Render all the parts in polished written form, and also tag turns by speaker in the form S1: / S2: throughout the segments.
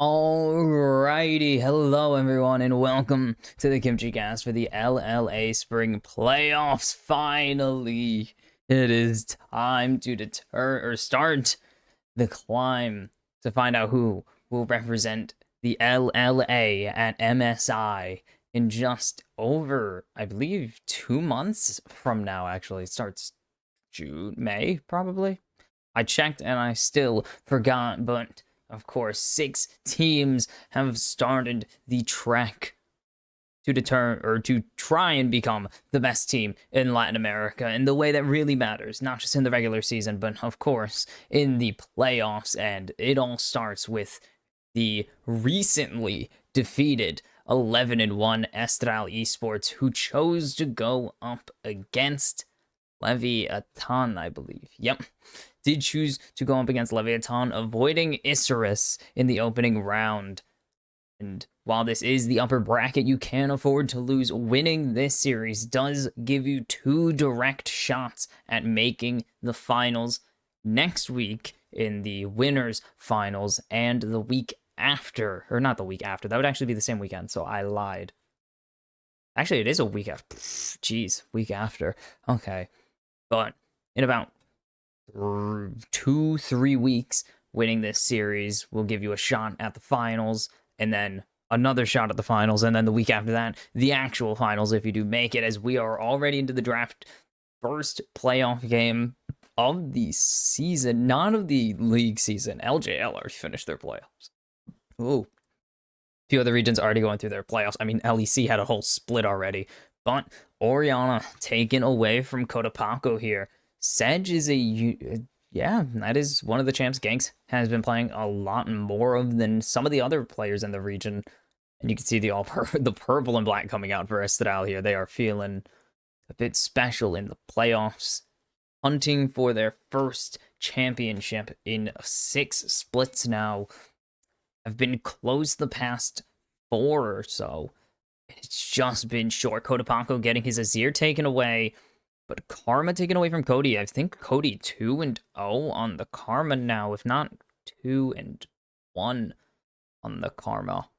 S1: Alrighty, hello everyone, and welcome to the Kimchi Cast for the LLA Spring Playoffs. Finally, it is time to start the climb to find out who will represent the LLA at MSI in just over, I believe, 2 months from now. Actually, it starts June, May, probably. I checked and I still forgot, but of course, 6 teams have started the trek to try and become the best team in Latin America in the way that really matters, not just in the regular season, but of course in the playoffs. And it all starts with the recently defeated 11-1 Estral Esports, who chose to go up against Leviathan, I believe. Yep. Did choose to go up against Leviathan, avoiding Isurus in the opening round. And while this is the upper bracket, you can't afford to lose. Winning this series does give you 2 direct shots at making the finals next week in the winners finals, and the week after, or not the week after, that would actually be the same weekend, so I lied. Actually, it is a week after. Jeez, week after. Okay. But in about 2-3 weeks, winning this series will give you a shot at the finals, and then another shot at the finals, and then the week after that, the actual finals if you do make it, as we are already into the draft. First playoff game of the season, not of the league season. LJL already finished their playoffs. Ooh. A few other regions already going through their playoffs. I mean, LEC had a whole split already. But Oriana taken away from Cotopaxi here. Sedge is yeah, that is one of the champs Ganks has been playing a lot more of than some of the other players in the region. And you can see the purple and black coming out for Estral here. They are feeling a bit special in the playoffs, hunting for their first championship in 6 splits now. Have been close the past 4 or so. It's just been short. Cotopaxi getting his Azir taken away, but Karma taken away from Cody. I think Cody 2-0 on the Karma now, if not 2-1 on the Karma,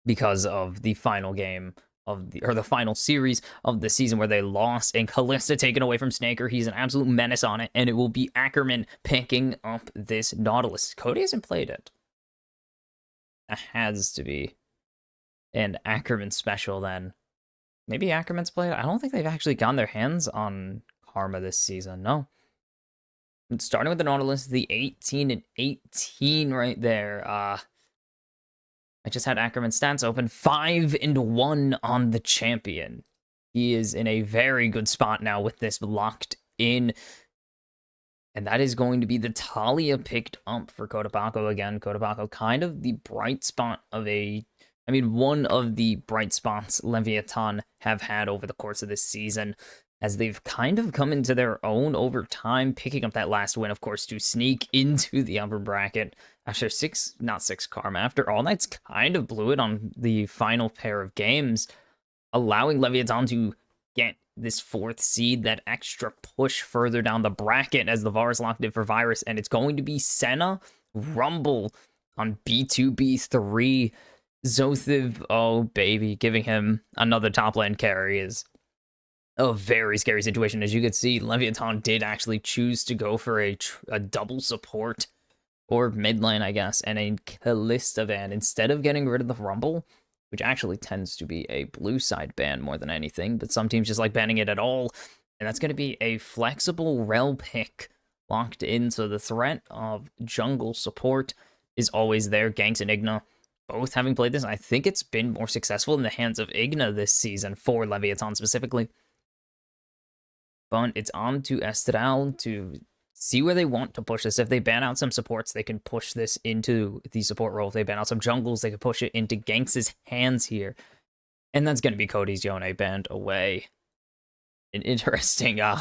S1: because of the final game of the final series of the season where they lost, and Kalista taken away from Snaker. He's an absolute menace on it, and it will be Ackerman picking up this Nautilus. Cody hasn't played it. That has to be an Ackerman special then. Maybe Ackerman's played. I don't think they've actually gotten their hands on Karma this season. No. Starting with the Nautilus, the 18-18 right there. I just had Ackerman's stats open. 5-1 on the champion. He is in a very good spot now with this locked in. And that is going to be the Talia picked up for Cotopaxi again. Cotopaxi kind of the bright spot of one of the bright spots Leviathan have had over the course of this season, as they've kind of come into their own over time, picking up that last win, of course, to sneak into the upper bracket after not six Karma. After All Knights kind of blew it on the final pair of games, allowing Leviathan to get this 4th seed, that extra push further down the bracket, as the VAR is locked in for Virus, and it's going to be Senna, Rumble on B2, B3, Zothiv, oh baby, giving him another top lane carry is a very scary situation. As you can see, Leviathan did actually choose to go for a double support, or mid lane, I guess, and a Kalista ban instead of getting rid of the Rumble, which actually tends to be a blue side ban more than anything, but some teams just like banning it at all. And that's going to be a flexible rel pick locked in, so the threat of jungle support is always there. Ganks and Igna both having played this, I think it's been more successful in the hands of Igna this season, for Leviathan specifically. But it's on to Estral to see where they want to push this. If they ban out some supports, they can push this into the support role. If they ban out some jungles, they can push it into Ganks' hands here. And that's going to be Cody's Yone banned away. An interesting one.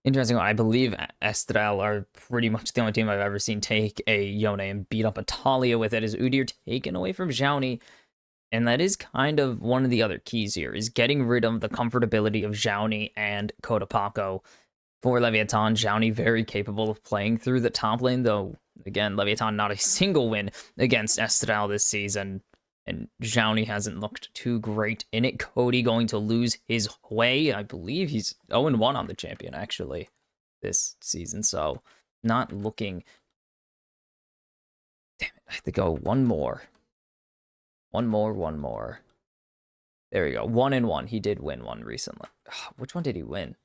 S1: I believe Estral are pretty much the only team I've ever seen take a Yone and beat up a Talia with it, as Udyr taken away from Zhao. And that is kind of one of the other keys here, is getting rid of the comfortability of Zhao and Cotopaxi for Leviathan. Xiaoni very capable of playing through the top lane, though, again, Leviathan not a single win against Estral this season. And Xiaoni hasn't looked too great in it. Cody going to lose his way. I believe he's 0-1 on the champion, actually, this season. So, not looking... Damn it, I have to go one more. One more. There we go. 1-1. He did win one recently. Which one did he win?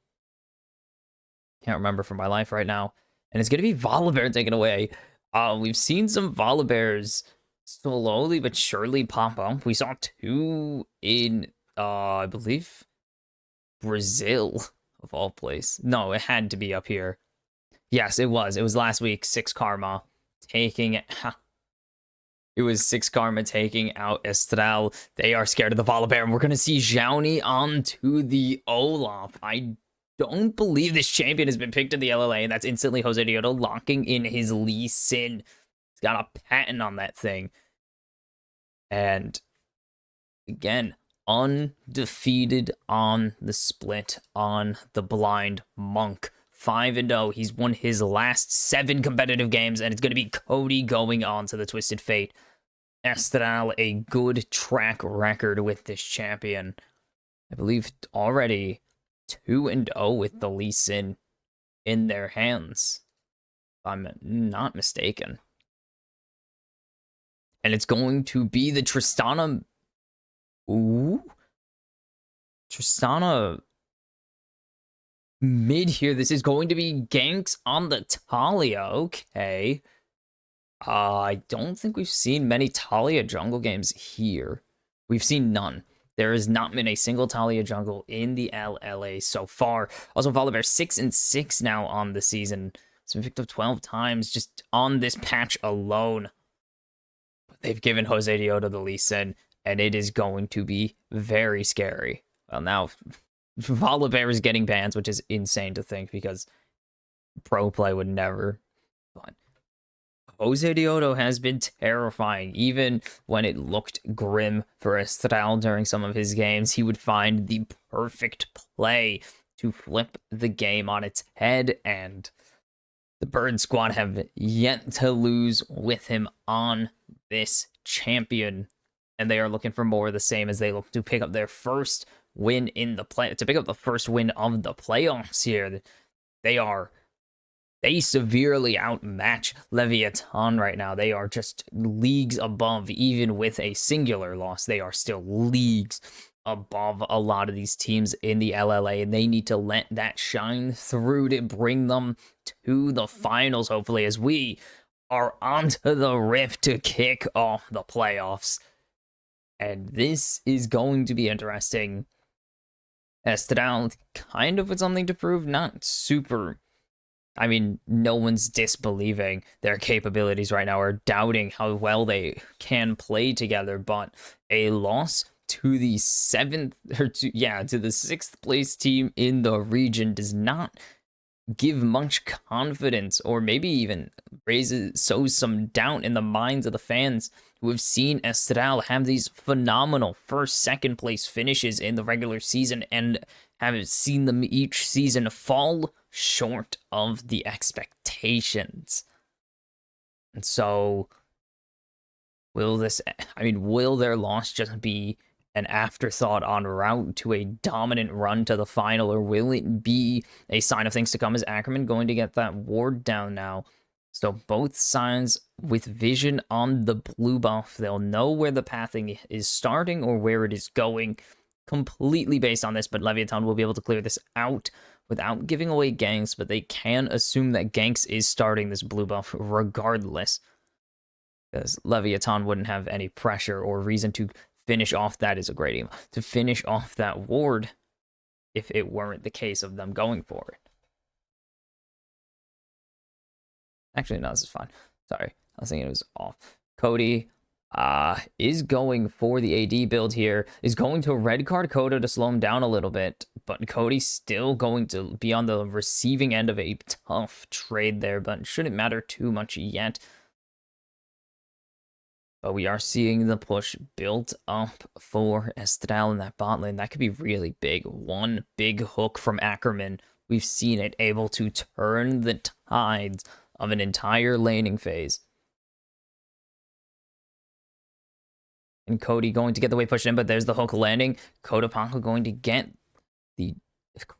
S1: Can't remember for my life right now. And it's going to be Volibear taken away. We've seen some Volibears slowly but surely pop up. We saw 2 in, I believe, Brazil, of all places. No, it had to be up here. Yes, it was. It was last week. 6 Karma taking it. It was 6 Karma taking out Estral. They are scared of the Volibear, and we're going to see Xiaoni onto the Olaf. I don't believe this champion has been picked in the LLA, and that's instantly Jose Dioto locking in his Lee Sin. He's got a patent on that thing. And again, undefeated on the split on the Blind Monk. 5-0. He's won his last 7 competitive games, and it's going to be Cody going on to the Twisted Fate. Estral, a good track record with this champion. I believe already 2-0 with the Lee Sin in their hands, if I'm not mistaken. And it's going to be the Tristana... Ooh? Tristana mid here. This is going to be ganks on the Talia. Okay. I don't think we've seen many Talia jungle games here. We've seen none. There has not been a single Talia jungle in the LLA so far. Also, Volibear 6-6 now on the season. It's been picked up 12 times just on this patch alone. But they've given Jose Dioto the Lee Sin, and it is going to be very scary. Well, now Volibear is getting bans, which is insane to think because pro play would never. But Jose Dioto has been terrifying. Even when it looked grim for Estral during some of his games, he would find the perfect play to flip the game on its head, and the Bird Squad have yet to lose with him on this champion, and they are looking for more of the same as they look to pick up their first win in the to pick up the first win of the playoffs here. They severely outmatch Leviathan right now. They are just leagues above. Even with a singular loss, they are still leagues above a lot of these teams in the LLA, and they need to let that shine through to bring them to the finals, hopefully, as we are onto the Rift to kick off the playoffs. And this is going to be interesting. Estral kind of with something to prove, not super. I mean, no one's disbelieving their capabilities right now or doubting how well they can play together, but a loss to the to the 6th place team in the region does not give much confidence, or maybe even sows some doubt in the minds of the fans who have seen Estral have these phenomenal first, second place finishes in the regular season and have seen them each season fall short of the expectations. And so will their loss just be an afterthought en route to a dominant run to the final, or will it be a sign of things to come? Is Ackerman going to get that ward down now? So both sides with vision on the blue buff, they'll know where the pathing is starting or where it is going, completely based on this, but Leviathan will be able to clear this out without giving away ganks, but they can assume that ganks is starting this blue buff regardless, because Leviathan wouldn't have any pressure or reason to finish off that is a great aim, to finish off that ward if it weren't the case of them going for it. Actually, no, this is fine. Sorry, I was thinking it was off. Cody is going for the AD build here, is going to red card Kodo to slow him down a little bit, but Cody's still going to be on the receiving end of a tough trade there, but shouldn't matter too much yet. But we are seeing the push built up for Estral in that bot lane. That could be really big. One big hook from Ackerman we've seen it able to turn the tides of an entire laning phase. And Cody going to get the way pushed in, but there's the hook landing. Kodapaka going to get the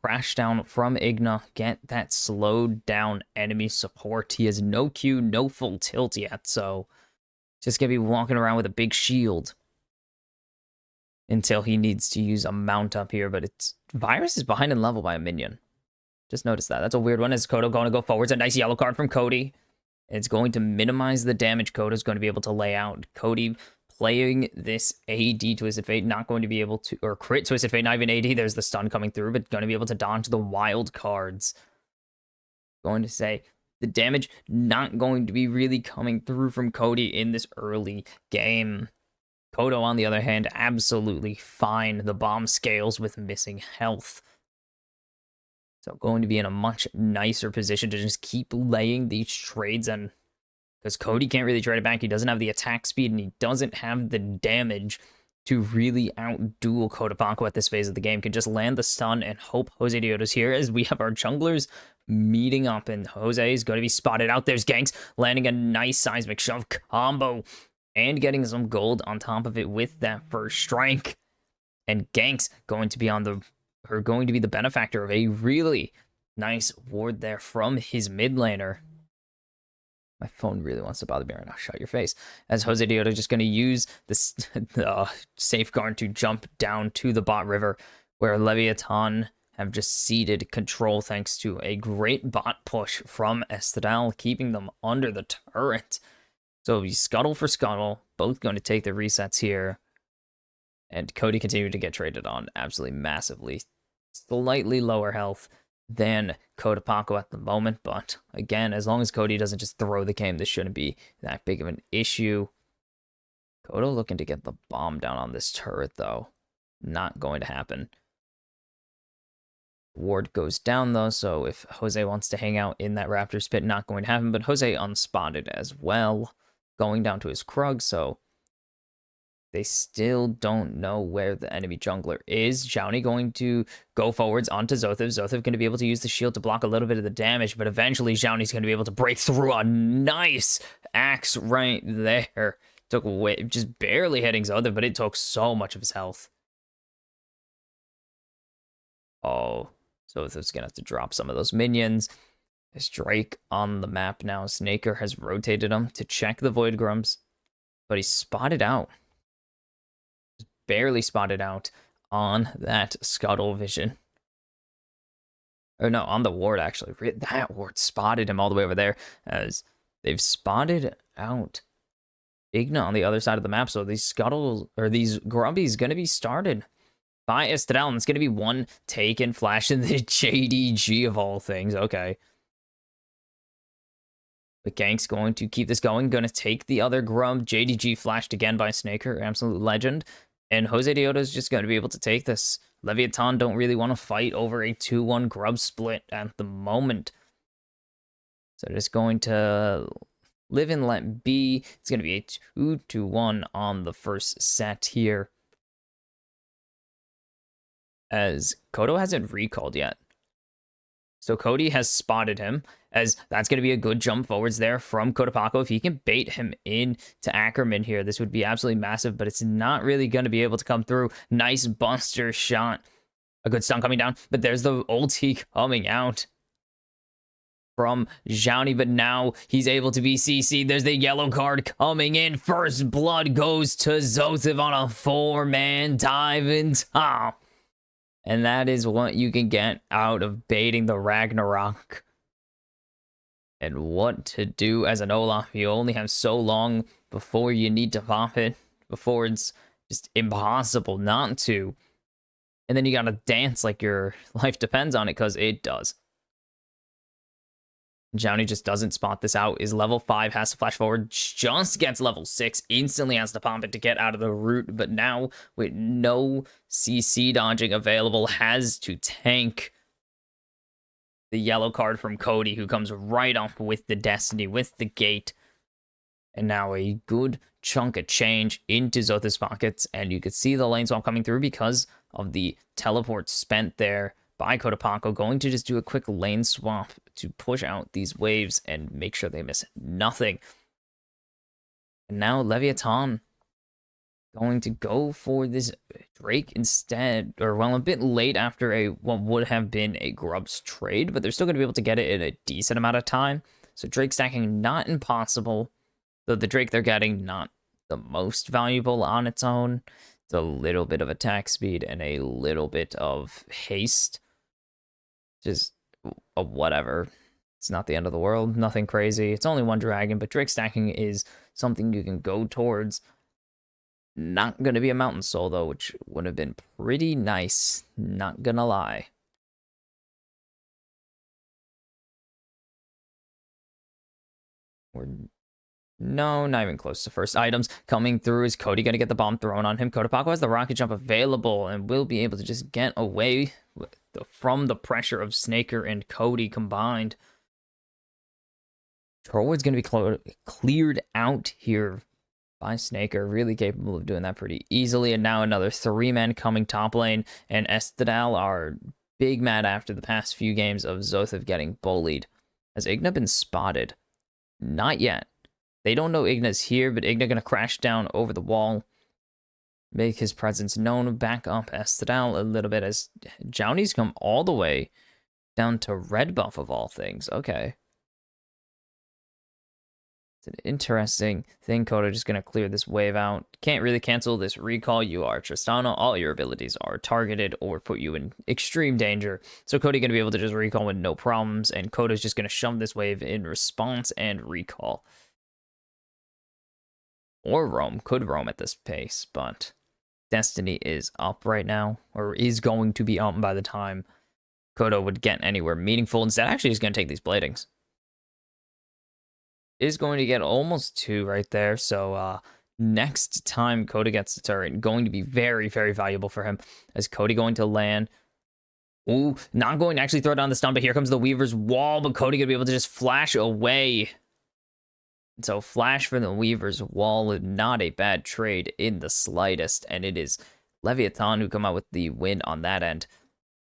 S1: crash down from Igna, get that slowed down enemy support. He has no Q, no full tilt yet, so just gonna be walking around with a big shield until he needs to use a mount up here, but it's Virus is behind in level by a minion. Just notice that. That's a weird one. Is Kodo going to go forwards? A nice yellow card from Cody. It's going to minimize the damage Kodo's going to be able to lay out. Cody playing this AD Twisted Fate, not going to be able to, or crit Twisted Fate, not even AD, there's the stun coming through, but going to be able to dodge the wild cards. Going to say, the damage not going to be really coming through from Cody in this early game. Kodo, on the other hand, absolutely fine. The bomb scales with missing health. So going to be in a much nicer position to just keep laying these trades, and because Cody can't really trade it back, he doesn't have the attack speed, and he doesn't have the damage to really out-duel Kodapaka at this phase of the game. Can just land the stun and hope Jose Dioto's here, as we have our junglers meeting up, and Jose is going to be spotted out. There's Ganks landing a nice seismic shove combo and getting some gold on top of it with that first strike. And Ganks going to be the benefactor of a really nice ward there from his mid laner. My phone really wants to bother me right now. Shut your face. As Jose Dioto just going to use this safeguard to jump down to the bot river, where Leviathan have just ceded control thanks to a great bot push from Estadal, keeping them under the turret. So it'll be scuttle for scuttle, both going to take the resets here. And Cody continued to get traded on absolutely massively. Slightly lower health than Kodapaka at the moment, but again, as long as Cody doesn't just throw the game, this shouldn't be that big of an issue. Kodo looking to get the bomb down on this turret, though. Not going to happen. Ward goes down, though, so if Jose wants to hang out in that Raptor's pit, not going to happen, but Jose unspotted as well, going down to his Krug, so they still don't know where the enemy jungler is. Jowney going to go forwards onto Zothev. Zothev going to be able to use the shield to block a little bit of the damage, but eventually Jowney's going to be able to break through a nice axe right there. Took away, just barely hitting Zothev, but it took so much of his health. Oh, Zothev's going to have to drop some of those minions. There's Drake on the map now. Snaker has rotated him to check the Void Grums, but he's spotted out. Barely spotted out on that Scuttle vision. Or no, on the ward, actually. That ward spotted him all the way over there, as they've spotted out Igna on the other side of the map. So these Scuttles, or these Grumbies, going to be started by Estadal, and it's going to be one take and flash in the JDG of all things. Okay. But Gank's going to keep this going, going to take the other Grum. JDG flashed again by Snaker, absolute legend. And Jose Dioto is just going to be able to take this. Leviathan don't really want to fight over a 2-1 Grub split at the moment. So just going to live and let be. It's going to be a 2-1 on the first set here, as Kodo hasn't recalled yet. So Cody has spotted him, as that's going to be a good jump forwards there from Kodapaka. If he can bait him in to Ackerman here, this would be absolutely massive, but it's not really going to be able to come through. Nice buster shot. A good stun coming down, but there's the ulti coming out from Jowney, but now he's able to be CC'd. There's the yellow card coming in. First blood goes to Zothev on a 4-man dive in top. And that is what you can get out of baiting the Ragnarok. And what to do as an Olaf. You only have so long before you need to pop it, before it's just impossible not to. And then you gotta dance like your life depends on it, because it does. Jowney just doesn't spot this out. Is level 5, has to flash forward, just gets level 6, instantly has to pump it to get out of the route, but now with no CC dodging available, has to tank the yellow card from Cody, who comes right off with the Destiny, with the gate. And now a good chunk of change into Zoth's pockets, and you could see the lane swap coming through because of the teleport spent there by Kotapanko, going to just do a quick lane swap to push out these waves and make sure they miss nothing. And now Leviathan going to go for this Drake instead, or well, a bit late after what would have been a Grubs trade, but they're still going to be able to get it in a decent amount of time. So Drake stacking not impossible, though the Drake they're getting not the most valuable on its own. It's a little bit of attack speed and a little bit of haste. Just a whatever. It's not the end of the world, nothing crazy. It's only one dragon, but Drake stacking is something you can go towards. Not going to be a Mountain Soul, though, which would have been pretty nice. Not going to lie. No, not even close to first items. Coming through is Cody going to get the bomb thrown on him. Kotapanko has the rocket jump available and will be able to just get away from the pressure of Snaker and Cody combined. Trollwood's going to be cleared out here by Snaker, really capable of doing that pretty easily. And now another 3-man coming top lane, and Estadal are big mad after the past few games of Zothev getting bullied. Has Igna been spotted? Not yet. They don't know Igna's here, but Igna gonna crash down over the wall, make his presence known, back up Estadal a little bit as Jouney's come all the way down to red buff of all things. Okay. It's an interesting thing. Koda just going to clear this wave out. Can't really cancel this recall. You are Tristana. All your abilities are targeted or put you in extreme danger. So Cody going to be able to just recall with no problems. And Koda's just going to shove this wave in response and recall. Or roam. Could roam at this pace. But Destiny is up right now. Or is going to be up by the time Koda would get anywhere meaningful. Instead, actually, he's going to take these bladings. Is going to get almost 2 right there. So next time Koda gets the turret, going to be very, very valuable for him. As Cody going to land. Ooh, not going to actually throw down the stun, but here comes the Weaver's wall, but Cody going to be able to just flash away. So flash for the Weaver's wall is not a bad trade in the slightest, and it is Leviathan who come out with the win on that end.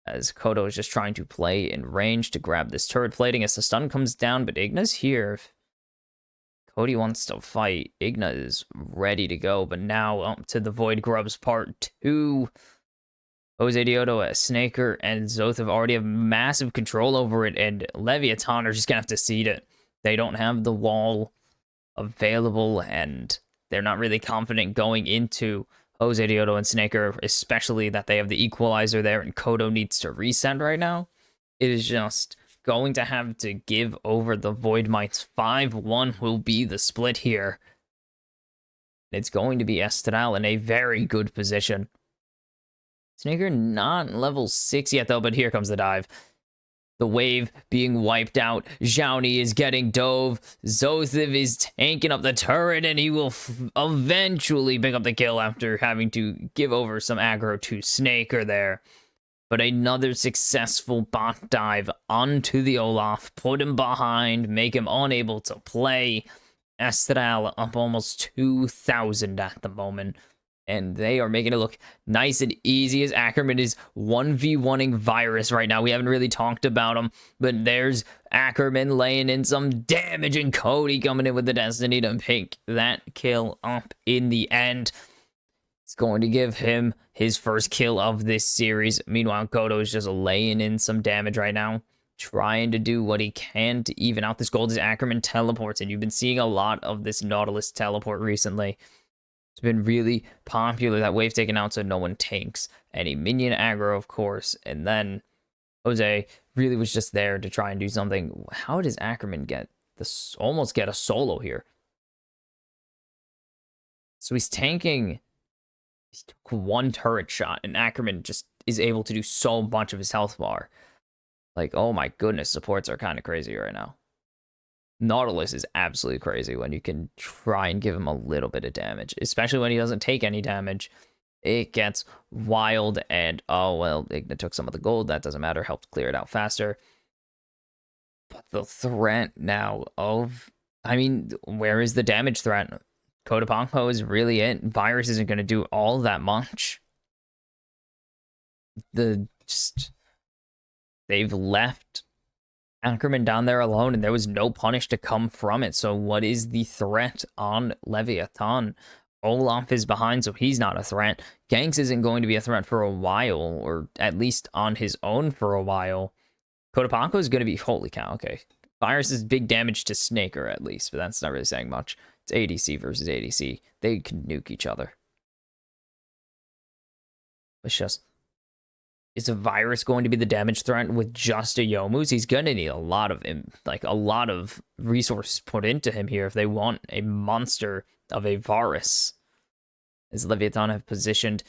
S1: As Kodo is just trying to play in range to grab this turret plating as the stun comes down, but Igna's here. Cody wants to fight. Igna is ready to go, but now up to the Void Grubs part 2. Jose Diodo, Snaker, and Zothev already have massive control over it, and Leviathan are just going to have to cede it. They don't have the wall available, and they're not really confident going into Jose Diodo and Snaker, especially that they have the equalizer there, and Kodo needs to reset right now. It is just going to have to give over the Void Mites. 5-1 will be the split here. It's going to be Estral in a very good position. Snaker not level 6 yet, though, but here comes the dive. The wave being wiped out. Jouney is getting dove. Zothev is tanking up the turret, and he will eventually pick up the kill after having to give over some aggro to Snaker there. But another successful bot dive onto the Olaf, put him behind, make him unable to play. Estral up almost 2,000 at the moment. And they are making it look nice and easy as Ackerman is 1v1ing Virus right now. We haven't really talked about him, but there's Ackerman laying in some damage and Cody coming in with the Destiny to pick that kill up in the end. It's going to give him his first kill of this series. Meanwhile, Kodo is just laying in some damage right now, trying to do what he can to even out this gold as Ackerman teleports. And you've been seeing a lot of this Nautilus teleport recently. It's been really popular, that wave taken out so no one tanks any minion aggro, of course. And then Jose really was just there to try and do something. How does Ackerman get this? Almost get a solo here. So he's tanking. He took one turret shot, and Ackerman just is able to do so much of his health bar. Like, oh my goodness, supports are kind of crazy right now. Nautilus is absolutely crazy when you can try and give him a little bit of damage, especially when he doesn't take any damage. It gets wild, and oh well, Igna took some of the gold. That doesn't matter, helped clear it out faster. But the threat now of, I mean, where is the damage threat? Kotapanko is really it. Virus isn't going to do all that much. they've left Ackerman down there alone, and there was no punish to come from it. So what is the threat on Leviathan? Olaf is behind, so he's not a threat. Ganks isn't going to be a threat for a while, or at least on his own for a while. Kodapako is going to be... Holy cow, okay. Virus is big damage to Snaker, at least, but that's not really saying much. It's ADC versus ADC. They can nuke each other. It's just... Is a Virus going to be the damage threat with just a Youmuu's? He's going to need a lot of resources put into him here if they want a monster of a Varus. As Leviathan have positioned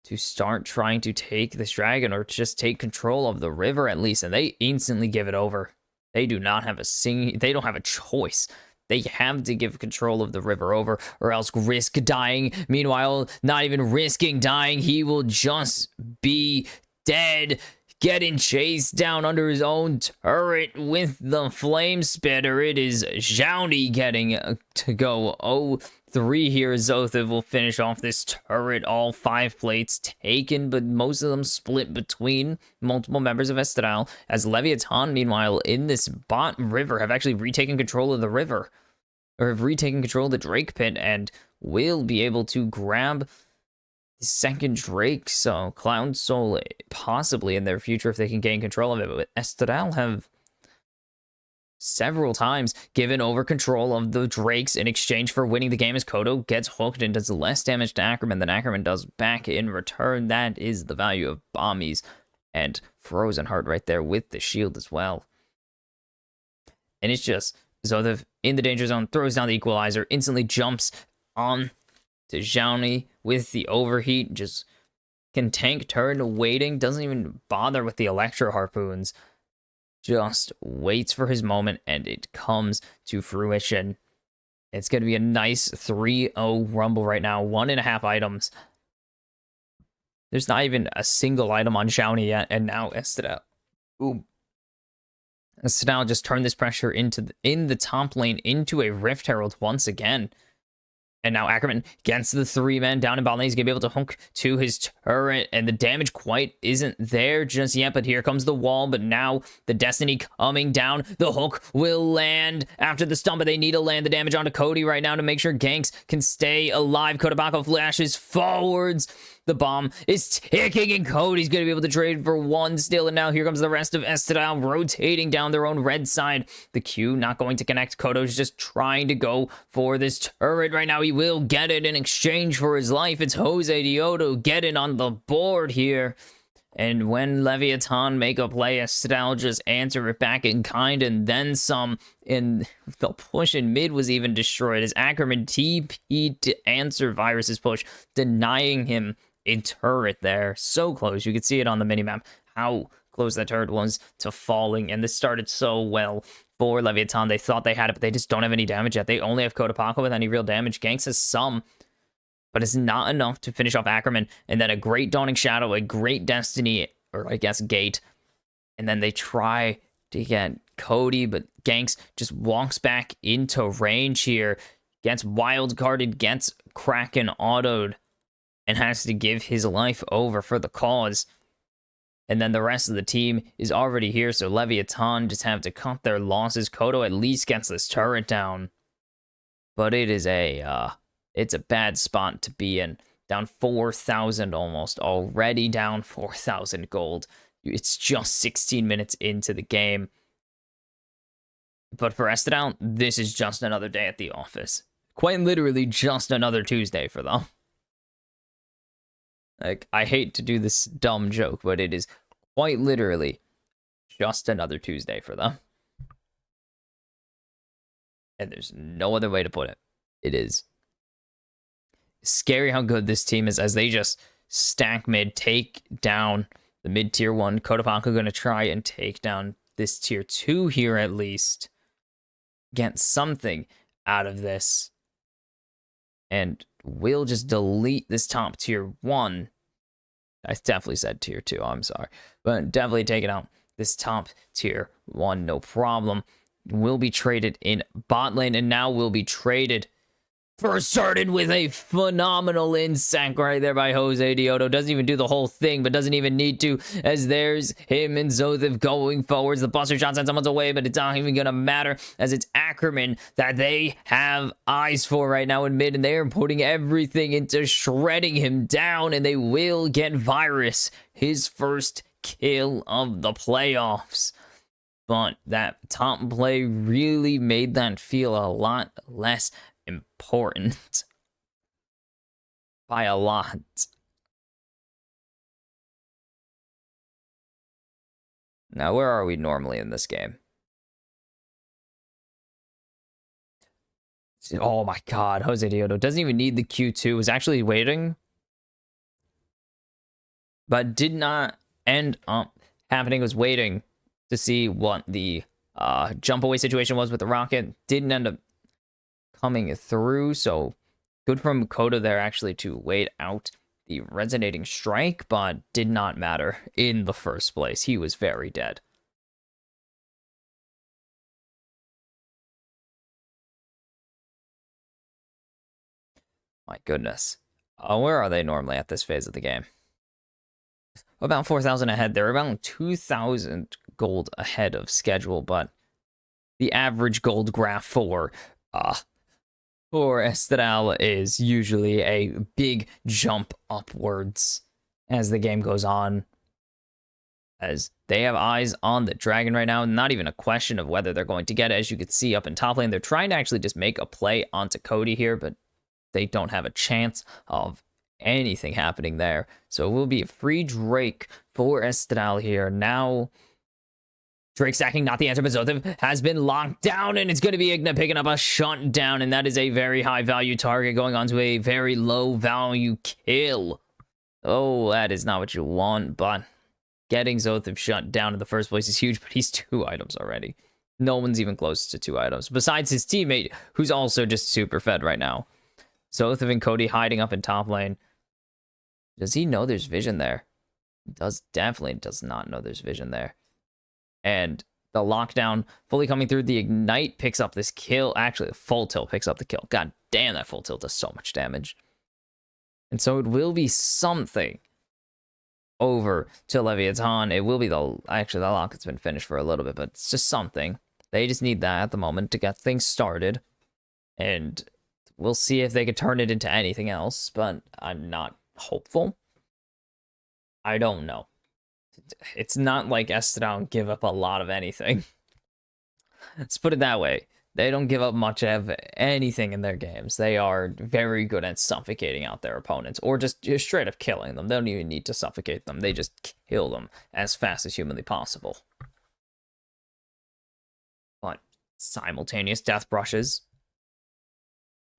S1: to start trying to take this dragon or just take control of the river at least, and they instantly give it over. They do not have they don't have a choice. They have to give control of the river over or else risk dying. Meanwhile, not even risking dying, he will just be dead, getting chased down under his own turret with the flame spitter. It is Zhaoni getting to go 0-3 here. Zotha will finish off this turret. All 5 plates taken, but most of them split between multiple members of Estral. As Leviathan, meanwhile, in this bot river, have actually retaken control of the river, or have retaken control of the Drake pit, and will be able to grab second Drake, so Cloud Soul possibly in their future if they can gain control of it. But Estral have several times given over control of the Drakes in exchange for winning the game, as Kodo gets hooked and does less damage to Ackerman than Ackerman does back in return. That is the value of Bombies and Frozen Heart right there with the shield as well. And it's just Zotha in the danger zone, throws down the equalizer, instantly jumps on to Zhaoni with the overheat, just can tank turn waiting, doesn't even bother with the electro harpoons, just waits for his moment, and it comes to fruition. It's going to be a nice 3-0 rumble right now, 1.5 items. There's not even a single item on Zhaoni yet, and now Estral. Ooh. Estral just turned this pressure in the top lane into a Rift Herald once again. And now Ackerman gets the 3 men down in bot lane. He's going to be able to hook to his turret, and the damage quite isn't there just yet, but here comes the wall, but now the Destiny coming down. The hook will land after the stun, but they need to land the damage onto Cody right now to make sure Ganks can stay alive. Kodabako flashes forwards. The bomb is ticking, and Cody's going to be able to trade for 1 still, and now here comes the rest of Estral rotating down their own red side. The Q not going to connect. Kodo's just trying to go for this turret right now. He will get it in exchange for his life. It's Jose Dioto getting on the board here. And when Leviathan make a play, Estral just answer it back in kind and then some. And the push in mid was even destroyed as Ackerman TP'd to answer Virus's push, denying him a turret there. So close. You could see it on the minimap, how close that turret was to falling. And this started so well for Leviathan. They thought they had it, but they just don't have any damage yet. They only have Kodapako with any real damage. Ganks has some, but it's not enough to finish off Ackerman. And then a great Dawning Shadow, a great Destiny, or I guess Gate. And then they try to get Cody, but Ganks just walks back into range here, gets wild carded, gets Kraken autoed, and has to give his life over for the cause. And then the rest of the team is already here, so Leviathan just have to cut their losses. Kodo at least gets this turret down. But it is it's a bad spot to be in. Down 4,000 almost. Already down 4,000 gold. It's just 16 minutes into the game. But for Estral, this is just another day at the office. Quite literally just another Tuesday for them. Like, I hate to do this dumb joke, but it is quite literally just another Tuesday for them. And there's no other way to put it. It is scary how good this team is as they just stack mid, take down the mid tier 1. Kodapako going to try and take down this tier 2 here at least. Get something out of this. And we'll just delete this top tier 1. I definitely said tier 2, I'm sorry. But definitely taking out this top tier 1, no problem. Will be traded in bot lane, and now will be traded for certain with a phenomenal insect right there by Jose Dioto. Doesn't even do the whole thing, but doesn't even need to, as there's him and Zothev going forwards. The buster shot sends someone's away, but it's not even going to matter, as it's Ackerman that they have eyes for right now in mid, and they are putting everything into shredding him down, and they will get Virus his first kill of the playoffs. But that top play really made that feel a lot less important. By a lot. Now, where are we normally in this game? Oh my god, Jose Dioto doesn't even need the Q2. Was actually waiting, but did not end up happening. Was waiting to see what the jump away situation was with the rocket. Didn't end up coming through, so good from Koda there actually to wait out the resonating strike, but did not matter in the first place. He was very dead. My goodness. Where are they normally at this phase of the game? About 4,000 ahead. They're about 2,000 gold ahead of schedule, but the average gold graph for Estral is usually a big jump upwards as the game goes on, as they have eyes on the dragon right now. Not even a question of whether they're going to get it. As you can see up in top lane, they're trying to actually just make a play onto Cody here, but they don't have a chance of anything happening there. So it will be a free Drake for Estral here. Now Drake stacking, not the answer, but Zothev has been locked down, and it's going to be Igna picking up a shutdown, and that is a very high-value target going on to a very low-value kill. Oh, that is not what you want, but getting Zothev shut down in the first place is huge, but he's 2 items already. No one's even close to 2 items, besides his teammate, who's also just super fed right now. Zothev and Cody hiding up in top lane. Does he know there's vision there? Definitely does not know there's vision there. And the lockdown fully coming through. The ignite picks up this kill. Actually, the full tilt picks up the kill. God damn, that full tilt does so much damage. And so it will be something over to Leviathan. It will be actually, the locket's been finished for a little bit, but it's just something. They just need that at the moment to get things started. And we'll see if they could turn it into anything else, but I'm not hopeful. I don't know. It's not like Estral give up a lot of anything. Let's put it that way. They don't give up much of anything in their games. They are very good at suffocating out their opponents, or just straight up killing them. They don't even need to suffocate them. They just kill them as fast as humanly possible. But simultaneous death brushes.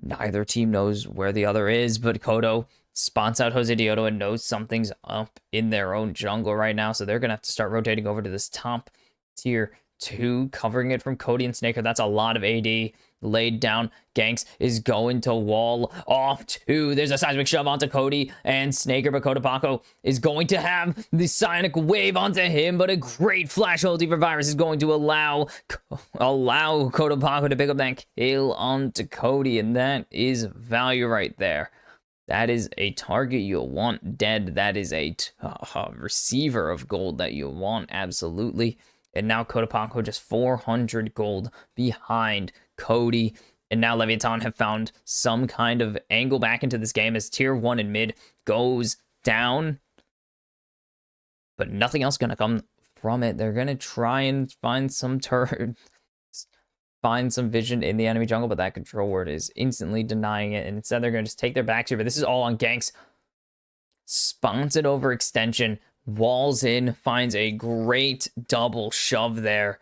S1: Neither team knows where the other is, but Kodo spots out Jose Dioto and knows something's up in their own jungle right now, so they're going to have to start rotating over to this top tier 2, covering it from Cody and Snaker. That's a lot of AD laid down. Ganks is going to wall off too. There's a seismic shove onto Cody and Snaker, but Kotapaco is going to have the Sonic Wave onto him, but a great flash ulti for Virus is going to allow Kotapaco to pick up that kill onto Cody, and that is value right there. That is a target you'll want dead. That is a receiver of gold that you want, absolutely. And now Kotapaco just 400 gold behind Cody. And now Leviathan have found some kind of angle back into this game as tier 1 in mid goes down. But nothing else going to come from it. They're going to try and find some vision in the enemy jungle, but that control word is instantly denying it. And instead, they're going to just take their backs here. But this is all on Ganks. Spawns it over extension. Walls in, finds a great double shove there,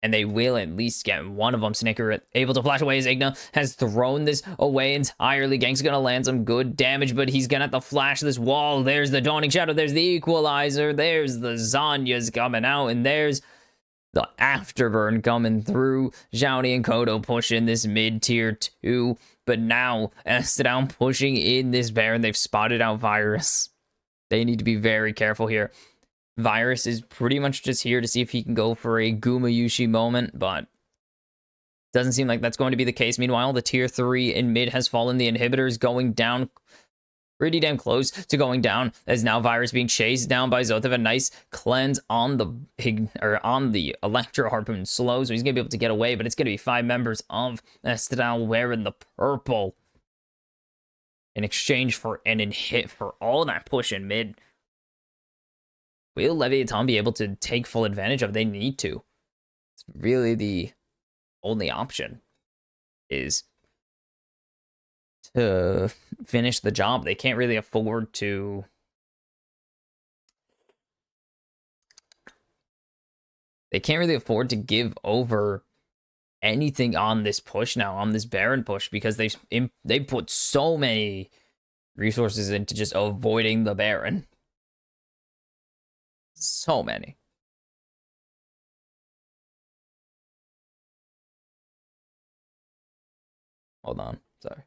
S1: and they will at least get one of them. Snaker able to flash away as Igna has thrown this away entirely. Gank's gonna land some good damage, but he's gonna have to flash this wall. There's the Dawning Shadow, there's the Equalizer, there's the Zanya's coming out, and there's the Afterburn coming through. Zhao and Kodo pushing this mid-tier 2, but now Estral pushing in this Baron. They've spotted out Virus. They need to be very careful here. Virus is pretty much just here to see if he can go for a Gumayushi moment, but Doesn't seem like that's going to be the case. Meanwhile, the tier 3 in mid has fallen. The inhibitors going down pretty damn close to going down, as now Virus being chased down by Zothev. A nice cleanse on the Electro Harpoon slow, so he's gonna be able to get away, but it's gonna be 5 members of Estadal wearing the purple in exchange for an inhit for all that push in mid. Will Leviathan be able to take full advantage of it? They need to. It's really the only option is to finish the job. They can't really afford to give over anything on this push now, on this Baron push, because they put so many resources into just avoiding the Baron. So many. Hold on, sorry.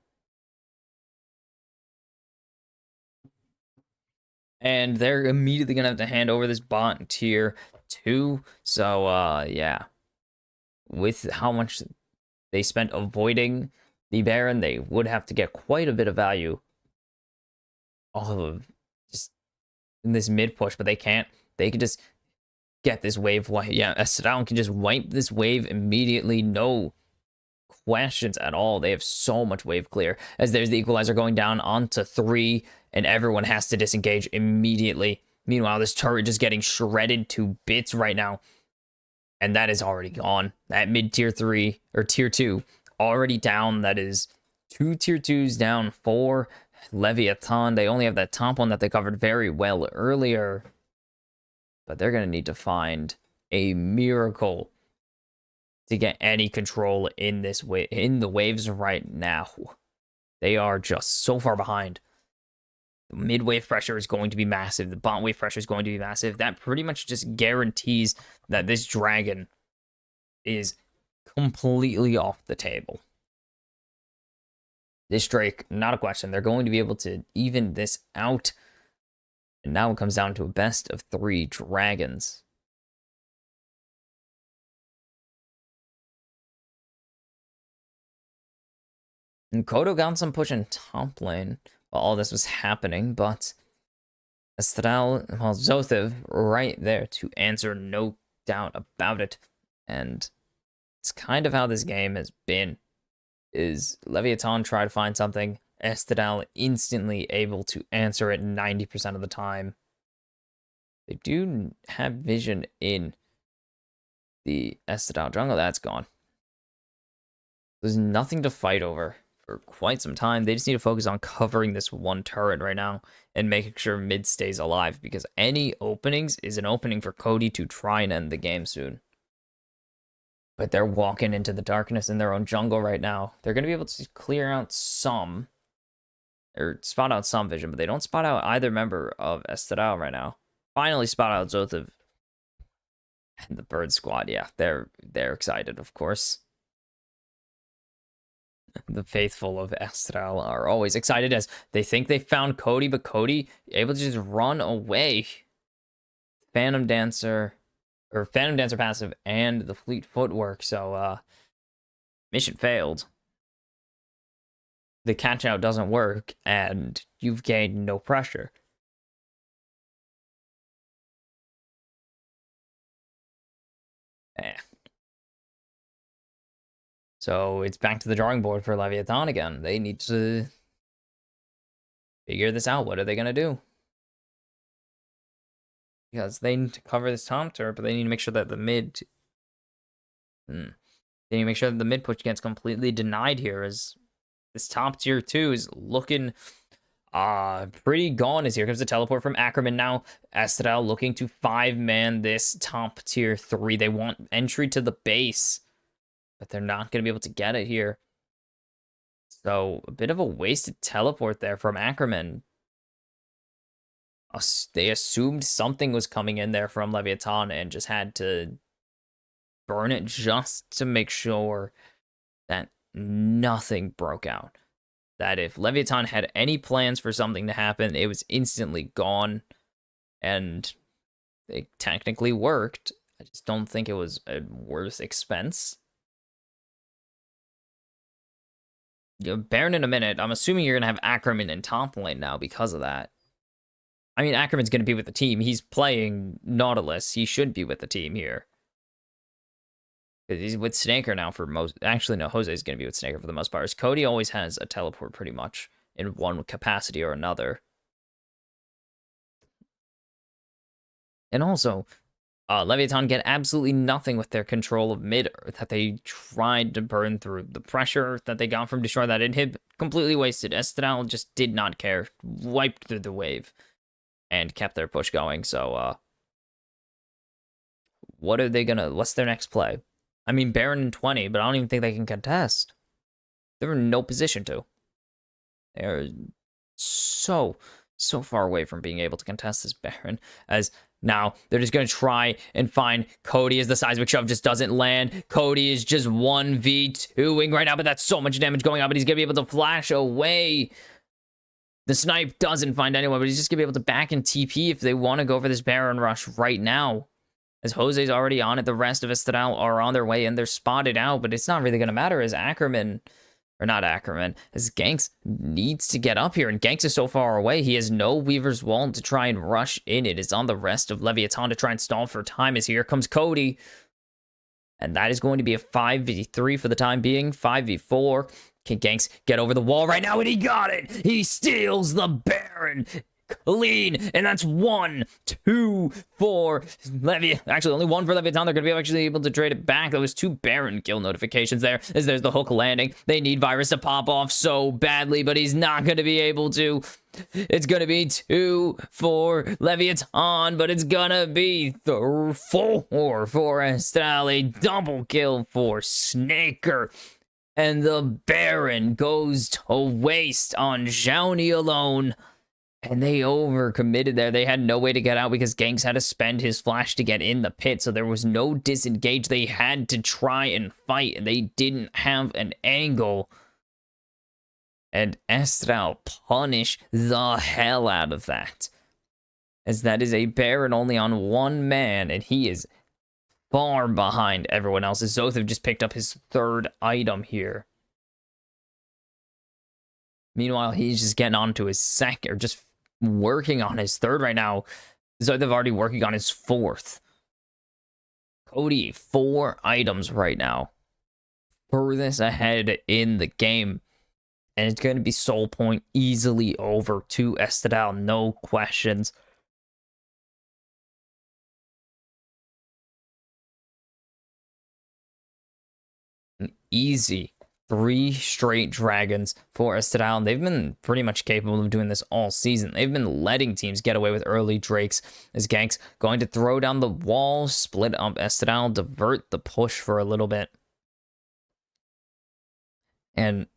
S1: And they're immediately gonna have to hand over this bot in tier 2. So yeah. With how much they spent avoiding the Baron, they would have to get quite a bit of value off of just in this mid push, but they can't. They can just get this wave. Yeah, Estadal can just wipe this wave immediately. No questions at all. They have so much wave clear, as there's the equalizer going down onto 3, and everyone has to disengage immediately. Meanwhile, this turret just getting shredded to bits right now, and that is already gone. That mid tier 3 or tier 2 already down. That is 2 tier 2s down. 4 Leviathan. They only have that top one that they covered very well earlier, but they're gonna need to find a miracle to get any control in this in the waves right now. They are just so far behind. The mid wave pressure is going to be massive. The bot wave pressure is going to be massive. That pretty much just guarantees that this dragon is completely off the table. This Drake, not a question. They're going to be able to even this out. And now it comes down to a best of 3 dragons. And Kodo got some push in top lane while all this was happening, but Estral, well, Zothev right there to answer, no doubt about it. And it's kind of how this game has been. Is Leviathan try to find something, Estadal instantly able to answer it 90% of the time. They do have vision in the Estadal jungle. That's gone. There's nothing to fight over for quite some time. They just need to focus on covering this one turret right now and making sure mid stays alive, because any openings is an opening for Cody to try and end the game soon. But they're walking into the darkness in their own jungle right now. They're going to be able to clear out some, or spot out some vision, but they don't spot out either member of Estadal right now. Finally spot out Zothev and the Bird Squad. Yeah, they're excited, of course. The faithful of Estral are always excited, as they think they found Cody, but Cody able to just run away. Phantom Dancer passive and the Fleet Footwork, so mission failed. The catch out doesn't work, and you've gained no pressure. So it's back to the drawing board for Leviathan again. They need to figure this out. What are they going to do? Because they need to cover this top turret, but they need to make sure that the mid... They need to make sure that the mid push gets completely denied here, as this top tier 2 is looking pretty gone. As here comes the teleport from Ackerman now. Estadal looking to 5-man this top tier 3. They want entry to the base, but they're not going to be able to get it here. So a bit of a wasted teleport there from Ackerman. They assumed something was coming in there from Leviathan and just had to burn it just to make sure that nothing broke out. That if Leviathan had any plans for something to happen, it was instantly gone. And they technically worked. I just don't think it was a worth expense. Baron in a minute. I'm assuming you're going to have Ackerman in top lane now because of that. I mean, Ackerman's going to be with the team. He's playing Nautilus. He should be with the team here. He's with Snaker now for most... Actually, no, Jose's going to be with Snaker for the most part. Cody always has a teleport pretty much in one capacity or another. And also, Leviathan get absolutely nothing with their control of mid that they tried to burn through. The pressure that they got from Destroy that inhib, completely wasted. Estadal just did not care. Wiped through the wave and kept their push going. So, what are they gonna... What's their next play? I mean, Baron in 20, but I don't even think they can contest. They're in no position to. They're so far away from being able to contest this Baron, as now they're just going to try and find Cody as the seismic shove just doesn't land. Cody is just 1v2ing right now, but that's so much damage going on, but he's going to be able to flash away. The snipe doesn't find anyone, but he's just going to be able to back and TP if they want to go for this Baron rush right now. As Jose's already on it, the rest of Estadal are on their way and they're spotted out, but it's not really going to matter as Ackerman... Or not Ackerman, as Ganks needs to get up here, and Ganks is so far away, he has no Weaver's Wall to try and rush in. It is on the rest of Leviathan to try and stall for time, as here comes Cody. And that is going to be a 5v3 for the time being, 5v4. Can Ganks get over the wall right now? And he got it! He steals the Baron! Clean, and that's 1, 2 for Levi. Actually, only 1 for Leviathan. They're going to be actually able to trade it back. There was 2 Baron kill notifications there, as there's the hook landing. They need Virus to pop off so badly, but he's not going to be able to. It's going to be 2 for Leviathan, but it's going to be 4 for Estelle. A double kill for Snaker. And the Baron goes to waste on Zhao alone. And they overcommitted there. They had no way to get out because Ganks had to spend his flash to get in the pit. So there was no disengage. They had to try and fight. And they didn't have an angle. And Estral punish the hell out of that. As that is a Baron only on 1 man. And he is far behind everyone else. As Zothav just picked up his 3rd item here. Meanwhile, he's just getting on to his 2nd, or just working on his 3rd right now. Zothav already working on his 4th. Cody, 4 items right now. Furthest ahead in the game. And it's going to be soul point easily over to Estadal, no questions. An easy 3 straight dragons for Estadal. They've been pretty much capable of doing this all season. They've been letting teams get away with early drakes. As Ganks going to throw down the wall, split up Estadal, divert the push for a little bit. And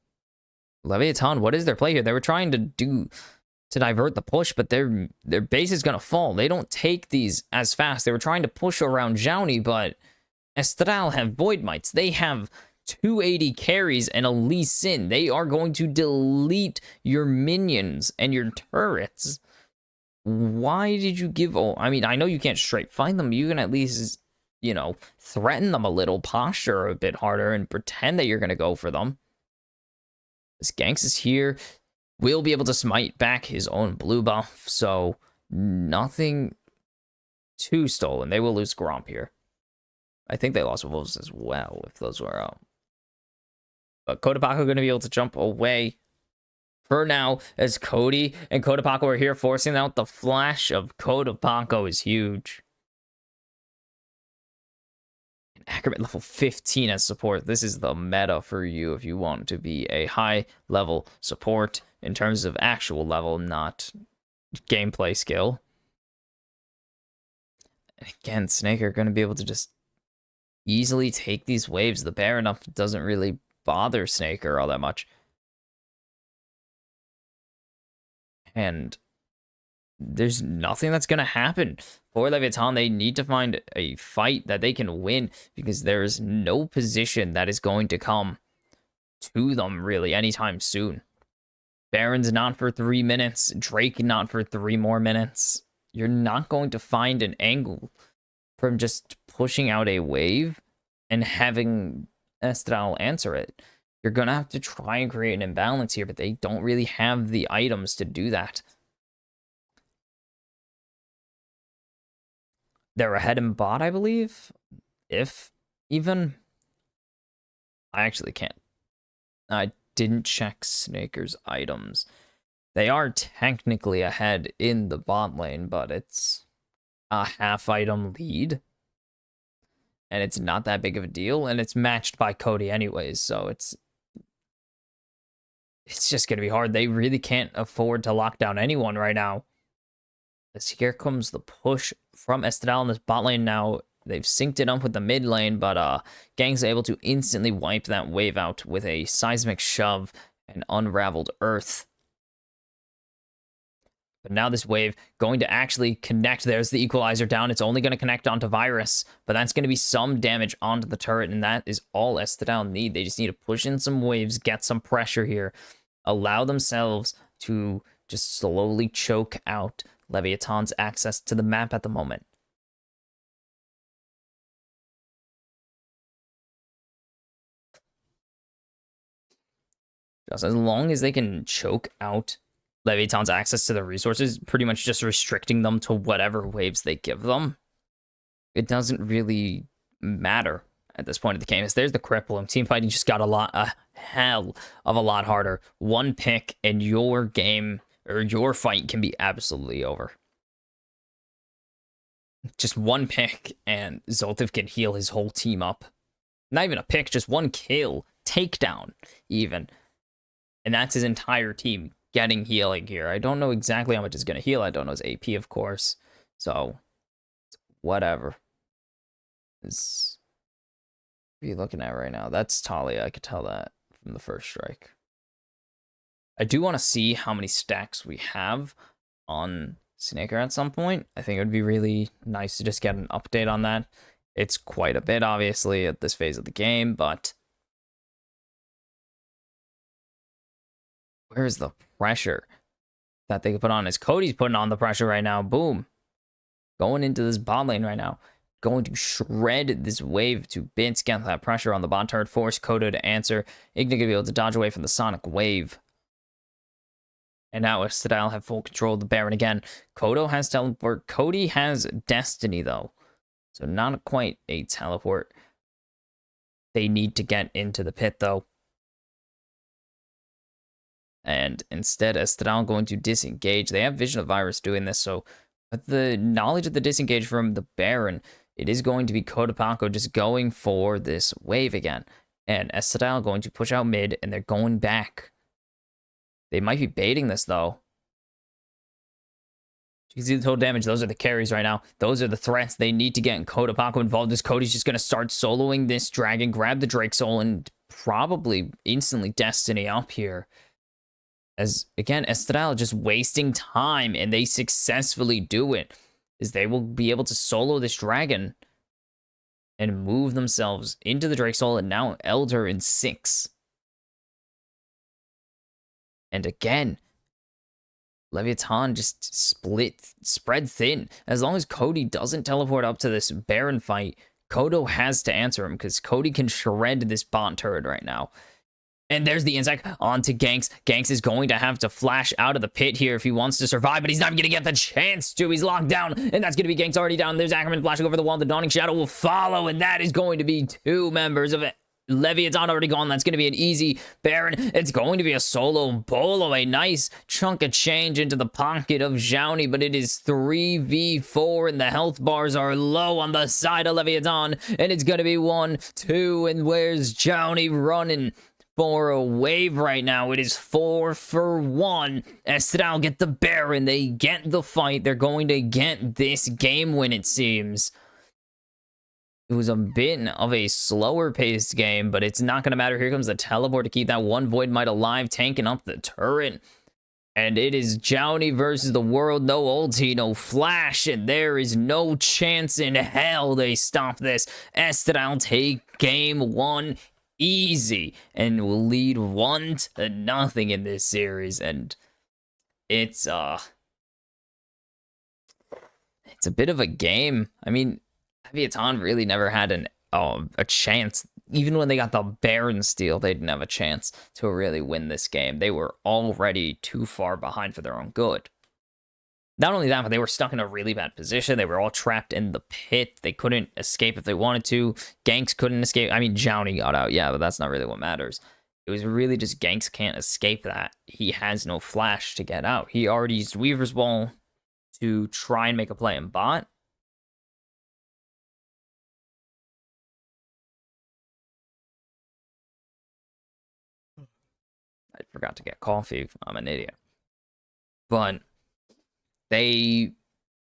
S1: Leviathan, what is their play here? They were trying to divert the push, but their base is going to fall. They don't take these as fast. They were trying to push around Jouni, but Estadal have Void Mites. They have 280 carries and a Lee Sin. They are going to delete your minions and your turrets. Why did you give... Oh, I mean, I know you can't straight find them. You can at least, you know, threaten them a little, posture a bit harder, and pretend that you're going to go for them. This Ganks is here. Will be able to smite back his own blue buff, so nothing too stolen. They will lose Gromp here. I think they lost Wolves as well, if those were out. But Kodapako going to be able to jump away for now, as Cody and Kodapako are here, forcing out the flash of Kodapako is huge. Ackerman level 15 as support. This is the meta for you if you want to be a high level support in terms of actual level, not gameplay skill. And again, Snake are going to be able to just easily take these waves. The Baron up doesn't really bother Snaker all that much. And there's nothing that's going to happen for Leviathan. They need to find a fight that they can win, because there is no position that is going to come to them really anytime soon. Baron's not for 3 minutes. Drake not for 3 more minutes. You're not going to find an angle from just pushing out a wave and having Estral answer it. You're going to have to try and create an imbalance here, but they don't really have the items to do that. They're ahead in bot, I believe. If even. I actually can't. I didn't check Snaker's items. They are technically ahead in the bot lane, but it's a half item lead. And it's not that big of a deal. And it's matched by Cody anyways, so it's just going to be hard. They really can't afford to lock down anyone right now. As here comes the push from Estadal in this bot lane now. They've synced it up with the mid lane, but Gang's able to instantly wipe that wave out with a seismic shove and unraveled earth. But now this wave going to actually connect. There's the equalizer down. It's only going to connect onto Virus, but that's going to be some damage onto the turret, and that is all Estadal need. They just need to push in some waves, get some pressure here, allow themselves to just slowly choke out Leviathan's access to the map at the moment. Just as long as they can choke out Leviathan's access to the resources, pretty much just restricting them to whatever waves they give them, it doesn't really matter at this point of the game. As there's the cripple, team fighting just got a hell of a lot harder. One pick and your game or your fight can be absolutely over. Just one pick and Zoltiv can heal his whole team up. Not even a pick, just one kill, takedown even. And that's his entire team getting healing here. I don't know exactly how much it's going to heal. I don't know his AP, of course. So, whatever. What are you looking at right now? That's Talia. I could tell that from the first strike. I do want to see how many stacks we have on Snaker at some point. I think it would be really nice to just get an update on that. It's quite a bit, obviously, at this phase of the game, but where's the pressure that they can put on? As Cody's putting on the pressure right now. Boom. Going into this bot lane right now. Going to shred this wave to bits, get that pressure on the bot turret, force Kodo to answer. Igna gonna be able to dodge away from the sonic wave. And now Estadal have full control of the Baron again. Kodo has teleport. Cody has Destiny, though. So not quite a teleport. They need to get into the pit, though. And instead, Estadal going to disengage. They have Vision of Virus doing this, so with the knowledge of the disengage from the Baron, it is going to be Kodapako just going for this wave again. And Estadal going to push out mid, and they're going back. They might be baiting this, though. You can see the total damage. Those are the carries right now. Those are the threats they need to get in Kodapako involved. As Cody's just going to start soloing this dragon, grab the Drake Soul, and probably instantly Destiny up here. As, again, Estadal just wasting time, and they successfully do it. Is they will be able to solo this dragon and move themselves into the Drake Soul, and now Elder in 6. And again, Leviathan just spread thin. As long as Cody doesn't teleport up to this Baron fight, Kodo has to answer him, because Cody can shred this bot turret right now. And there's the insect onto Ganks. Ganks is going to have to flash out of the pit here if he wants to survive, but he's not going to get the chance to. He's locked down, and that's going to be Ganks already down. There's Ackerman flashing over the wall. The Dawning Shadow will follow, and that is going to be 2 members of it. Leviathan already gone. That's going to be an easy Baron. It's going to be a solo Bolo. A nice chunk of change into the pocket of Zhaoni, but it is 3v4, and the health bars are low on the side of Leviathan, and it's going to be 1, 2, and where's Zhaoni running for a wave right now? It is 4 for 1. Estadal get the Baron. They get the fight. They're going to get this game win, it seems. It was a bit of a slower paced game, but it's not going to matter. Here comes the teleport to keep that one Void Might alive, tanking up the turret. And it is Zhaoni versus the world. No ulti, no flash, and there is no chance in hell they stop this. Estadal take game 1 easy and will lead 1-0 in this series. And it's a bit of a game. I mean, Leviathan really never had a chance even when they got the Baron steal, they didn't have a chance to really win this game. They were already too far behind for their own good. Not only that, but they were stuck in a really bad position. They were all trapped in the pit. They couldn't escape if they wanted to. Ganks couldn't escape. I mean, Jowney got out, yeah, but that's not really what matters. It was really just Ganks can't escape that. He has no flash to get out. He already used Weaver's Wall to try and make a play in bot. I forgot to get coffee. I'm an idiot. But they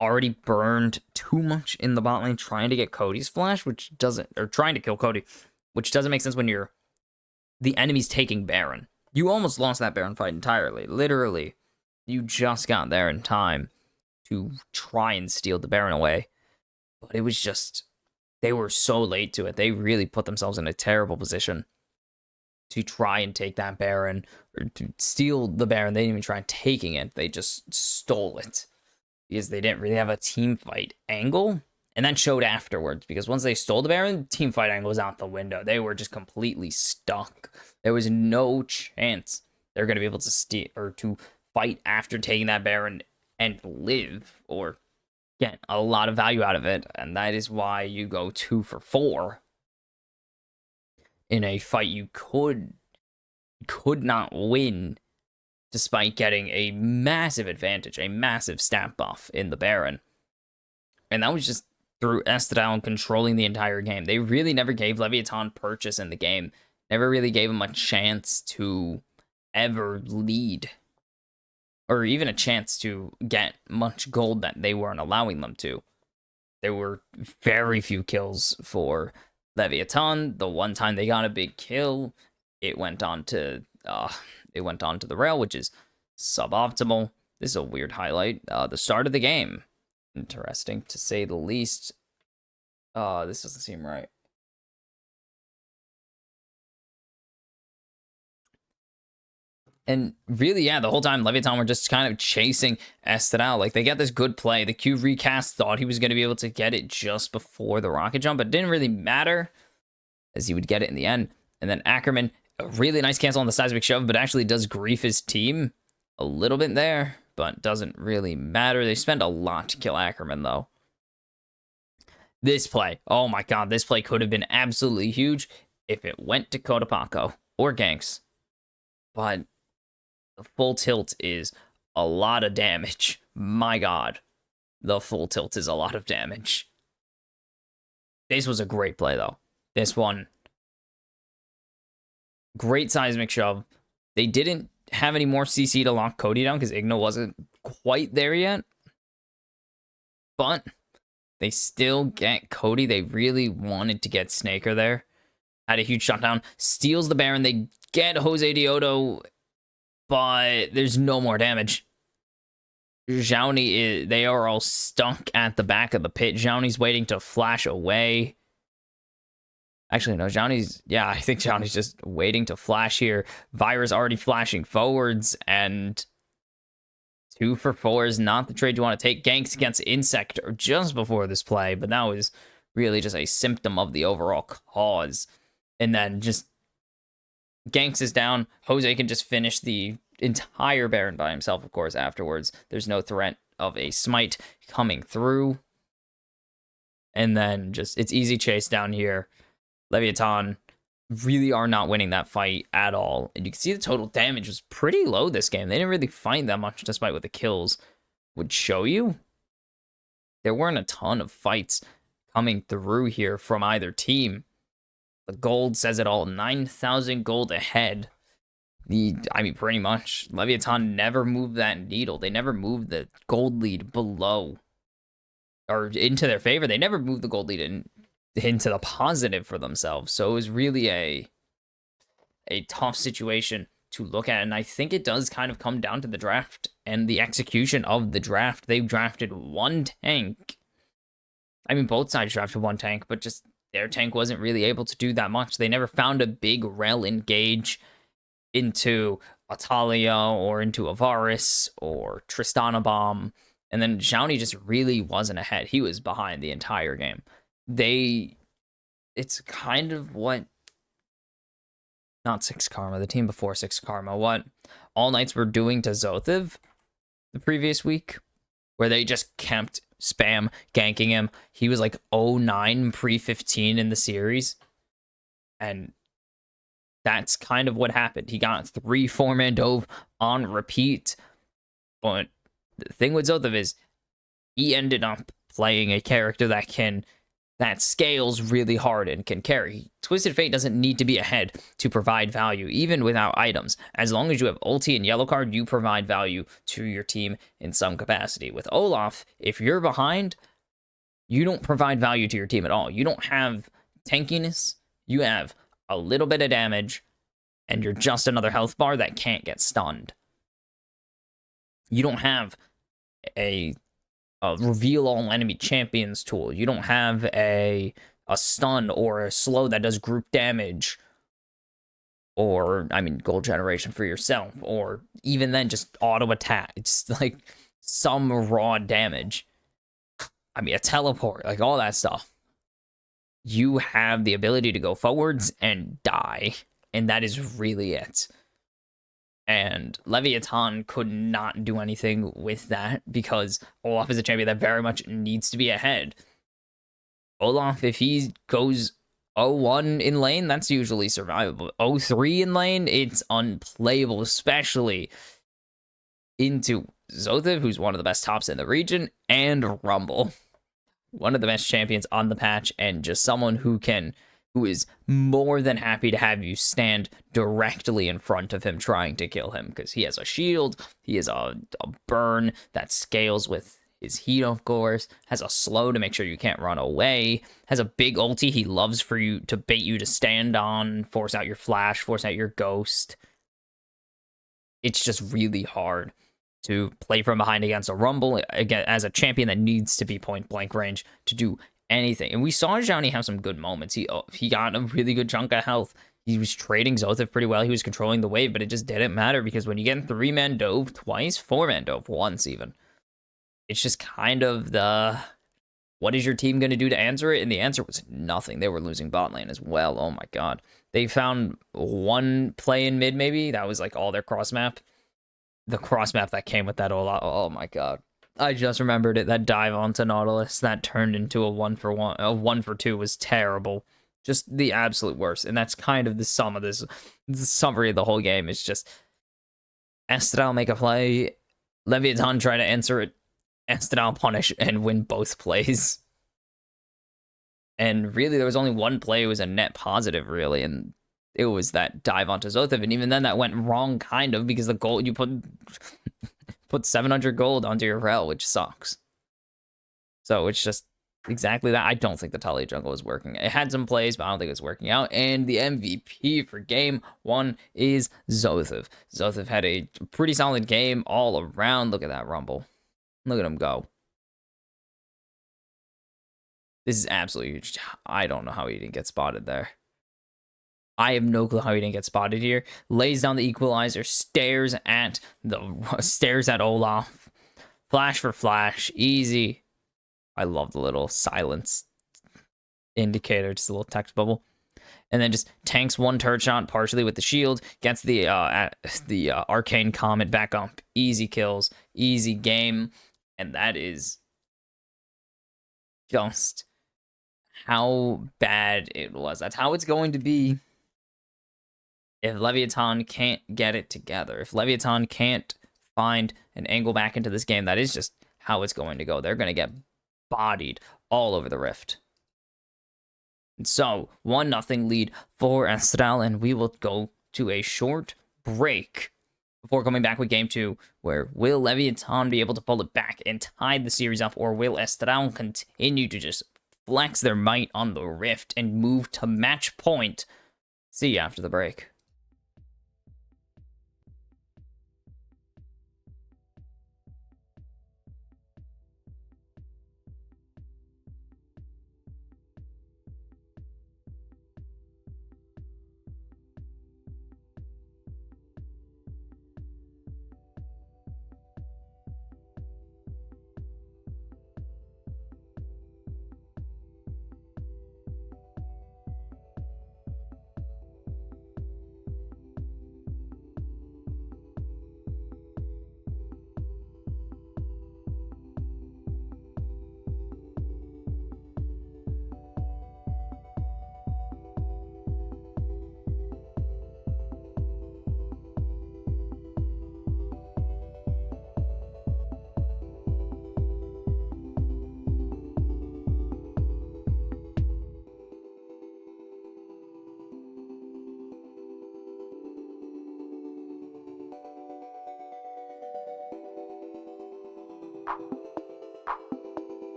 S1: already burned too much in the bot lane trying to get Cody's flash, which doesn't, or trying to kill Cody, which doesn't make sense when the enemy's taking Baron. You almost lost that Baron fight entirely. Literally, you just got there in time to try and steal the Baron away. But it was just, they were so late to it. They really put themselves in a terrible position to try and take that Baron, or to steal the Baron. They didn't even try taking it. They just stole it because they didn't really have a team fight angle. And that showed afterwards, because once they stole the Baron, team fight angle was out the window. They were just completely stuck. There was no chance they're going to be able to steal or to fight after taking that Baron and live or get a lot of value out of it. And that is why you go 2 for 4 in a fight you could not win, despite getting a massive advantage, a massive stat buff in the Baron. And that was just through Estadal controlling the entire game. They really never gave Leviathan purchase in the game. Never really gave him a chance to ever lead, or even a chance to get much gold that they weren't allowing them to. There were very few kills for Leviathan. The one time they got a big kill, it went on to the rail, which is suboptimal. This is a weird highlight. The start of the game, interesting to say the least. This doesn't seem right. And really, yeah, the whole time Leviathan were just kind of chasing Estadal. Like, they get this good play. The Q recast thought he was going to be able to get it just before the rocket jump, but it didn't really matter, as he would get it in the end. And then Ackerman, a really nice cancel on the seismic shove, but actually does grief his team a little bit there, but doesn't really matter. They spend a lot to kill Ackerman, though. This play, oh my god, this play could have been absolutely huge if it went to Kodapako or Ganks. But the full tilt is a lot of damage. My god, the full tilt is a lot of damage. This was a great play, though. This one, great seismic shove. They didn't have any more CC to lock Cody down because Igno wasn't quite there yet. But they still get Cody. They really wanted to get Snaker there. Had a huge shutdown. Steals the Baron. They get Jose Diodo, but there's no more damage. Jowney, they are all stuck at the back of the pit. Jowney's waiting to flash away. Actually, no, I think Johnny's just waiting to flash here. Vira's already flashing forwards, and 2 for 4 is not the trade you want to take. Ganks against Insect just before this play, but that was really just a symptom of the overall cause. And then just Ganks is down. Jose can just finish the entire Baron by himself, of course, afterwards. There's no threat of a smite coming through. And then just, it's easy chase down here. Leviathan really are not winning that fight at all. And you can see the total damage was pretty low this game. They didn't really fight that much, despite what the kills would show you. There weren't a ton of fights coming through here from either team. The gold says it all. 9,000 gold ahead. Pretty much. Leviathan never moved that needle. They never moved the gold lead below or into their favor. They never moved the gold lead into the positive for themselves. So it was really a tough situation to look at. And I think it does kind of come down to the draft and the execution of the draft. They drafted one tank. Both sides drafted one tank, but just their tank wasn't really able to do that much. They never found a big rel engage into Atalia or into Avaris or Tristana Bomb. And then Jowney just really wasn't ahead. He was behind the entire game. It's kind of what not Six Karma, the team before Six Karma, what All Knights were doing to Zothiv the previous week, where they just kept spam ganking him. He was like 0-9 pre-15 in the series. And that's kind of what happened. He got 3 4-man dove on repeat. But the thing with Zothiv is he ended up playing a character that scales really hard and can carry. Twisted Fate doesn't need to be ahead to provide value, even without items. As long as you have ulti and yellow card, you provide value to your team in some capacity. With Olaf, if you're behind, you don't provide value to your team at all. You don't have tankiness. You have a little bit of damage, and you're just another health bar that can't get stunned. You don't have a reveal all enemy champions tool. You don't have a stun or a slow that does group damage, or I mean gold generation for yourself, or even then just auto attack. It's like some raw damage. I mean a teleport, like all that stuff. You have the ability to go forwards and die, and that is really it. And Leviathan could not do anything with that because Olaf is a champion that very much needs to be ahead. Olaf, if he goes 0-1 in lane, that's usually survivable. 0-3 in lane, it's unplayable, especially into Zothiv, who's one of the best tops in the region, and Rumble, one of the best champions on the patch, and just someone who is more than happy to have you stand directly in front of him trying to kill him, because he has a shield, he has a burn that scales with his heat, of course, has a slow to make sure you can't run away, has a big ulti he loves for you to bait you to stand on, force out your flash, force out your ghost. It's just really hard to play from behind against a Rumble, again, as a champion that needs to be point blank range to do anything. And we saw Johnny have some good moments. He got a really good chunk of health. He was trading Zothiv pretty well. He was controlling the wave, but it just didn't matter because when you get 3-man dove twice, 4-man dove once even, it's just kind of what is your team going to do to answer it? And the answer was nothing. They were losing bot lane as well. Oh my god. They found one play in mid maybe. That was like all their cross map. The cross map that came with that oh my god. I just remembered it. That dive onto Nautilus that turned into a 1-for-1, a 1-for-2 was terrible. Just the absolute worst. And that's kind of the sum of this. The summary of the whole game is just Estral make a play, Leviathan try to answer it, Estral punish and win both plays. And really, there was only one play. It was a net positive, really, and it was that dive onto Zothiv. And even then, that went wrong, kind of, because the gold you put 700 gold onto your rel, which sucks. So it's just exactly that. I don't think the Talia jungle is working. It had some plays, but I don't think it's working out. And the MVP for game 1 is Zothiv. Zothiv had a pretty solid game all around. Look at that Rumble. Look at him go. This is absolutely huge. I don't know how he didn't get spotted there. I have no clue how he didn't get spotted here. Lays down the equalizer, stares at Olaf. Flash for flash, easy. I love the little silence indicator, just a little text bubble. And then just tanks one turret shot partially with the shield, gets the arcane comet back up. Easy kills, easy game. And that is just how bad it was. That's how it's going to be if Leviathan can't get it together. If Leviathan can't find an angle back into this game, that is just how it's going to go. They're going to get bodied all over the Rift. And so, 1-0 lead for Estral, and we will go to a short break before coming back with game 2, where will Leviathan be able to pull it back and tie the series up, or will Estral continue to just flex their might on the Rift and move to match point? See you after the break.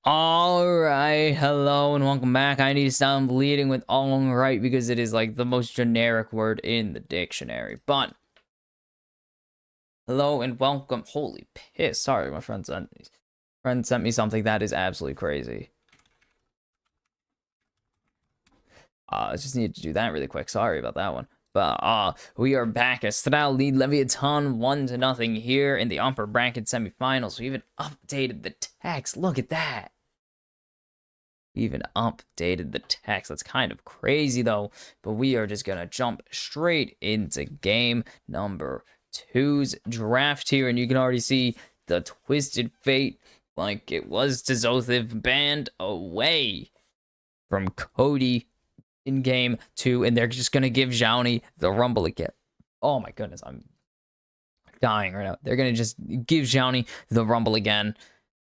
S1: Alright, hello and welcome back. I need to stop bleeding with alright because it is like the most generic word in the dictionary. But, hello and welcome. Holy piss. Sorry, my friend sent me something that is absolutely crazy. I just needed to do that really quick. Sorry about that one. But we are back. Estral lead Leviathan 1-0 here in the upper bracket semifinals. We even updated the text. Look at that. Even updated the text. That's kind of crazy though, but we are just gonna jump straight into game number 2's draft here, and you can already see the twisted fate like it was to Zothiv banned away from Cody in game 2, and they're just gonna give Zhao the rumble again. Oh my goodness, I'm dying right now. They're gonna just give Zhao the rumble again.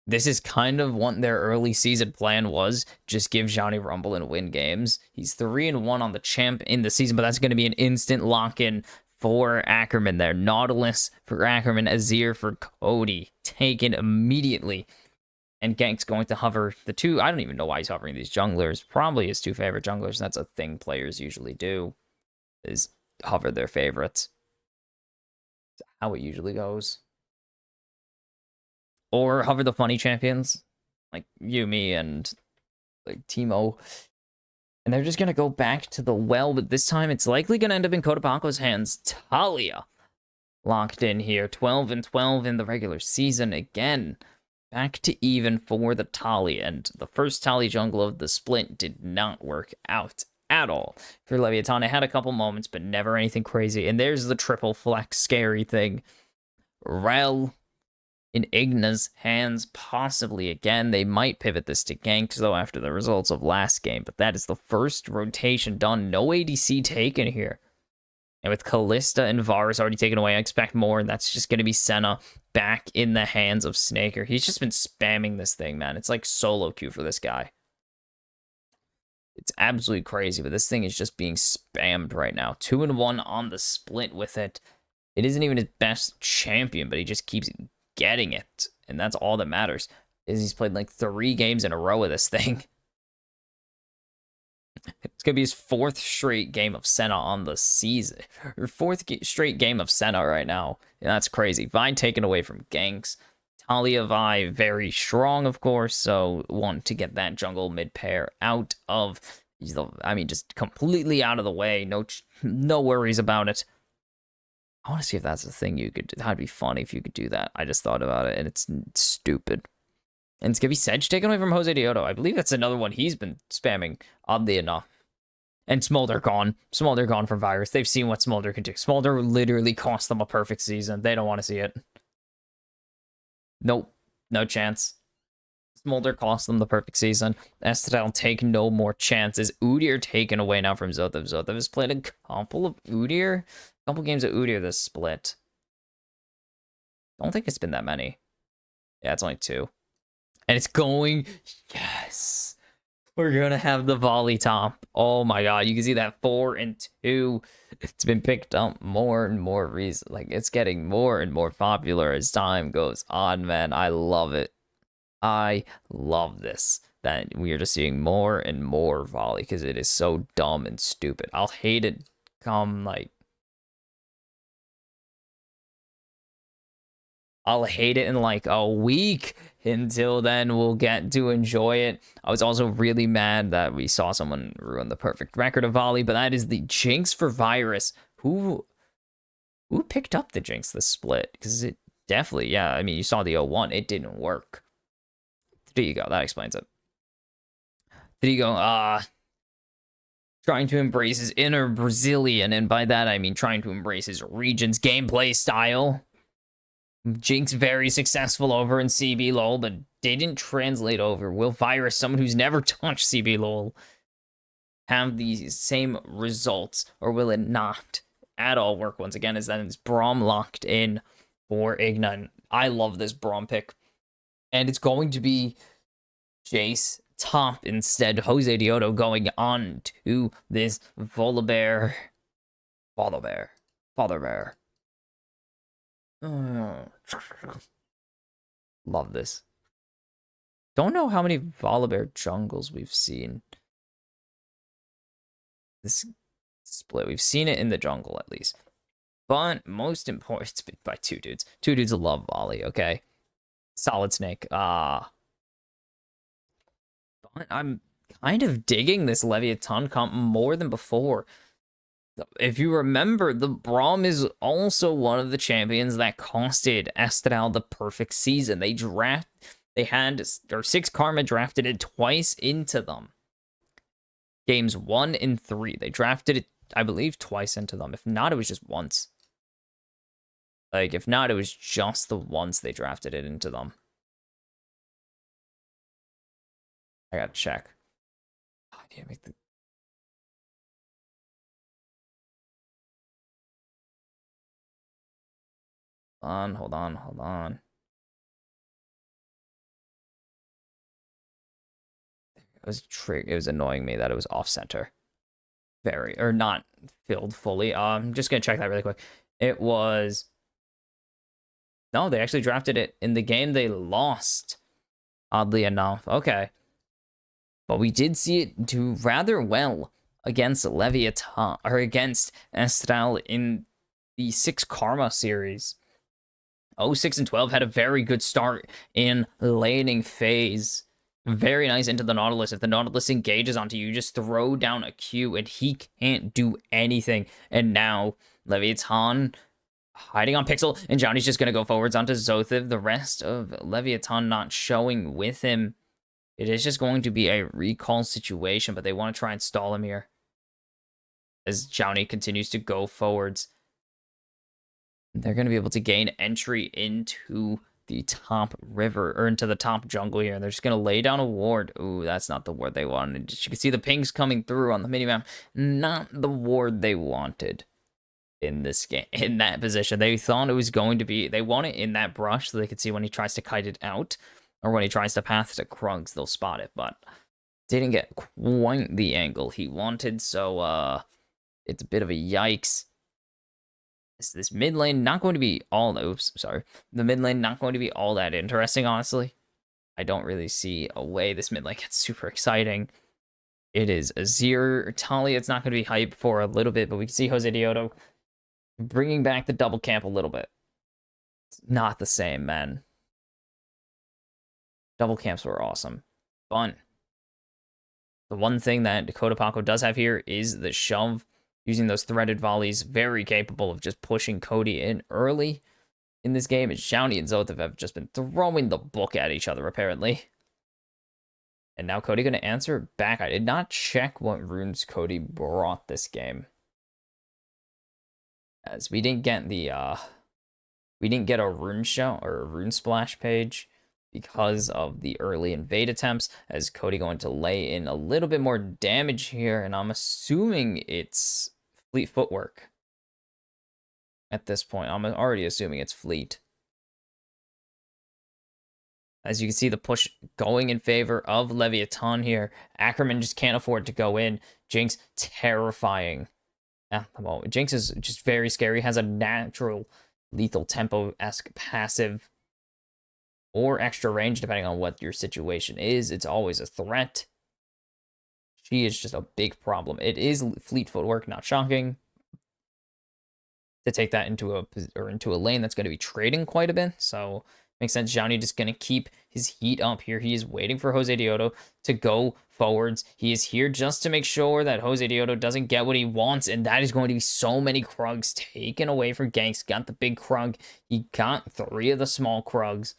S1: This is kind of what their early season plan was. Just give Johnny Rumble and win games. He's 3-1 on the champ in the season, but that's going to be an instant lock-in for Ackerman there. Nautilus for Ackerman, Azir for Cody. Taken immediately. And Gank's going to hover the two. I don't even know why he's hovering these junglers. Probably his two favorite junglers. That's a thing players usually do, is hover their favorites. That's how it usually goes. Or hover the funny champions, like Yumi and like Teemo. And they're just going to go back to the well, but this time it's likely going to end up in Kotopako's hands. Talia locked in here. 12-12 in the regular season again. Back to even for the Talia. And the first Talia jungle of the split did not work out at all for Leviathan. It had a couple moments, but never anything crazy. And there's the triple flex scary thing. Rel in Igna's hands, possibly again. They might pivot this to ganks, though, after the results of last game. But that is the first rotation done. No ADC taken here. And with Kalista and Varus already taken away, I expect more. And that's just going to be Senna back in the hands of Snaker. He's just been spamming this thing, man. It's like solo queue for this guy. It's absolutely crazy, but this thing is just being spammed right now. 2-1 on the split with it. It isn't even his best champion, but he just keeps getting it, and that's all that matters. Is he's played like 3 games in a row of this thing. It's gonna be his 4th straight game of Senna on the season, or 4th straight game of Senna right now, and that's crazy. Vine taken away from ganks. Talia Vi very strong, of course, so want to get that jungle mid pair out of, I mean, just completely out of the way. No worries about it. I want to see if that's a thing you could do. That'd be funny if you could do that. I just thought about it, and it's stupid. And it's going to be Sedge taken away from Jose Dioto. I believe that's another one he's been spamming, oddly enough. And Smolder gone. Smolder gone from Virus. They've seen what Smolder can do. Smolder literally cost them a perfect season. They don't want to see it. Nope. No chance. Smolder cost them the perfect season. Estelle take no more chances. Udyr taken away now from Zothiv. Zothiv has played a couple of Udyr. Couple games of Udyr this split. Don't think it's been that many. Yeah, it's only 2. And it's going... Yes! We're gonna have the volley top. Oh my god, you can see that 4-2. It's been picked up more and more recently. Like, it's getting more and more popular as time goes on, man. I love it. I love this. That we are just seeing more and more volley because it is so dumb and stupid. I'll hate it come, like... I'll hate it in like a week. Until then, we'll get to enjoy it. I was also really mad that we saw someone ruin the perfect record of volley, but that is the jinx for Virus. Who picked up the jinx this split? Because it definitely, yeah, I mean, you saw the 0-1. It didn't work. There you go. That explains it. There you go. Trying to embrace his inner Brazilian, and by that I mean trying to embrace his region's gameplay style. Jinx very successful over in CB LOL, but didn't translate over. Will Virus, someone who's never touched CB LOL, have the same results, or will it not at all work once again? Is that it's Braum locked in for Igna? I love this Braum pick, and it's going to be Jace top instead. Jose Dioto going on to this Volibear. Father Bear. Love this. Don't know how many Volibear jungles we've seen. This split. We've seen it in the jungle, at least. But most important, it's been by two dudes. Two dudes love volley, okay? Solid Snake. But I'm kind of digging this Leviathan comp more than before. If you remember, the Braum is also one of the champions that costed Estral the perfect season. They had, or 6 Karma drafted it twice into them. Games 1 and 3. They drafted it, I believe, twice into them. If not, it was just once. Like, if not, it was just the once they drafted it into them. I gotta check. Oh, I can't make the... Hold on. It was annoying me that it was off center. Or not filled fully. I'm just gonna check that really quick. It was... No, they actually drafted it in the game they lost. Oddly enough. Okay. But we did see it do rather well against Leviathan, or against Estral in the 6 Karma series. 06 and 12 had a very good start in laning phase. Very nice into the Nautilus. If the Nautilus engages onto you, just throw down a Q and he can't do anything. And now Leviathan hiding on Pixel, and Johnny's just going to go forwards onto Zothiv. The rest of Leviathan not showing with him. It is just going to be a recall situation, but they want to try and stall him here. As Johnny continues to go forwards. They're going to be able to gain entry into the top river, or into the top jungle here. They're just going to lay down a ward. Ooh, that's not the ward they wanted. You can see the pings coming through on the minimap. Not the ward they wanted in this game, in that position. They thought it was going to be, they want it in that brush so they could see when he tries to kite it out, or when he tries to path to Krugs, they'll spot it, but didn't get quite the angle he wanted, so it's a bit of a yikes. This mid lane not going to be all, oops, sorry. The mid lane not going to be all that interesting, honestly. I don't really see a way this mid lane gets super exciting. It is Azir, Talia, it's not going to be hype for a little bit, but we can see Jose Dioto bringing back the double camp a little bit. It's not the same, man. Double camps were awesome. Fun. The one thing that Dakota Paco does have here is the shove. Using those threaded volleys, very capable of just pushing Cody in early in this game. And Xiaoni and Zothiv have just been throwing the book at each other, apparently. And now Cody going to answer back. I did not check what runes Cody brought this game, as we didn't get a rune show or a rune splash page because of the early invade attempts, as Cody going to lay in a little bit more damage here, and I'm assuming it's fleet footwork at this point. I'm already assuming it's fleet. As you can see, the push going in favor of Leviathan here. Ackerman just can't afford to go in. Jinx, terrifying at the moment. Jinx is just very scary, has a natural lethal tempo-esque passive or extra range, depending on what your situation is. It's always a threat. She is just a big problem. It is fleet footwork, not shocking, to take that into a lane that's going to be trading quite a bit. So makes sense. Johnny just going to keep his heat up here. He is waiting for Jose Dioto to go forwards. He is here just to make sure that Jose Dioto doesn't get what he wants, and that is going to be so many Krugs taken away from Ganks. Got the big Krug. He got 3 of the small Krugs.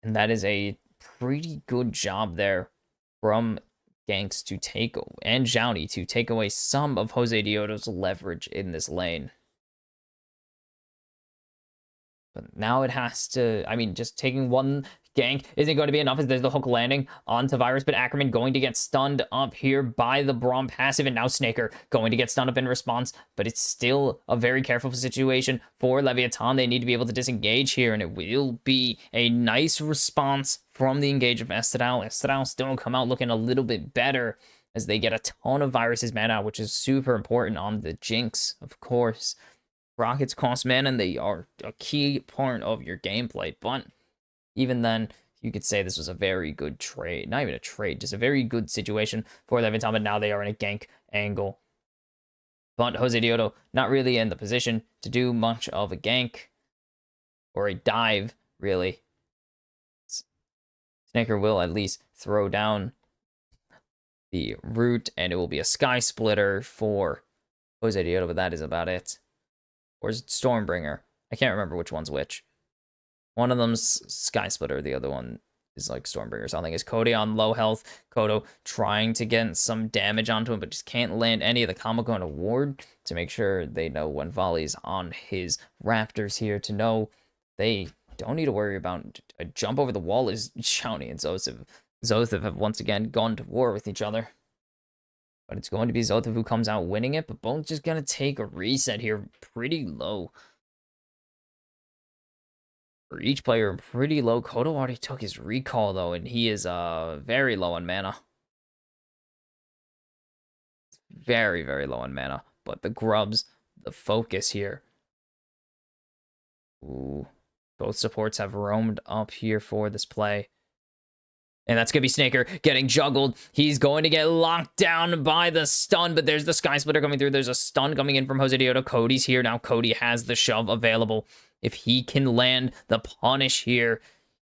S1: And that is a pretty good job there from Ganks to take, and Johnny to take away some of Jose Dioto's leverage in this lane. But now it has to, I mean, just taking one gank isn't going to be enough, as there's the hook landing onto Virus, but Ackerman going to get stunned up here by the Braum passive, and now Snaker going to get stunned up in response, but it's still a very careful situation for Leviathan. They need to be able to disengage here, and it will be a nice response from the engage of Estral. Estral still come out looking a little bit better, as they get a ton of Virus's mana, which is super important on the Jinx, of course. Rockets cost mana, and they are a key part of your gameplay, but even then, you could say this was a very good trade. Not even a trade, just a very good situation for Leviathan, but now they are in a gank angle. But Jose Dioto not really in the position to do much of a gank or a dive, really. Snaker will at least throw down the root, and it will be a Sky Splitter for Jose Dioto, but that is about it. Or is it Stormbringer? I can't remember which one's which. One of them's Sky Splitter, the other one is like Stormbringer or something. Is Cody on low health? Kodo trying to get some damage onto him, but just can't land any of the combo going to ward to make sure they know when volley's on his Raptors here to know they don't need to worry about a jump over the wall as Shawnee and Zothev have once again gone to war with each other. But it's going to be Zothev who comes out winning it, but Bone's just going to take a reset here pretty low. For each player, pretty low. Kodo already took his recall, though, and he is very low on mana. Very, very low on mana. But the grubs, the focus here. Ooh. Both supports have roamed up here for this play. And that's going to be Snaker getting juggled. He's going to get locked down by the stun, but there's the Sky Splitter coming through. There's a stun coming in from Jose Dioto. Cody's here. Now Cody has the shove available. If he can land the punish here,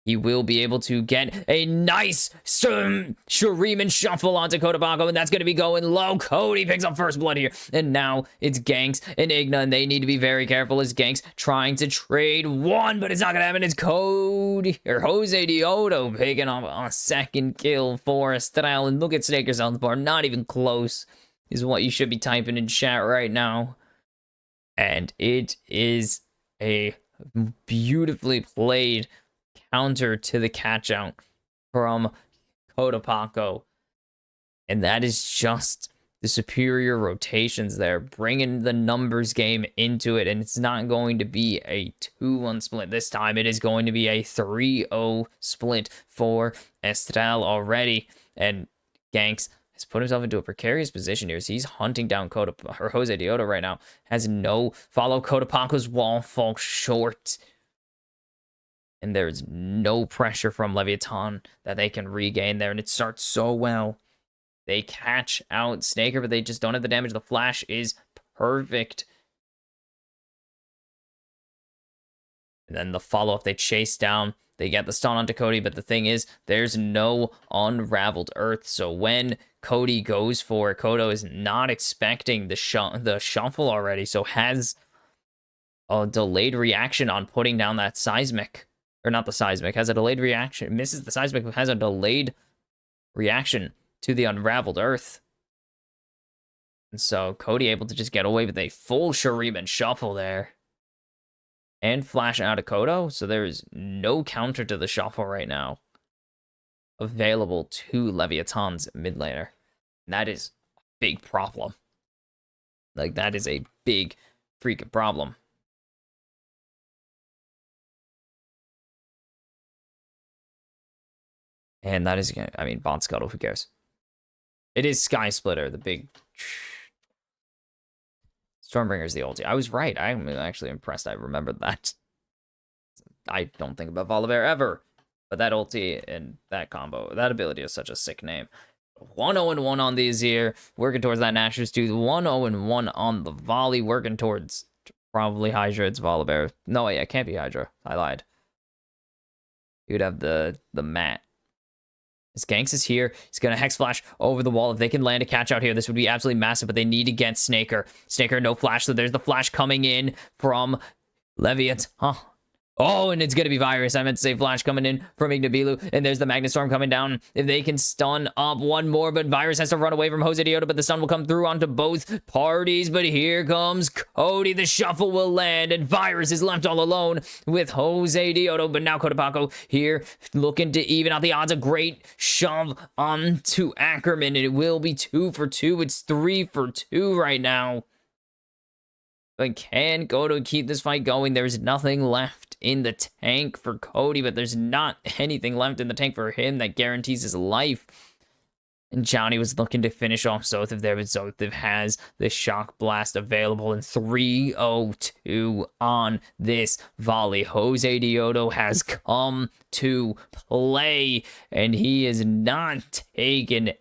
S1: he will be able to get a nice Shuriman shuffle onto Kotopaco, and that's going to be going low. Cody picks up first blood here, and now it's Ganks and Igna, and they need to be very careful as Ganks trying to trade one, but it's not going to happen. It's Cody, or Jose Dioto, picking up a second kill for Estrel, and look at Snaker's health bar, not even close, is what you should be typing in chat right now. And it is a beautifully played counter to the catch out from Kotopaco. And that is just the superior rotations there, bringing the numbers game into it. And it's not going to be a 2-1 split this time. It is going to be a 3-0 split for Estrel already. And Ganks has put himself into a precarious position here as he's hunting down Jose Dioto right now. Has no follow. Kotopaco's wall falls short. And there's no pressure from Leviathan that they can regain there. And it starts so well. They catch out Snaker, but they just don't have the damage. The flash is perfect. And then the follow-up, they chase down. They get the stun onto Cody, but the thing is, there's no unraveled earth. So when Cody goes for it, Kodo is not expecting the shuffle already. So has a delayed reaction on putting down that seismic. Or not the seismic, has a delayed reaction. Misses the seismic, but has a delayed reaction to the unraveled earth. And so Cody able to just get away with a full Shuriman shuffle there. And flash out of Kodo. So there is no counter to the shuffle right now available to Leviathan's mid laner. And that is a big problem. Like, that is a big freaking problem. And that is, I mean, Bond Scuttle, who cares? It is Sky Splitter, the big... Stormbringer's the ulti. I was right. I'm actually impressed I remembered that. I don't think about Volibear ever. But that ulti and that combo, that ability is such a sick name. 1-0-1 on the Azir. Working towards that Nashor's Tooth. 1-0-1 on the volley. Working towards probably Hydra. It's Volibear. No, wait, it can't be Hydra. I lied. You'd have the mat. As Ganks is here, he's going to Hex Flash over the wall. If they can land a catch out here, this would be absolutely massive, but they need to get Snaker. Snaker, no flash, so there's the flash coming in from Leviathan. Oh, and it's going to be Virus. I meant to say flash coming in from Ignabilu, and there's the Magnet Storm coming down. If they can stun up one more, but Virus has to run away from Jose Dioto, but the stun will come through onto both parties. But here comes Cody. The shuffle will land, and Virus is left all alone with Jose Dioto. But now Kotopaco here looking to even out the odds. A great shove onto Ackerman, and it will be 2 for 2. It's 3 for 2 right now. But can Kodo keep this fight going? There's nothing left in the tank for Cody, but there's not anything left in the tank for him that guarantees his life. And Johnny was looking to finish off Zothev there, but Zothev has the Shock Blast available in 3:02 on this volley. Jose Dioto has come to play, and he is not taking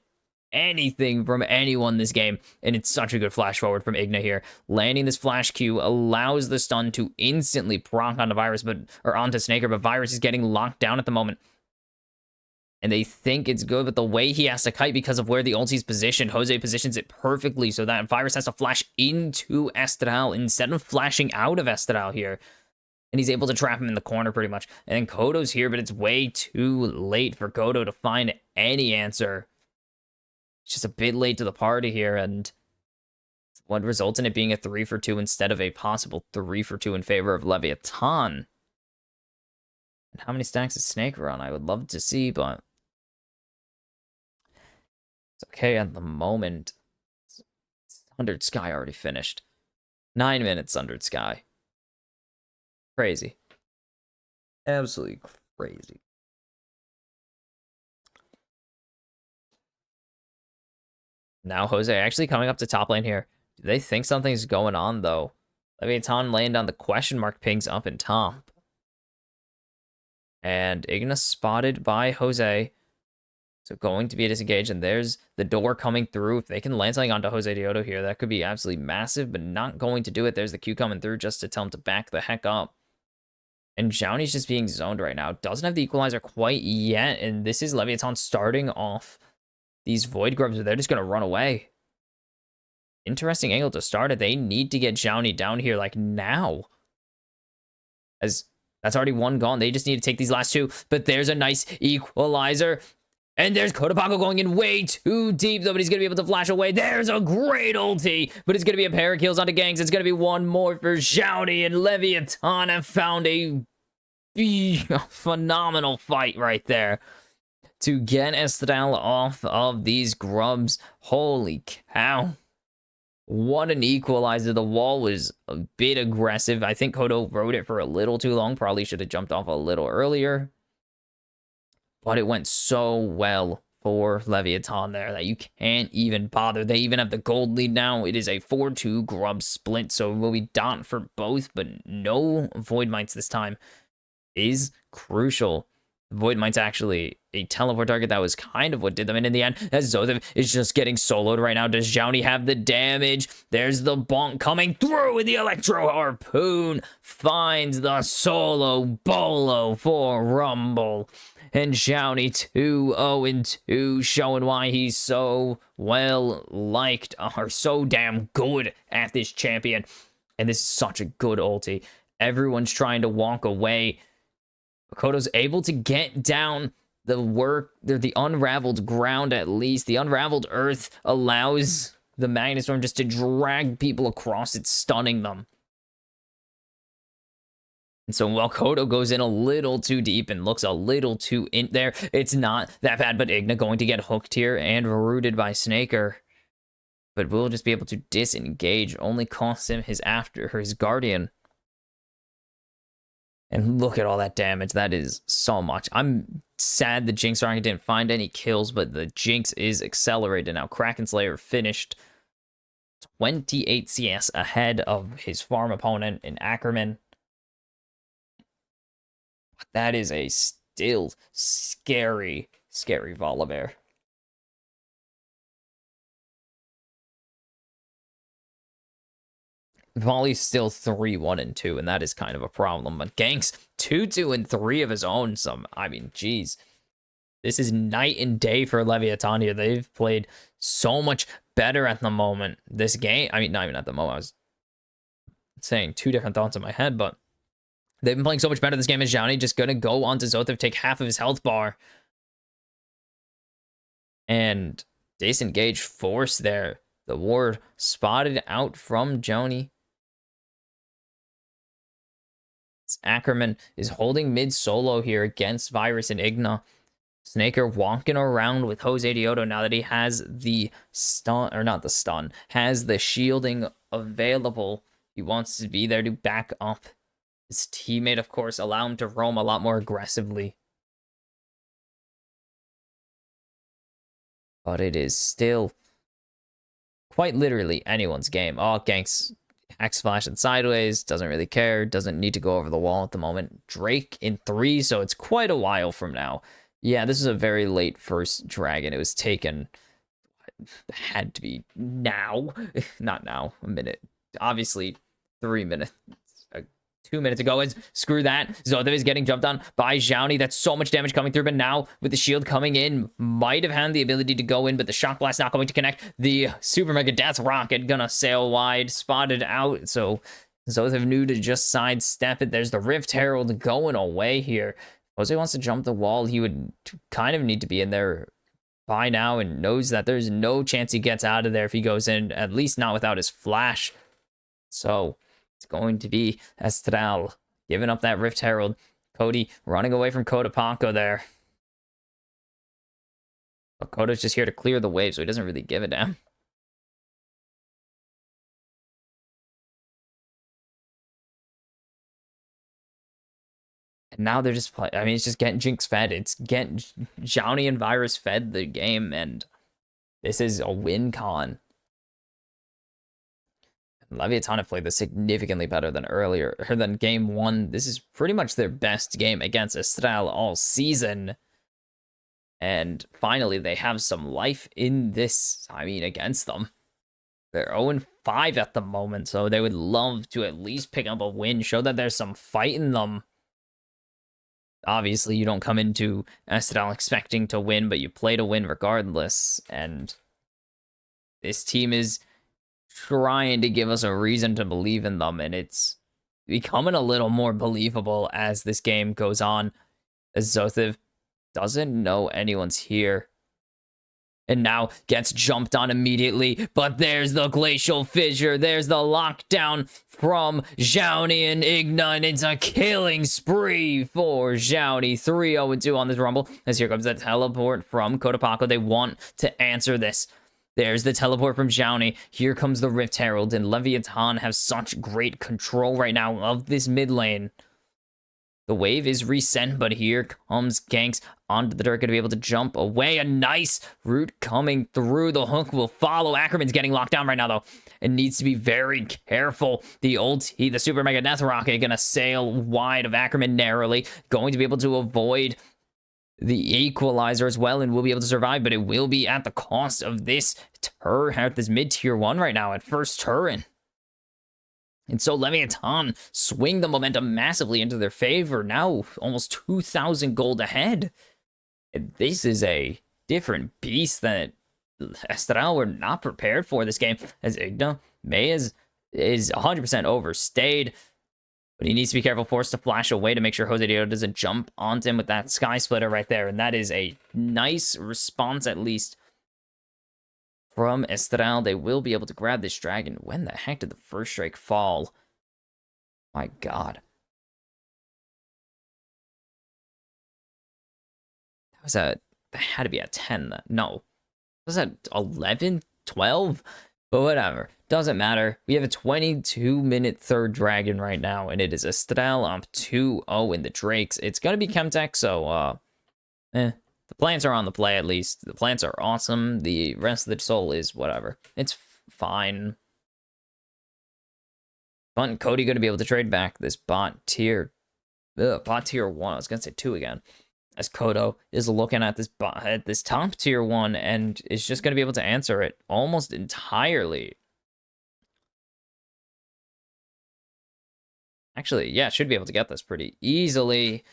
S1: anything from anyone this game. And it's such a good flash forward from Igna here. Landing this flash Q allows the stun to instantly proc onto Virus, or onto Snaker, but Virus is getting locked down at the moment. And they think it's good, but the way he has to kite because of where the ulti's positioned, Jose positions it perfectly so that Virus has to flash into Estral instead of flashing out of Estral here. And he's able to trap him in the corner pretty much. And then Kodo's here, but it's way too late for Kodo to find any answer. It's just a bit late to the party here, and what results in it being a 3-for-2 instead of a possible 3-for-2 in favor of Leviathan. And how many stacks is Snake run? I would love to see, but it's okay at the moment. 100 Sky already finished. 9 minutes 100 Sky. Crazy. Absolutely crazy. Now Jose actually coming up to top lane here. Do they think something's going on, though? Leviathan laying down the question mark pings up in top. And Igna spotted by Jose. So going to be a disengage, and there's the door coming through. If they can land something onto Jose Dioto here, that could be absolutely massive, but not going to do it. There's the Q coming through just to tell him to back the heck up. And Jowney's just being zoned right now. Doesn't have the equalizer quite yet, and this is Leviathan starting off these Void Grubs, but they're just going to run away. Interesting angle to start it. They need to get Jowney down here, like, now. As that's already one gone. They just need to take these last two, but there's a nice equalizer. And there's Kotopaco going in way too deep, though, but he's going to be able to flash away. There's a great ulti, but it's going to be a pair of kills onto Gangs. It's going to be one more for Xiaodi, and Leviathan have found a phenomenal fight right there to get Estral off of these grubs. Holy cow. What an equalizer. The wall was a bit aggressive. I think Kodo rode it for a little too long. Probably should have jumped off a little earlier. But it went so well for Leviathan there that you can't even bother. They even have the gold lead now. It is a 4-2 grub split, so it will be dot for both, but no Void Mites this time is crucial. Void Mite's actually a teleport target. That was kind of what did them in the end, as Zothev is just getting soloed right now. Does Jowney have the damage? There's the bonk coming through with the Electro Harpoon. Finds the solo bolo for Rumble. And Jowney 2-0-2, showing why he's so well liked, or so damn good at this champion. And this is such a good ulti. Everyone's trying to walk away. Kodo's able to get down the unraveled ground, at least. The unraveled earth allows the Magnet Storm just to drag people across it, stunning them. And so while Kodo goes in a little too deep and looks a little too in there, it's not that bad, but Igna going to get hooked here and rooted by Snaker. But we'll just be able to disengage, only costs him his Guardian. And look at all that damage. That is so much. I'm sad the Jinx Arc didn't find any kills, but the Jinx is accelerated now. Kraken Slayer finished 28 CS ahead of his farm opponent in Ackerman. That is a still scary, scary Volibear. Volley's still 3-1-2, and that is kind of a problem. But Ganks 2-2-3 of his own. I mean, geez. This is night and day for Leviathan here. They've played so much better at the moment. This game, I mean, not even at the moment. I was saying two different thoughts in my head, but they've been playing so much better this game. As Jowney just going to go onto Zothev, take half of his health bar. And disengage force there. The ward spotted out from Jowney. Ackerman is holding mid solo here against Virus and Igna. Snaker walking around with Jose Dioto now that he has the stun, or not the stun, has the shielding available. He wants to be there to back up his teammate, of course, allow him to roam a lot more aggressively. but it is still quite literally anyone's game. Oh, Ganks X flashing sideways, doesn't really care, doesn't need to go over the wall at the moment. Drake in 3, so it's quite a while from now. Yeah, this is a very late first dragon. It was taken, had to be now, not now, a minute. Obviously, 3 minutes. 2 minutes ago. Screw that. Zothev is getting jumped on by Zhaoni. That's so much damage coming through, but now with the shield coming in, might have had the ability to go in, but the shock blast not going to connect. The super mega death rocket gonna sail wide, spotted out, so Zothev knew to just sidestep it. There's the Rift Herald going away here. Jose wants to jump the wall. He would kind of need to be in there by now and knows that there's no chance he gets out of there if he goes in, at least not without his flash. So it's going to be Estral giving up that Rift Herald. Cody running away from Kodapako there. But Koda's just here to clear the wave, so he doesn't really give a damn. And now they're just playing. I mean, it's just getting Jinx fed. It's getting Zhaoni and Virus fed the game, and this is a win con. Leviathan have played this significantly better than earlier, or than game 1. This is pretty much their best game against Estral all season. And finally, they have some life in this, I mean, against them. They're 0-5 at the moment, so they would love to at least pick up a win, show that there's some fight in them. Obviously, you don't come into Estral expecting to win, but you play to win regardless. And this team is trying to give us a reason to believe in them, and it's becoming a little more believable as this game goes on, as Zothev doesn't know anyone's here and now gets jumped on immediately. But there's the Glacial Fissure, there's the lockdown from Zhaoni and Igna, and it's a killing spree for Zhaoni. 3-0-2 on this Rumble, as here comes the teleport from Kodapako. They want to answer this. There's the teleport from Zhaoni. Here comes the Rift Herald, and Leviathan have such great control right now of this mid lane. The wave is resent, but here comes Ganks onto the dirt, going to be able to jump away. A nice route coming through. The hook will follow. Ackerman's getting locked down right now, though, and needs to be very careful. The ulti, the Super Mega Death Rocket, going to sail wide of Ackerman narrowly, going to be able to avoid the equalizer as well, and will be able to survive, but it will be at the cost of this this mid-tier 1 right now at first turn. And so Leviathan swing the momentum massively into their favor, now almost 2,000 gold ahead. And this is a different beast that Estral were not prepared for this game, as Igna is 100% overstayed. But he needs to be careful, forced to flash away to make sure Jose Diego doesn't jump onto him with that Sky Splitter right there. And that is a nice response, at least, from Estral. They will be able to grab this dragon. When the heck did the first strike fall? My God. That had to be at 10. No. Was that 11? 12? But whatever. Doesn't matter. We have a 22-minute third dragon right now, and it is Estral up 2-0 in the Drakes. It's going to be Chemtech, so, the plants are on the play, at least. The plants are awesome. The rest of the soul is whatever. It's fine. But Cody going to be able to trade back this bot tier 1. I was going to say 2 again. As Kodo is looking at this top tier 1 and is just going to be able to answer it almost entirely. Actually, yeah, should be able to get this pretty easily.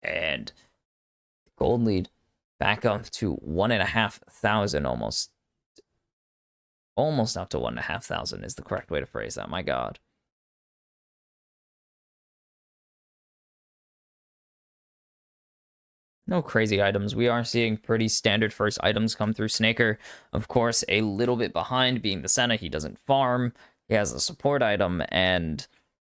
S1: And gold lead back up to 1,500 almost. Almost up to 1,500 is the correct way to phrase that. My God. No crazy items. We are seeing pretty standard first items come through. Snaker, of course, a little bit behind, being the Senna. He doesn't farm. He has a support item, and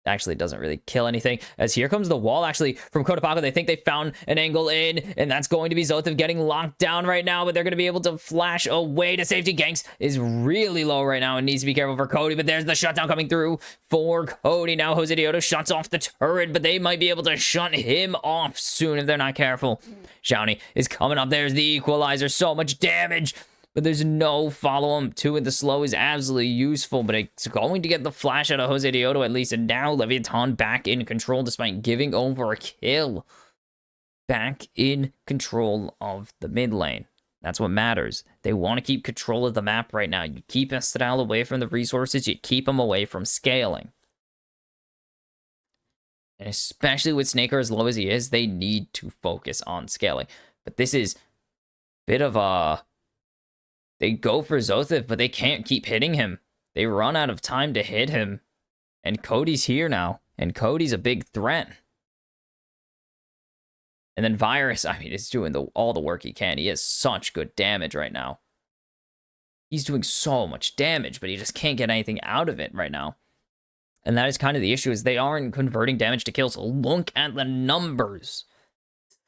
S1: actually doesn't really kill anything. As here comes the wall, actually, from Kodapako. They think they found an angle in, and that's going to be Zothev getting locked down right now, but they're going to be able to flash away to safety. Ganks is really low right now and needs to be careful for Cody, but there's the shutdown coming through for Cody. Now Jose Diego shuts off the turret, but they might be able to shut him off soon if they're not careful. Zhaoni is coming up. There's the equalizer. So much damage. but there's no follow-up to it. The slow is absolutely useful, but it's going to get the flash out of Jose Dioto at least, and now Leviathan back in control despite giving over a kill. Back in control of the mid lane. That's what matters. They want to keep control of the map right now. You keep Estral away from the resources, you keep them away from scaling. And especially with Snaker as low as he is, they need to focus on scaling. But this is a bit of a... They go for Zothif, but they can't keep hitting him. They run out of time to hit him. And Cody's here now. And Cody's a big threat. And then Virus, I mean, is doing all the work he can. He has such good damage right now. He's doing so much damage, but he just can't get anything out of it right now. And that is kind of the issue, is they aren't converting damage to kills. Look at the numbers.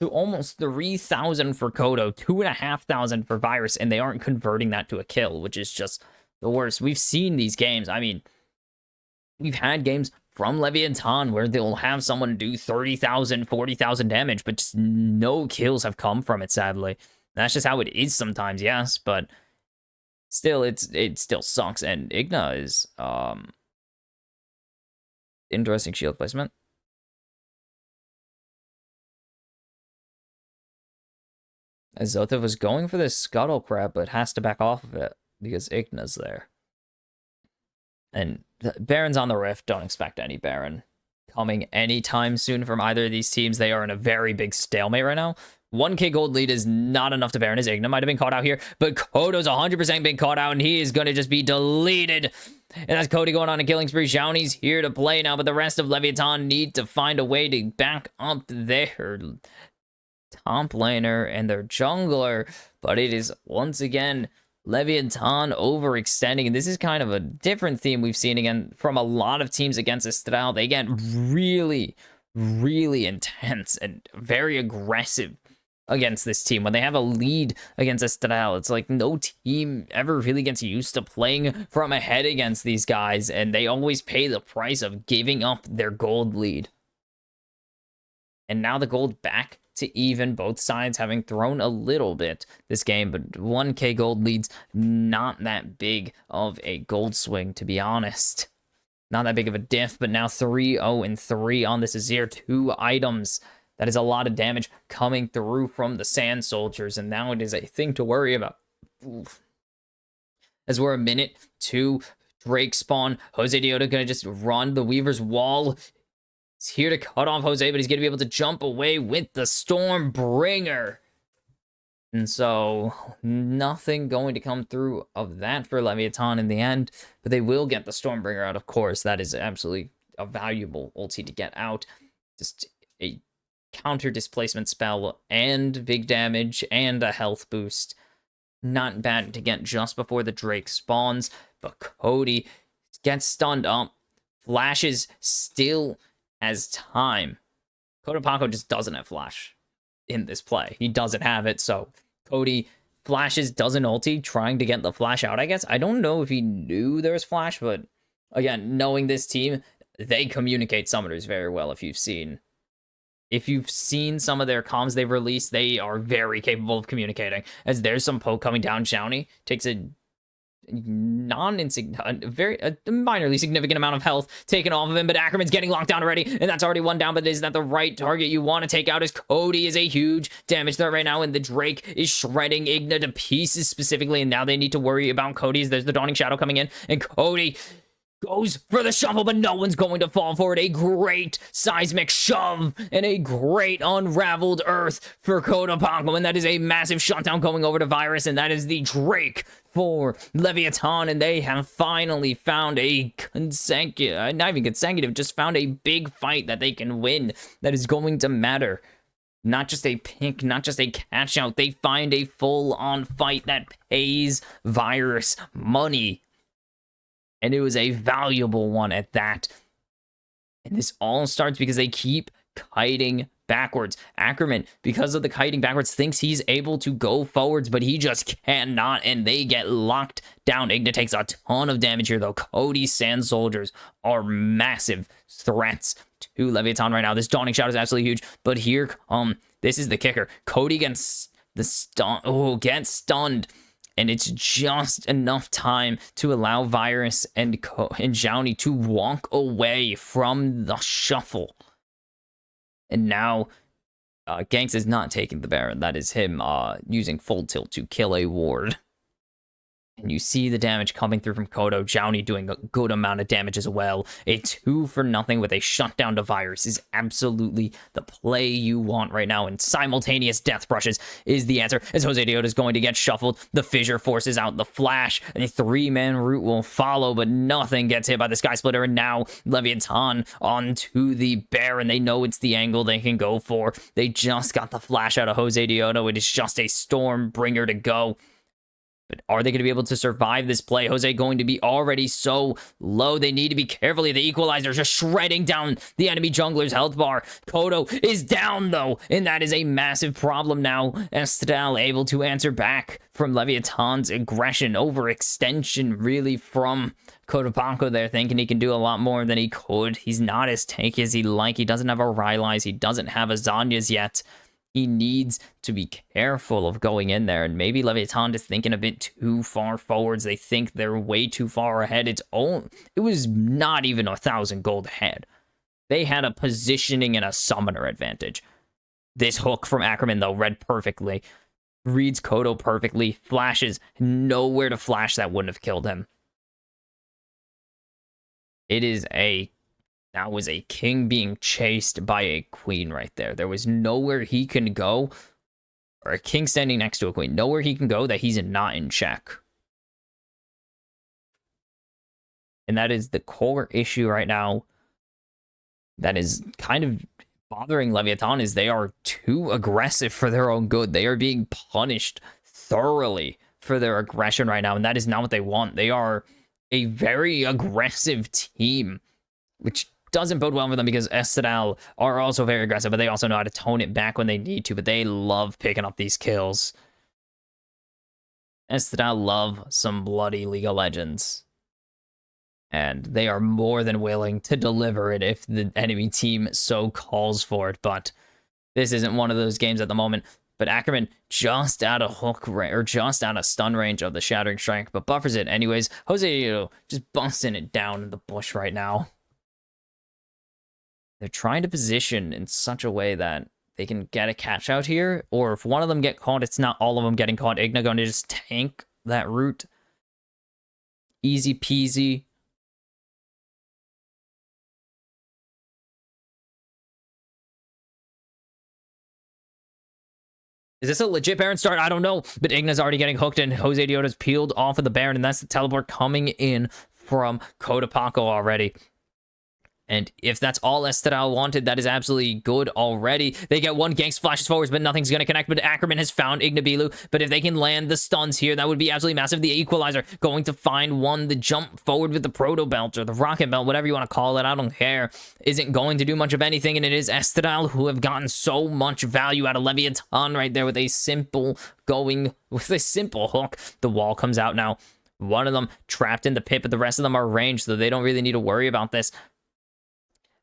S1: To almost 3,000 for Kodo, 2,500 for Virus, and they aren't converting that to a kill, which is just the worst. We've seen these games. I mean, we've had games from Leviathan where they'll have someone do 30,000, 40,000 damage, but just no kills have come from it, sadly. That's just how it is sometimes, yes, but still, it still sucks. And Igna is interesting shield placement. As Zothif was going for this scuttle crab, but has to back off of it because Igna's there. And Baron's on the Rift. Don't expect any Baron coming anytime soon from either of these teams. They are in a very big stalemate right now. 1k gold lead is not enough to Baron. His Igna might have been caught out here, but Kodo's 100% been caught out, and he is going to just be deleted. And that's Cody going on a killing spree. Xiaoni's here to play now, but the rest of Leviathan need to find a way to back up their top laner and their jungler. But it is, once again, Leviathan overextending, and this is kind of a different theme we've seen again from a lot of teams against Estral. They get really, really intense and very aggressive against this team. When they have a lead against Estral, it's like no team ever really gets used to playing from ahead against these guys, and they always pay the price of giving up their gold lead. And now the gold back to even, both sides having thrown a little bit this game, but 1k gold leads, not that big of a gold swing, to be honest. Not that big of a diff, but now 3-0-3 on this Azir. 2 items. That is a lot of damage coming through from the Sand Soldiers, and now it is a thing to worry about. Oof. As we're a minute to Drake spawn, Jose Dioto gonna just run the Weaver's Wall. He's here to cut off Jose, but he's going to be able to jump away with the Stormbringer. And so, nothing going to come through of that for Leviathan in the end. But they will get the Stormbringer out, of course. That is absolutely a valuable ulti to get out. Just a counter displacement spell and big damage and a health boost. Not bad to get just before the Drake spawns. But Cody gets stunned up. Flashes still as time. Paco just doesn't have flash in this play. He doesn't have it, so Cody flashes, doesn't ulti, trying to get the flash out, I guess. I don't know if he knew there was flash, but again, knowing this team, they communicate summoners very well. If you've seen some of their comms they've released, they are very capable of communicating. As there's some poke coming down, Xiaoni takes a minorly significant amount of health taken off of him, but Ackerman's getting locked down already, and that's already one down. But is that the right target you want to take out? As Cody is a huge damage threat right now, and the Drake is shredding Igna to pieces specifically, and now they need to worry about Cody's. There's the Dawning Shadow coming in, and Cody goes for the shuffle, but no one's going to fall for it. A great seismic shove and a great unraveled earth for Paco, and that is a massive shutdown going over to Virus, and that is the Drake for Leviathan, and they have finally found a consecutive, not even consecutive, just found a big fight that they can win that is going to matter. Not just a pick, not just a catch out. They find a full-on fight that pays Virus money. And it was a valuable one at that. And this all starts because they keep kiting backwards. Ackerman, because of the kiting backwards, thinks he's able to go forwards, but he just cannot, and they get locked down. Igna takes a ton of damage here, though. Cody's Sand Soldiers are massive threats to Leviathan right now. This Dawning Shadow is absolutely huge, but here, this is the kicker. Cody gets the stun. Oh, gets stunned. and it's just enough time to allow Virus and Zhao to walk away from the shuffle. And now Ganks is not taking the Baron. That is him using full tilt to kill a ward. And you see the damage coming through from Kodo. Jowney doing a good amount of damage as well. A 2-for-0 with a shutdown to Virus is absolutely the play you want right now. And simultaneous death brushes is the answer. As Jose Diota is going to get shuffled. The Fissure forces out the Flash. And a 3-man route will follow, but nothing gets hit by the Sky Splitter. And now Leviathan onto the Baron. They know it's the angle they can go for. They just got the Flash out of Jose Diota. It is just a Stormbringer to go. But are they going to be able to survive this play? Jose going to be already so low. They need to be careful. The Equalizer just shredding down the enemy jungler's health bar. Kodo is down, though, and that is a massive problem now. Estelle able to answer back from Leviathan's aggression. Overextension, really, from Kotopanko there, thinking he can do a lot more than he could. He's not as tanky as he'd like. He doesn't have a Rylai's. He doesn't have a Zanya's yet. He needs to be careful of going in there, and maybe Leviathan is thinking a bit too far forwards. They think they're way too far ahead. It was not even 1,000 gold ahead. They had a positioning and a summoner advantage. This hook from Ackerman, though, read perfectly. Reads Kodo perfectly. Flashes nowhere to flash. That wouldn't have killed him. That was a king being chased by a queen right there. There was nowhere he can go, or a king standing next to a queen. Nowhere he can go that he's not in check. And that is the core issue right now that is kind of bothering Leviathan, is they are too aggressive for their own good. They are being punished thoroughly for their aggression right now, and that is not what they want. They are a very aggressive team, which doesn't bode well for them because Estadal are also very aggressive, but they also know how to tone it back when they need to, but they love picking up these kills. Estadal love some bloody League of Legends. And they are more than willing to deliver it if the enemy team so calls for it, but this isn't one of those games at the moment. But Ackerman just out of hook range, or just out of stun range of the Shattering Strike, but buffers it anyways. Jose just busting it down in the bush right now. They're trying to position in such a way that they can get a catch out here, or if one of them get caught, it's not all of them getting caught. Igna going to just tank that route. Easy peasy. Is this a legit Baron start? I don't know, but Igna's already getting hooked, and Jose Diota's peeled off of the Baron, and that's the teleport coming in from Kotopanko already. And if that's all Estadal wanted, that is absolutely good already. They get one gank flashes forwards, but nothing's going to connect. But Ackerman has found Ignabilu. But if they can land the stuns here, that would be absolutely massive. The Equalizer going to find one. The jump forward with the Proto Belt or the Rocket Belt, whatever you want to call it, I don't care, isn't going to do much of anything. And it is Estadal who have gotten so much value out of Leviathan right there with a simple hook. The wall comes out now. One of them trapped in the pit, but the rest of them are ranged, so they don't really need to worry about this.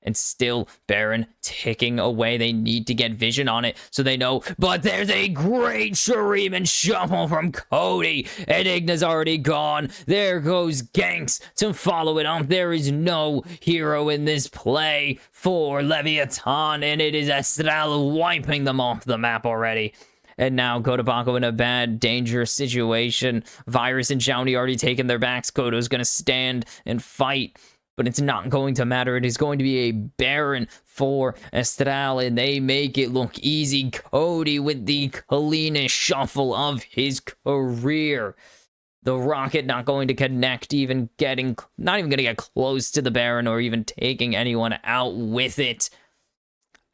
S1: And still, Baron ticking away. They need to get vision on it, so they know. But there's a great Shuriman shuffle from Cody. And Igna's already gone. There goes Ganks to follow it up. There is no hero in this play for Leviathan, and it is Estelle wiping them off the map already. And now Kotopanko in a bad, dangerous situation. Virus and Jowney already taken their backs. Koto's going to stand and fight. But it's not going to matter. It is going to be a Baron for Estral, and they make it look easy. Cody with the cleanest shuffle of his career. The Rocket not going to connect, not even going to get close to the Baron or even taking anyone out with it.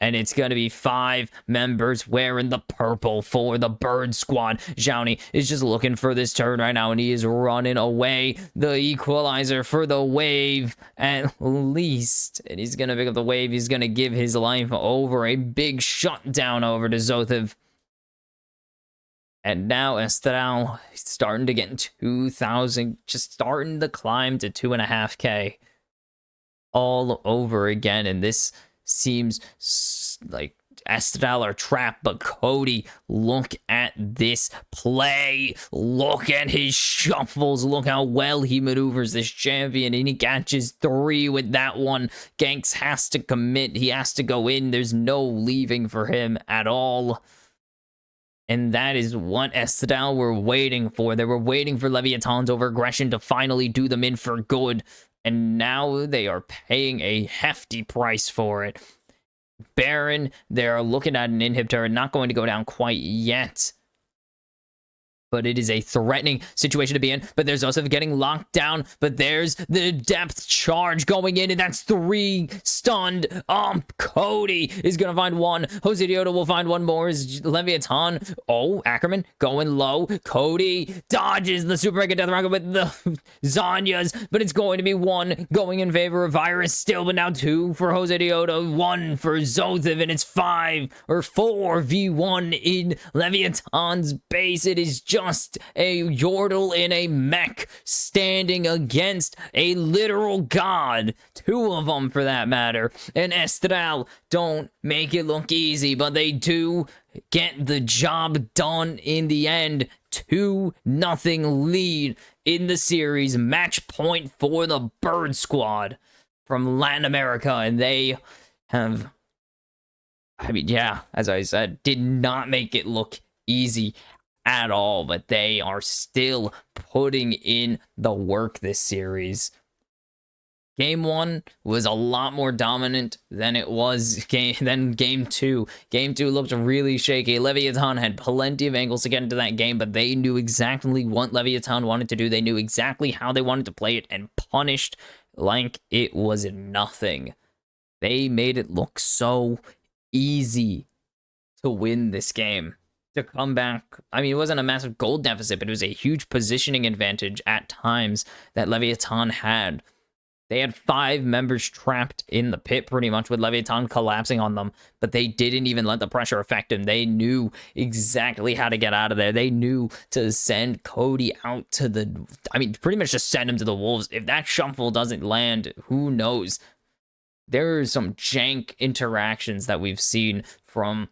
S1: And it's going to be 5 members wearing the purple for the Bird Squad. Jowney is just looking for this turn right now, and he is running away. The Equalizer for the wave, at least. And he's going to pick up the wave. He's going to give his life over. A big shutdown over to Zothev. And now Estral starting to get 2,000, just starting the climb to 2.5K. All over again, and this seems like Estadal are trapped, but Cody, look at this play. Look at his shuffles. Look how well he maneuvers this champion, and he catches 3 with that one. Ganks has to commit. He has to go in. There's no leaving for him at all. And that is what Estadal were waiting for. They were waiting for Leviathan's overaggression to finally do them in for good. And now they are paying a hefty price for it. Baron, they're looking at an inhibitor, not going to go down quite yet. But it is a threatening situation to be in. But there's also getting locked down. But there's the depth charge going in. And that's 3 stunned. Cody is going to find 1. Jose Dioto will find 1 more. Is Leviathan. Oh, Ackerman going low. Cody dodges the Super Mega Death Rocket with the Zanyas. But it's going to be 1 going in favor of Virus still. But now 2 for Jose Dioto. 1 for Zothev. And it's 5 or 4v1 in Leviathan's base. It is just a Yordle in a mech standing against a literal god. 2 of them for that matter. And Estadal don't make it look easy, but they do get the job done in the end. 2-0 lead in the series. Match point for the Bird Squad from Latin America. And they have, I mean, yeah, as I said, did not make it look easy at all, but they are still putting in the work this series. Game 1 was a lot more dominant than it was game 2. Game 2 looked really shaky. Leviathan had plenty of angles to get into that game, but they knew exactly what Leviathan wanted to do. They knew exactly how they wanted to play it and punished like it was nothing. They made it look so easy to win this game. To come back, I mean, it wasn't a massive gold deficit, but it was a huge positioning advantage at times that Leviathan had. They had 5 members trapped in the pit pretty much with Leviathan collapsing on them, but they didn't even let the pressure affect him. They knew exactly how to get out of there. They knew to send Cody out to the, I mean, pretty much just send him to the wolves. If that shuffle doesn't land, who knows? There are some jank interactions that we've seen from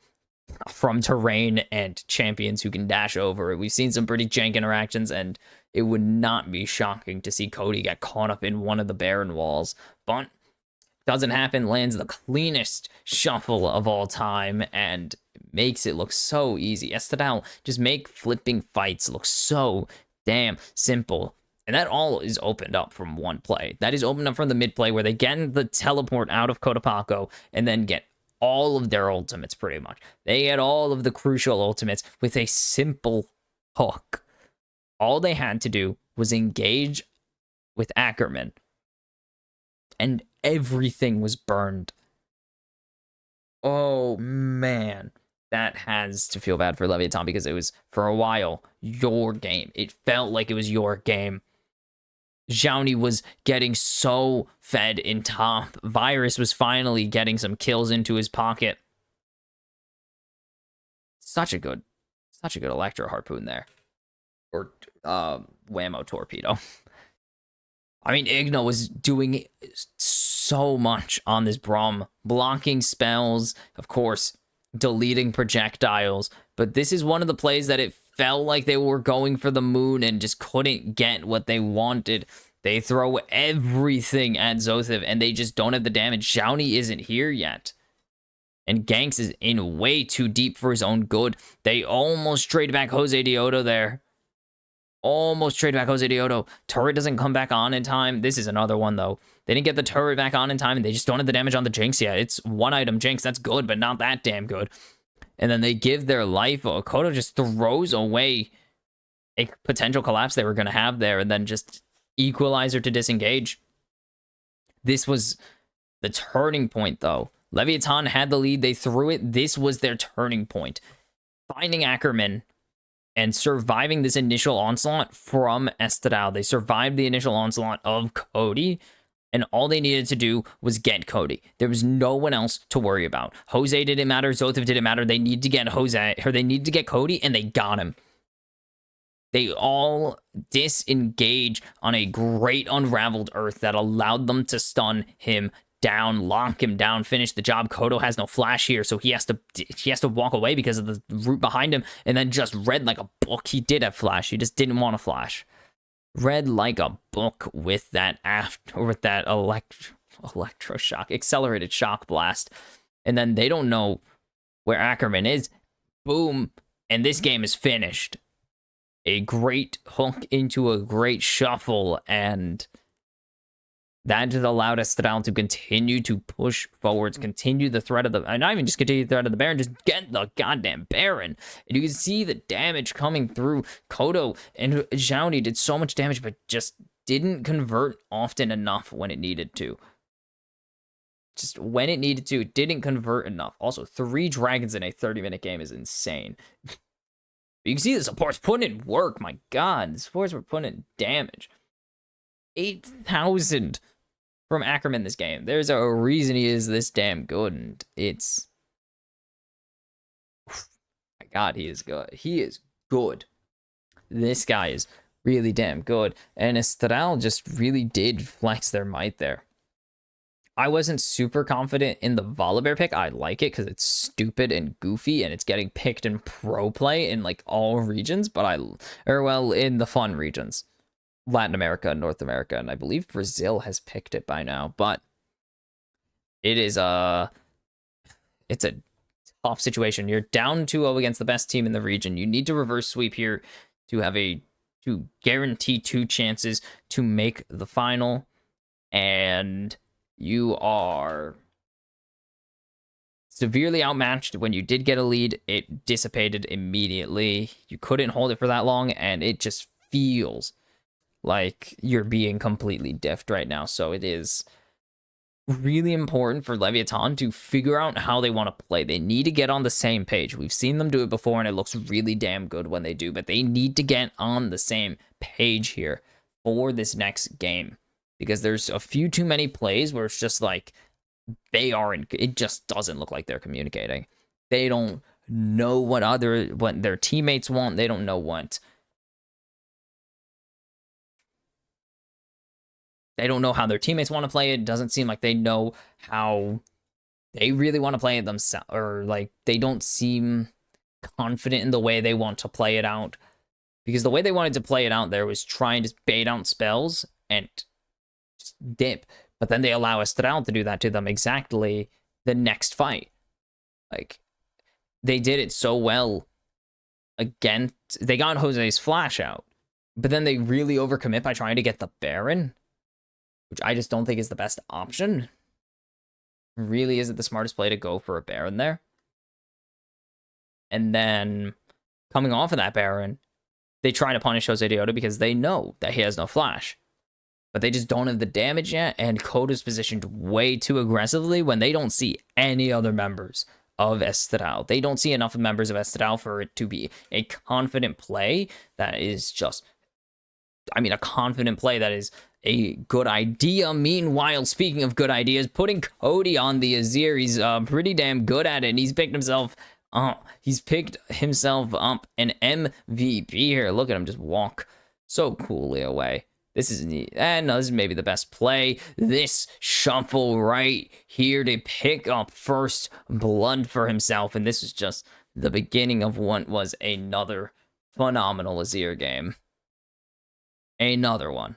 S1: terrain and champions who can dash over it. We've seen some pretty jank interactions, and it would not be shocking to see Cody get caught up in one of the Baron walls. But doesn't happen, lands the cleanest shuffle of all time, and makes it look so easy. Estadal just make flipping fights look so damn simple. And that all is opened up from one play. That is opened up from the mid play where they get the teleport out of Cotopaco and then get all of their ultimates, pretty much. They had all of the crucial ultimates with a simple hook. All they had to do was engage with Ackerman, and everything was burned. Oh, man. That has to feel bad for Leviathan, because it was, for a while, your game. It felt like it was your game. Zhao was getting so fed in top. Virus was finally getting some kills into his pocket. Such a good Electro Harpoon there. Or Whammo Torpedo. I mean, Igno was doing so much on this Braum. Blocking spells, of course, deleting projectiles. But this is one of the plays that it felt like they were going for the moon and just couldn't get what they wanted. They throw everything at Zothev, and they just don't have the damage. Zhao isn't here yet. And Ganks is in way too deep for his own good. They almost trade back Jose Dioto there. Almost trade back Jose Dioto. Turret doesn't come back on in time. This is another one, though. They didn't get the turret back on in time, and they just don't have the damage on the Jinx yet. It's one item Jinx. That's good, but not that damn good. And then they give their life. Okoto just throws away a potential collapse they were going to have there, and then just equalizer to disengage. This was the turning point, though. Leviathan had the lead. They threw it. This was their turning point. Finding Ackerman and surviving this initial onslaught from Estadal. They survived the initial onslaught of Cody, and all they needed to do was get Cody. There was no one else to worry about. Jose didn't matter. Zothev didn't matter. They need to get they need to get Cody, and they got him. They all disengage on a great unraveled earth that allowed them to stun him down, lock him down, finish the job. Kodo has no flash here, so he has to walk away because of the root behind him, and then just read like a book. He did have flash. He just didn't want to flash. Read like a book with that electroshock, accelerated shock blast. And then they don't know where Ackerman is. Boom. And this game is finished. A great hook into a great shuffle, and that just allowed Estral to continue to push forwards, continue the threat of the, not even just continue the threat of the Baron, just get the goddamn Baron. And you can see the damage coming through. Kodo and Xiaoni did so much damage, but just didn't convert often enough when it needed to. Just when it needed to, it didn't convert enough. Also, 3 dragons in a 30-minute game is insane. You can see the supports putting in work. My God, the supports were putting in damage. 8,000 from Ackerman this game. There's a reason he is this damn good, and it's... My God, he is good. He is good. This guy is really damn good, and Estral just really did flex their might there. I wasn't super confident in the Volibear pick. I like it because it's stupid and goofy, and it's getting picked in pro play in like all regions, but in the fun regions. Latin America, North America, and I believe Brazil has picked it by now, but it's a tough situation. You're down 2-0 against the best team in the region. You need to reverse sweep here to guarantee 2 chances to make the final, and you are severely outmatched. When you did get a lead, it dissipated immediately. You couldn't hold it for that long, and it just feels like you're being completely diffed right now. So it is really important for Leviathan to figure out how they want to play. They need to get on the same page. We've seen them do it before, and it looks really damn good when they do, but they need to get on the same page here for this next game, because there's a few too many plays where it's just like it just doesn't look like they're communicating. They don't know what their teammates want. They don't know They don't know how their teammates want to play it. It doesn't seem like they know how they really want to play it themselves, or like they don't seem confident in the way they want to play it out. Because the way they wanted to play it out there was trying to bait out spells and just dip. But then they allow Estral to do that to them exactly the next fight. Like, they did it so well against... They got Jose's flash out, but then they really overcommit by trying to get the Baron, which I just don't think is the best option. Really isn't the smartest play to go for a Baron there. And then, coming off of that Baron, they try to punish Jose Dioto because they know that he has no flash. But they just don't have the damage yet, and Koda's positioned way too aggressively when they don't see any other members of Estral. They don't see enough members of Estral for it to be a confident play that is just... I mean, a confident play that is a good idea. Meanwhile, speaking of good ideas, putting Cody on the Azir, he's pretty damn good at it, and he's picked himself up an MVP here. Look at him just walk so coolly away. This is neat. And no, this is maybe the best play. This shuffle right here to pick up first blood for himself, and this is just the beginning of what was another phenomenal Azir game. Another one,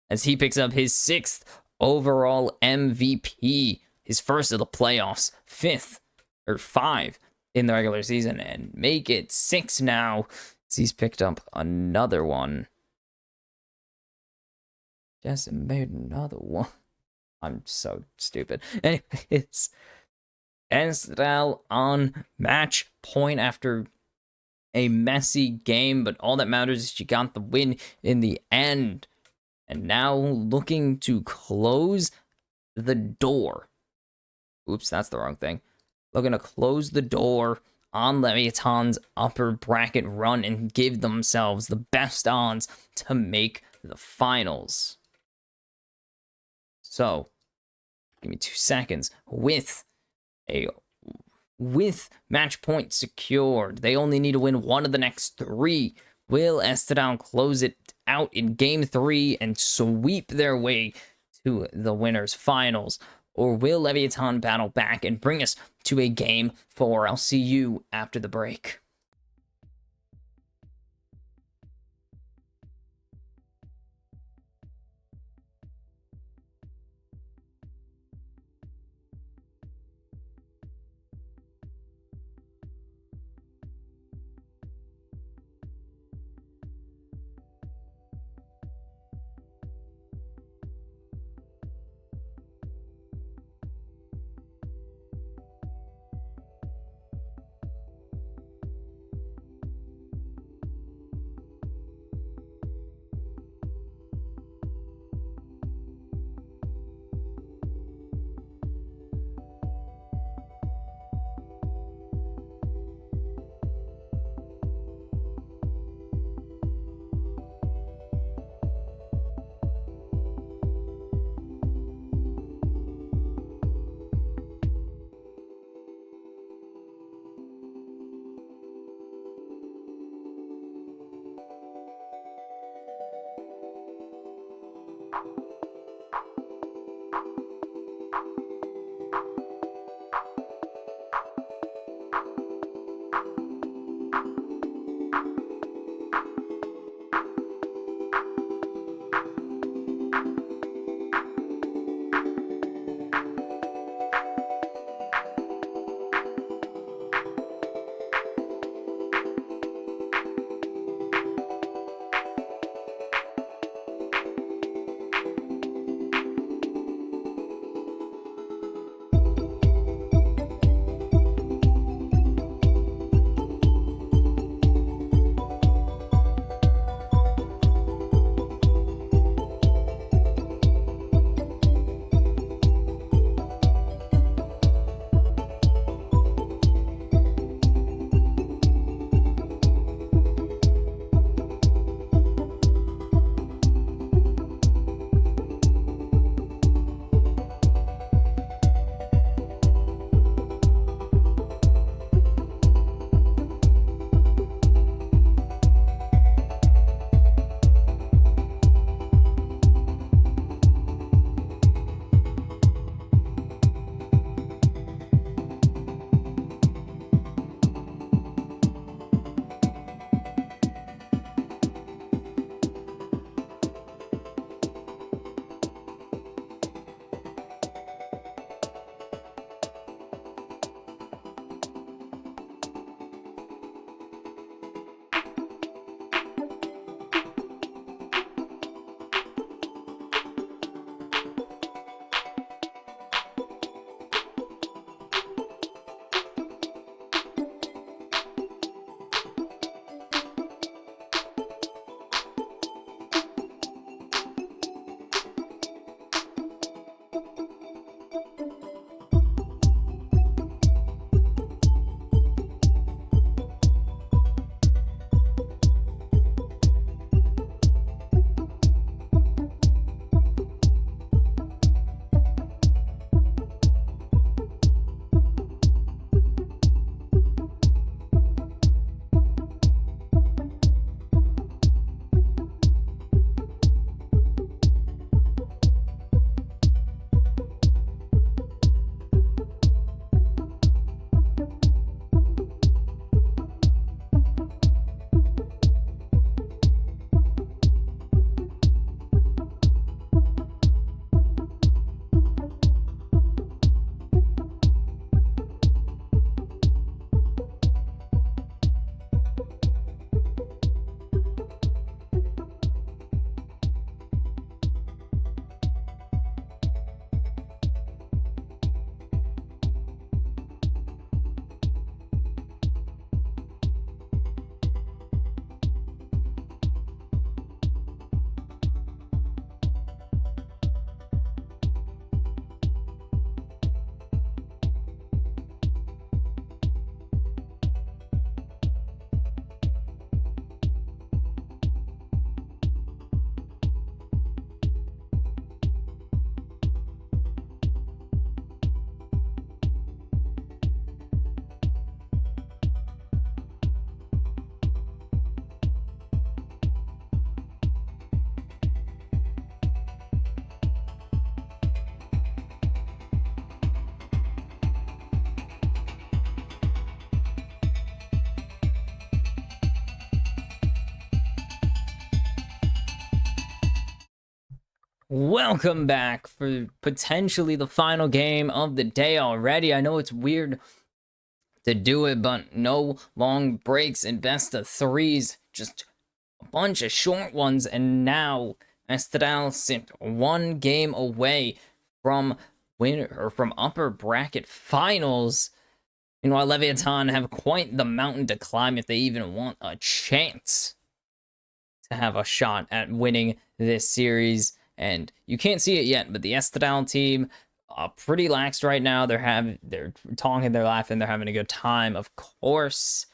S1: as he picks up his 6th overall MVP, his first of the playoffs, 5 in the regular season, and make it 6 now, as he's picked up another one. Just made another one. I'm so stupid. Anyways, Estral on match point after a messy game, but all that matters is she got the win in the end. And now looking to close the door. Oops, that's the wrong thing. Looking to close the door on Leviathan's upper bracket run and give themselves the best odds to make the finals. So, give me 2 seconds. With match point secured, they only need to win 1 of the next 3. Will Estral close it out in game 3 and sweep their way to the winners finals? or will Leviathan battle back and bring us to a game 4? I'll see you after the break. Welcome back for potentially the final game of the day already. I know it's weird to do it, but no long breaks and best of threes, just a bunch of short ones. And now Estral sit one game away from from upper bracket finals. Meanwhile, Leviathan have quite the mountain to climb if they even want a chance to have a shot at winning this series. And you can't see it yet, but the Estadal team pretty laxed right now. They're talking, they're laughing, they're having a good time. Of course,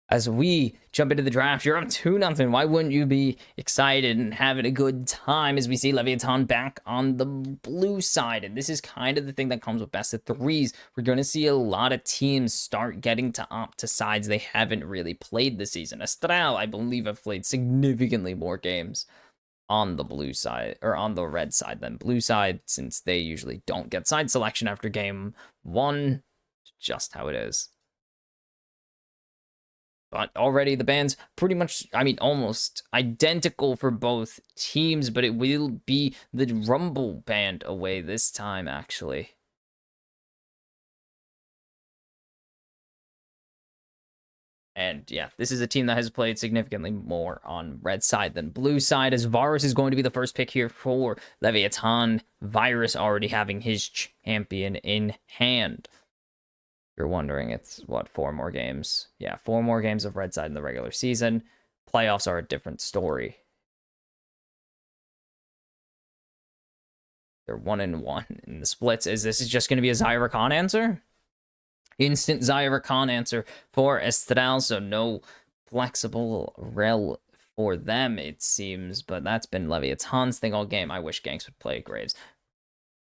S1: as we jump into the draft, you're up 2-0. Why wouldn't you be excited and having a good time as we see Leviathan back on the blue side? And this is kind of the thing that comes with best of threes. We're going to see a lot of teams start getting to opt to sides they haven't really played this season. Estral, I believe, have played significantly more games on the blue side or on the red side than blue side, since they usually don't get side selection after game one. Just how it is. But already the band's pretty much, I mean, almost identical for both teams, but it will be the Rumble band away this time, actually. And yeah, this is a team that has played significantly more on red side than blue side, as Varus is going to be the first pick here for Leviathan. Virus already having his champion in hand. You're wondering, it's what, 4 more games? Yeah, 4 more games of red side in the regular season. Playoffs are a different story. They're 1-1 in the splits. Is this just going to be a Zyra Khan answer? Instant Zyra Khan answer for Estral, so no flexible rel for them, it seems. But that's been Leviathan's thing all game. I wish Ganks would play Graves.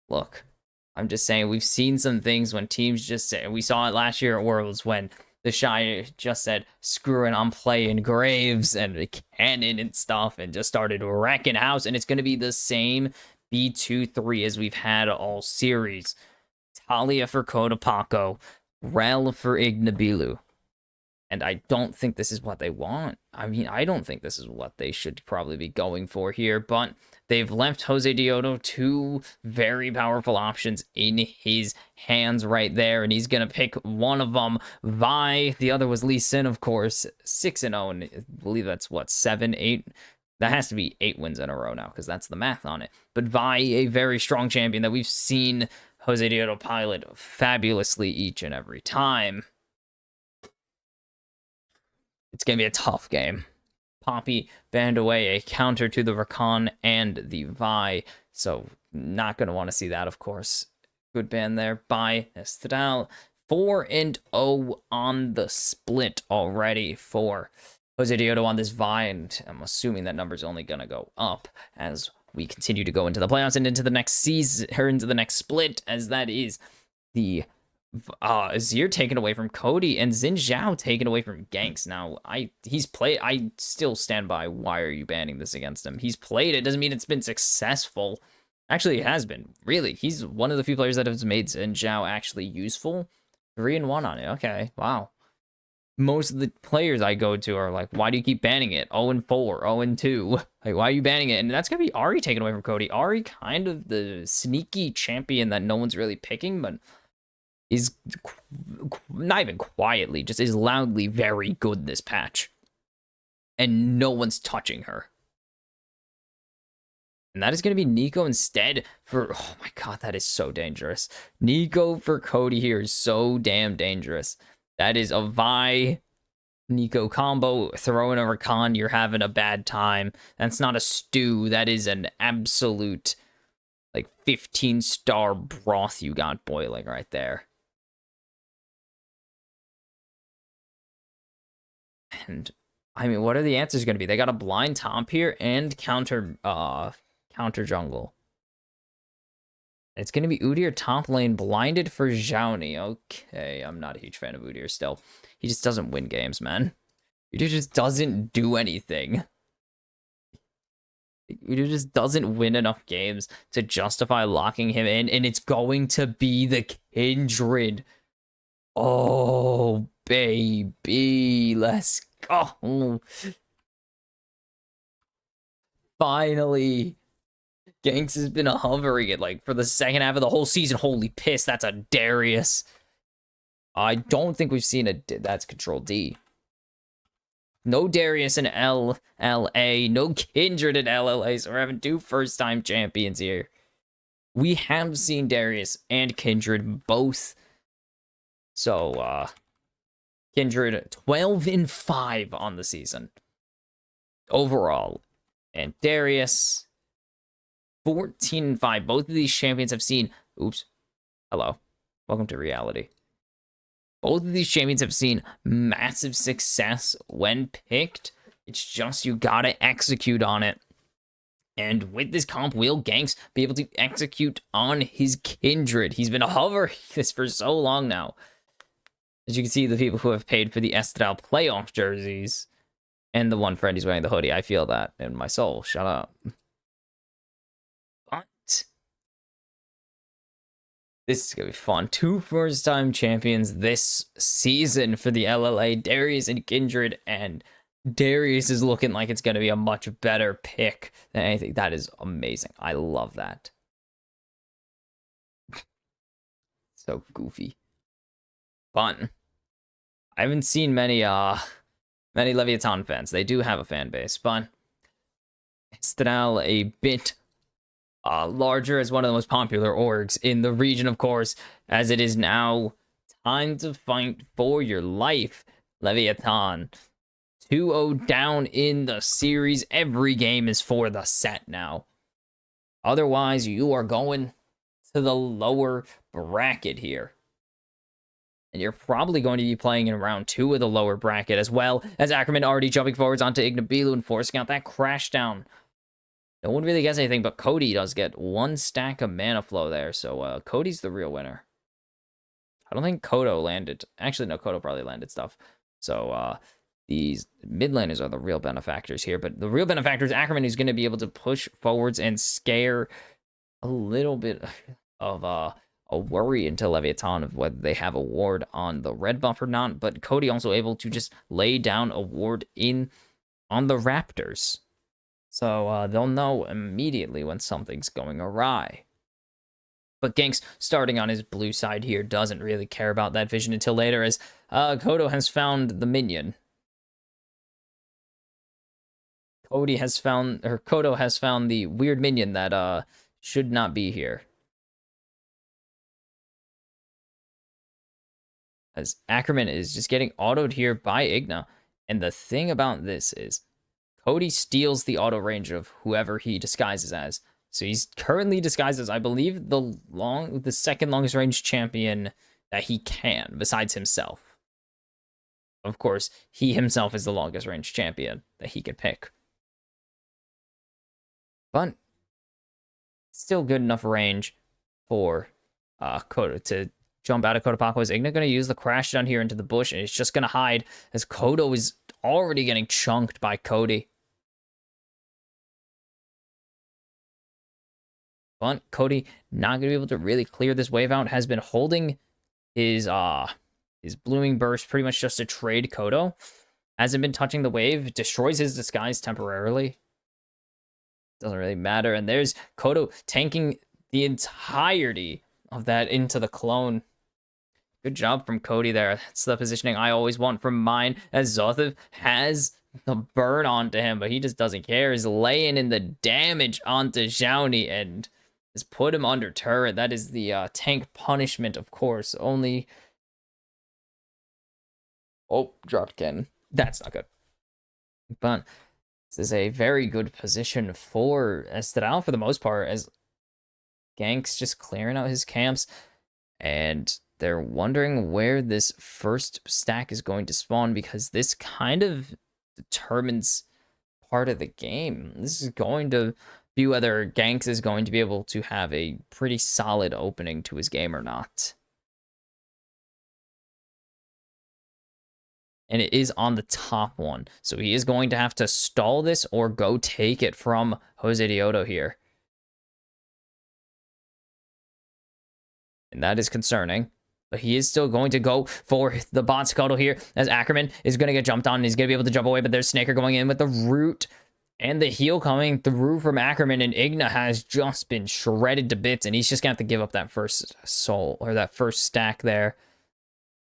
S1: Look, I'm just saying, we've seen some things when teams just say, we saw it last year at Worlds when the Shy just said, screw it, I'm playing Graves and Cannon and stuff, and just started wrecking house. And it's going to be the same B2-3 as we've had all series. Talia for Kotapaco, Rel for Ignabilu. And I don't think this is what they want. I mean, I don't think this is what they should probably be going for here, but they've left Jose Diodo 2 very powerful options in his hands right there, and he's going to pick one of them. Vi, the other was Lee Sin, of course, 6-0, and I believe that's, what, 7, 8? That has to be 8 wins in a row now, because that's the math on it. But Vi, a very strong champion that we've seen Jose Diodo pilot fabulously each and every time. It's going to be a tough game. Poppy banned away a counter to the Rakan and the Vi, so not going to want to see that, of course. Good ban there by Estral. 4-0 on the split already for Jose Diodo on this Vi, and I'm assuming that number's only going to go up as we continue to go into the playoffs and into the next season, or into the next split, as that is the Azir taken away from Cody and Xin Zhao taken away from Ganks. Now, I still stand by, why are you banning this against him? He's played it, doesn't mean it's been successful. Actually, it has been, really. He's one of the few players that has made Xin Zhao actually useful. 3-1 on it, okay, wow. Most of the players I go to are like, why do you keep banning it? 0-4, 0-2. Like, why are you banning it? And that's going to be Ari taken away from Cody. Ari, kind of the sneaky champion that no one's really picking, but is not even quietly, just is loudly very good this patch. And no one's touching her. And that is going to be Nico instead for, oh my god, that is so dangerous. Nico for Cody here is so damn dangerous. That is a Vi Nico combo. Throw in a Rakan, you're having a bad time. That's not a stew. That is an absolute, like, 15-star broth you got boiling right there. And I mean, what are the answers going to be? They got a blind top here and counter jungle. It's going to be Udyr top lane, blinded for Zhaoni. Okay, I'm not a huge fan of Udyr still. He just doesn't win games, man. Udyr just doesn't do anything. Udyr just doesn't win enough games to justify locking him in, and it's going to be the Kindred. Oh, baby, let's go. Finally, Ganks has been hovering it like for the second half of the whole season. Holy piss, that's a Darius. I don't think we've seen a... That's Control D. No Darius in LLA. No Kindred in LLA. So we're having two first-time champions here. We have seen Darius and Kindred both. So, Kindred 12-5 on the season overall. And Darius 14-5. Both of these champions have seen... Oops. Hello. Welcome to reality. Both of these champions have seen massive success when picked. It's just you gotta execute on it. And with this comp, will Ganks be able to execute on his Kindred? He's been hovering this for so long now. As you can see, the people who have paid for the Estral playoff jerseys and the one friend who's wearing the hoodie, I feel that in my soul. Shut up. But this is going to be fun. Two first-time champions this season for the LLA, Darius and Kindred, and Darius is looking like it's going to be a much better pick than anything. That is amazing. I love that. So goofy. Fun. I haven't seen many Leviathan fans. They do have a fan base, but Estral a bit larger as one of the most popular orgs in the region, of course, as it is now time to fight for your life. Leviathan 2-0 down in the series. Every game is for the set now. Otherwise, you are going to the lower bracket here. And you're probably going to be playing in round 2 of the lower bracket, as well as Ackerman already jumping forwards onto Ignabilu and forcing out that crash down. No one really gets anything, but Cody does get 1 stack of mana flow there, so Cody's the real winner. I don't think Kodo landed. Actually, no, Kodo probably landed stuff. So these mid laners are the real benefactors here, but the real benefactor is Ackerman, who's going to be able to push forwards and scare a little bit of a worry into Leviathan of whether they have a ward on the red buff or not, but Cody also able to just lay down a ward on the Raptors. So they'll know immediately when something's going awry. But Ganks, starting on his blue side here, doesn't really care about that vision until later, as Kodo has found the minion. Kodo has found the weird minion that should not be here. As Ackerman is just getting autoed here by Igna. And the thing about this is, Cody steals the auto range of whoever he disguises as. So he's currently disguised as, I believe, the second longest range champion that he can, besides himself. Of course, he himself is the longest range champion that he could pick. But still good enough range for Kodo to jump out of Kodapako. Is Igna going to use the crash down here into the bush, and it's just going to hide as Kodo is already getting chunked by Cody. But Cody not going to be able to really clear this wave out. Has been holding his blooming burst pretty much just to trade Kodo. Hasn't been touching the wave. Destroys his disguise temporarily. Doesn't really matter. And there's Kodo tanking the entirety of that into the clone. Good job from Cody there. That's the positioning I always want from mine, as Zothiv has the burn onto him, but he just doesn't care. He's laying in the damage onto Xiaoni and has put him under turret. That is the tank punishment, of course. Only... Oh, dropped again. That's not good. But this is a very good position for Estral for the most part, as Gank's just clearing out his camps, and they're wondering where this first stack is going to spawn, because this kind of determines part of the game. This is going to be whether Ganks is going to be able to have a pretty solid opening to his game or not. And it is on the top one, so he is going to have to stall this or go take it from Jose Dioto here. And that is concerning. But he is still going to go for the bot scuttle here, as Ackerman is going to get jumped on and he's going to be able to jump away, but there's Snaker going in with the root. And the heal coming through from Ackerman, and Igna has just been shredded to bits, and he's just going to have to give up that first soul, or that first stack there.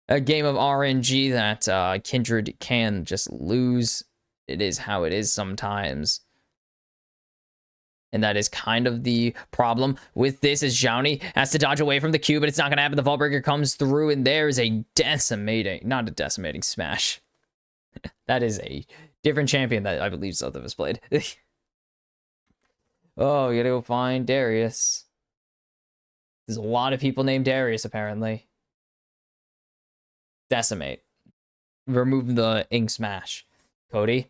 S1: A game of RNG that Kindred can just lose. It is how it is sometimes. And that is kind of the problem with this, as Zhao has to dodge away from the Q, but it's not going to happen. The Vaultbreaker comes through, and there's a decimating, not a decimating smash. That is a different champion that I believe Zothev has played. Oh, you gotta go find Darius. There's a lot of people named Darius, apparently. Decimate. Remove the ink smash. Cody.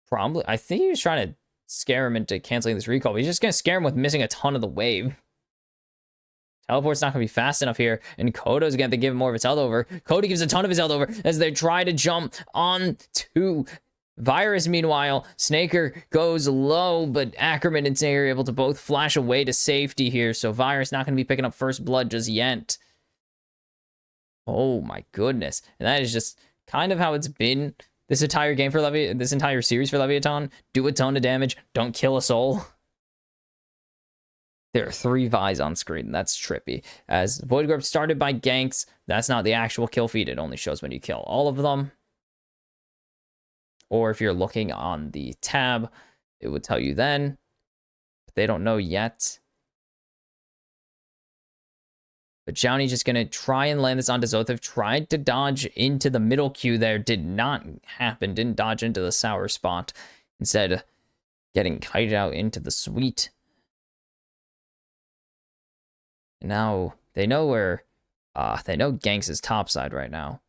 S1: Probably. I think he was trying to scare him into canceling this recall, but he's just gonna scare him with missing a ton of the wave. Teleport's not gonna be fast enough here, and Kodo's gonna have to give him more of his health over. Cody gives a ton of his health over as they try to jump on to Virus. Meanwhile, Snaker goes low, but Ackerman and Snaker are able to both flash away to safety here, so Virus not gonna be picking up first blood just yet. Oh my goodness. And that is just kind of how it's been this entire game for this entire series for Leviathan. Do a ton of damage, don't kill a soul. There are 3 Vi's on screen. That's trippy. As Void Grub started by ganks, that's not the actual kill feed. It only shows when you kill all of them. Or if you're looking on the tab, it would tell you then. But they don't know yet. But Johnny just going to try and land this onto Zothev. Tried to dodge into the middle queue there. Did not happen. Didn't dodge into the sour spot. Instead, getting kited out into the sweet. Now, they know where, they know Ganks is topside right now.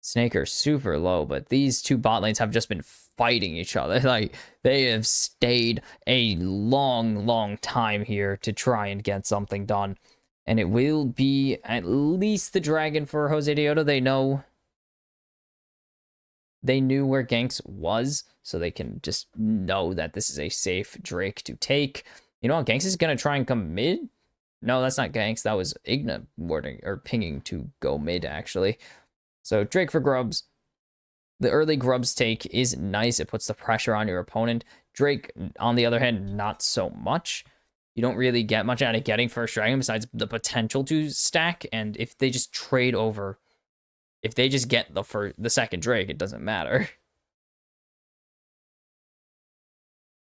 S1: Snaker super low, but these two bot lanes have just been fighting each other. Like, they have stayed a long time here to try and get something done. And it will be at least the dragon for Jose Deodo. They knew where Ganks was, so they can just know that this is a safe Drake to take. You know what? Ganks is going to try and come mid. No, that's not Ganks. That was Igna warding or pinging to go mid, actually. So Drake for Grubs. The early Grubs take is nice. It puts the pressure on your opponent. Drake, on the other hand, not so much. You don't really get much out of getting first dragon besides the potential to stack. And if they just trade over, if they just get the second Drake, it doesn't matter.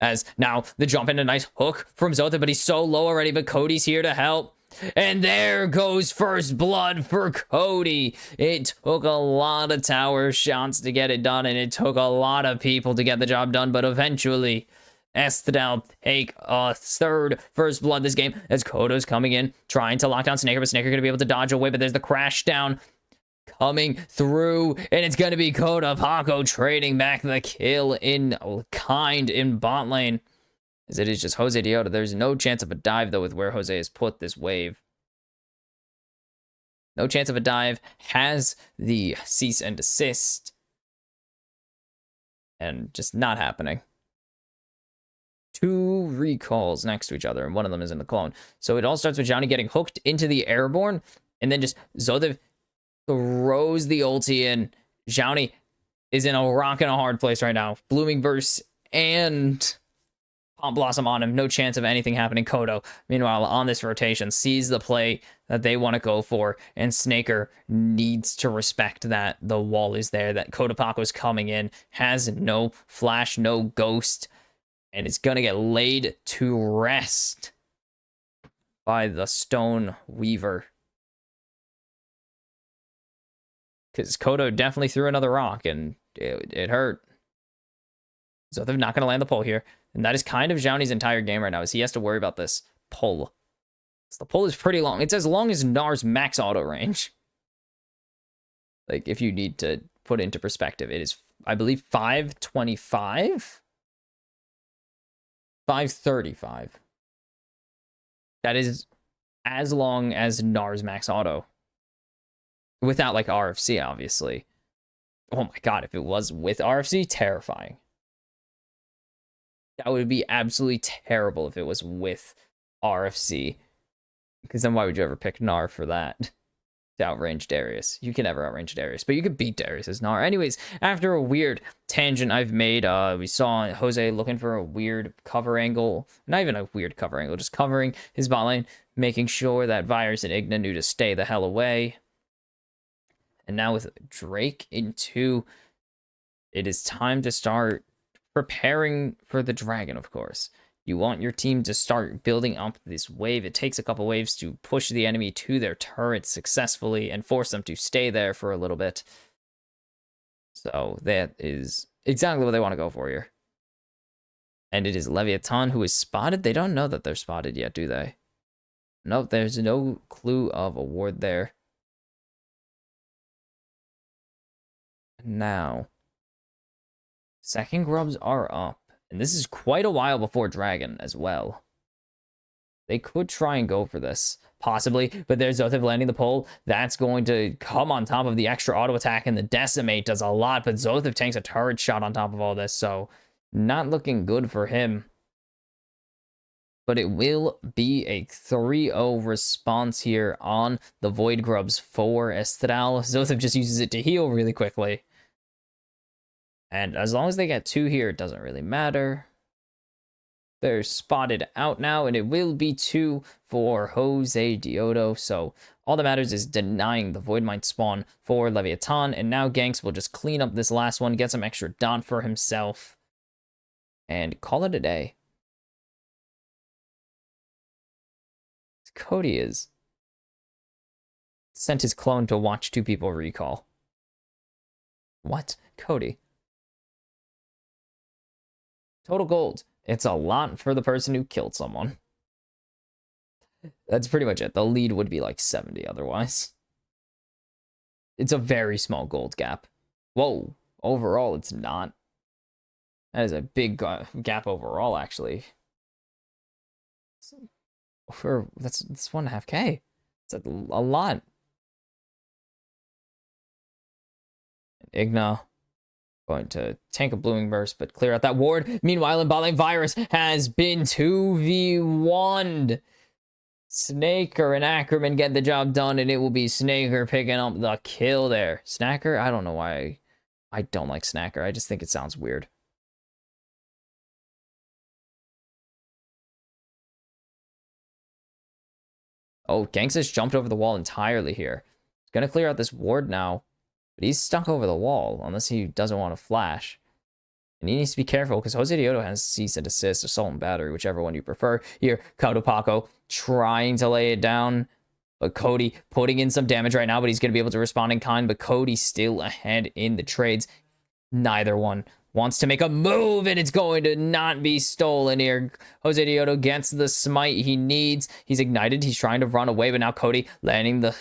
S1: As now the jump in, a nice hook from Zotha, but he's so low already, but Cody's here to help. And there goes first blood for Cody. It took a lot of tower shots to get it done, and it took a lot of people to get the job done, but eventually Estadel take a third first blood this game as Kodo's coming in, trying to lock down Snaker, but Snaker going to be able to dodge away, but there's the crash down coming through, and it's going to be Koda Paco trading back the kill in kind in bot lane. As it is just Jose Deodo. There's no chance of a dive, though, with where Jose has put this wave. No chance of a dive. Has the cease and desist. And just not happening. 2 recalls next to each other, and one of them is in the clone. So it all starts with Johnny getting hooked into the airborne, and then just Zothev throws the ulti in. Johnny is in a rock and a hard place right now. Blooming Burst and Pomp Blossom on him. No chance of anything happening. Kodo, meanwhile, on this rotation, sees the play that they want to go for, and Snaker needs to respect that the wall is there, that Koda Paco's coming in, has no flash, no ghost, and it's going to get laid to rest by the Stone Weaver. Because Kodo definitely threw another rock, and it hurt. So they're not going to land the pull here. And that is kind of Zhao Ni's entire game right now, is he has to worry about this pull. So the pull is pretty long. It's as long as Nar's max auto range. Like, if you need to put it into perspective, it is, I believe, 525? 535. That is as long as Nar's max auto. Without, like, RFC, obviously. Oh my god, if it was with RFC, terrifying. That would be absolutely terrible if it was with RFC. Because then why would you ever pick Nar for that? to outrange Darius. You can never outrange Darius, but you could beat Darius's Gnar. Anyways, after a weird tangent I've made, we saw Jose looking for a weird cover angle. Not even a weird cover angle, just covering his bot lane, making sure that Virus and Igna knew to stay the hell away. And now with Drake in 2, it is time to start preparing for the dragon, of course. You want your team to start building up this wave. It takes a couple waves to push the enemy to their turrets successfully and force them to stay there for a little bit. So that is exactly what they want to go for here. And it is Leviathan who is spotted. They don't know that they're spotted yet, do they? Nope, there's no clue of a ward there. Now, second grubs are up. And this is quite a while before Dragon as well. They could try and go for this, possibly. But there's Zothev landing the pull. That's going to come on top of the extra auto attack. And the Decimate does a lot. But Zothev tanks a turret shot on top of all this. So not looking good for him. But it will be a 3-0 response here on the Void Grubs for Estral. Zothev just uses it to heal really quickly. And as long as they get 2 here, it doesn't really matter. They're spotted out now, and it will be 2 for Jose Diodo. So all that matters is denying the Void Might spawn for Leviathan. And now Ganks will just clean up this last one, get some extra dot for himself, and call it a day. Cody is sent his clone to watch 2 people recall. What? Cody. Total gold. It's a lot for the person who killed someone. That's pretty much it. The lead would be like 70 otherwise. It's a very small gold gap. Whoa. Overall, it's not. That is a big gap overall, actually. That's 1.5K. It's a lot. Igna going to tank a blooming burst, but clear out that ward. Meanwhile, in bot lane, Virus has been 2v1'd. Snaker and Ackerman get the job done, and it will be Snaker picking up the kill there. Snacker? I don't know why I don't like Snacker. I just think it sounds weird. Oh, Ganks has jumped over the wall entirely here. He's going to clear out this ward now. But he's stuck over the wall, unless he doesn't want to flash. And he needs to be careful, because Jose Diodo has cease and desist, assault and battery, whichever one you prefer. Here, Kautopaco trying to lay it down. But Cody putting in some damage right now, but he's going to be able to respond in kind. But Cody's still ahead in the trades. Neither one wants to make a move, and it's going to not be stolen here. Jose Diodo gets the smite he needs. He's ignited. He's trying to run away, but now Cody landing the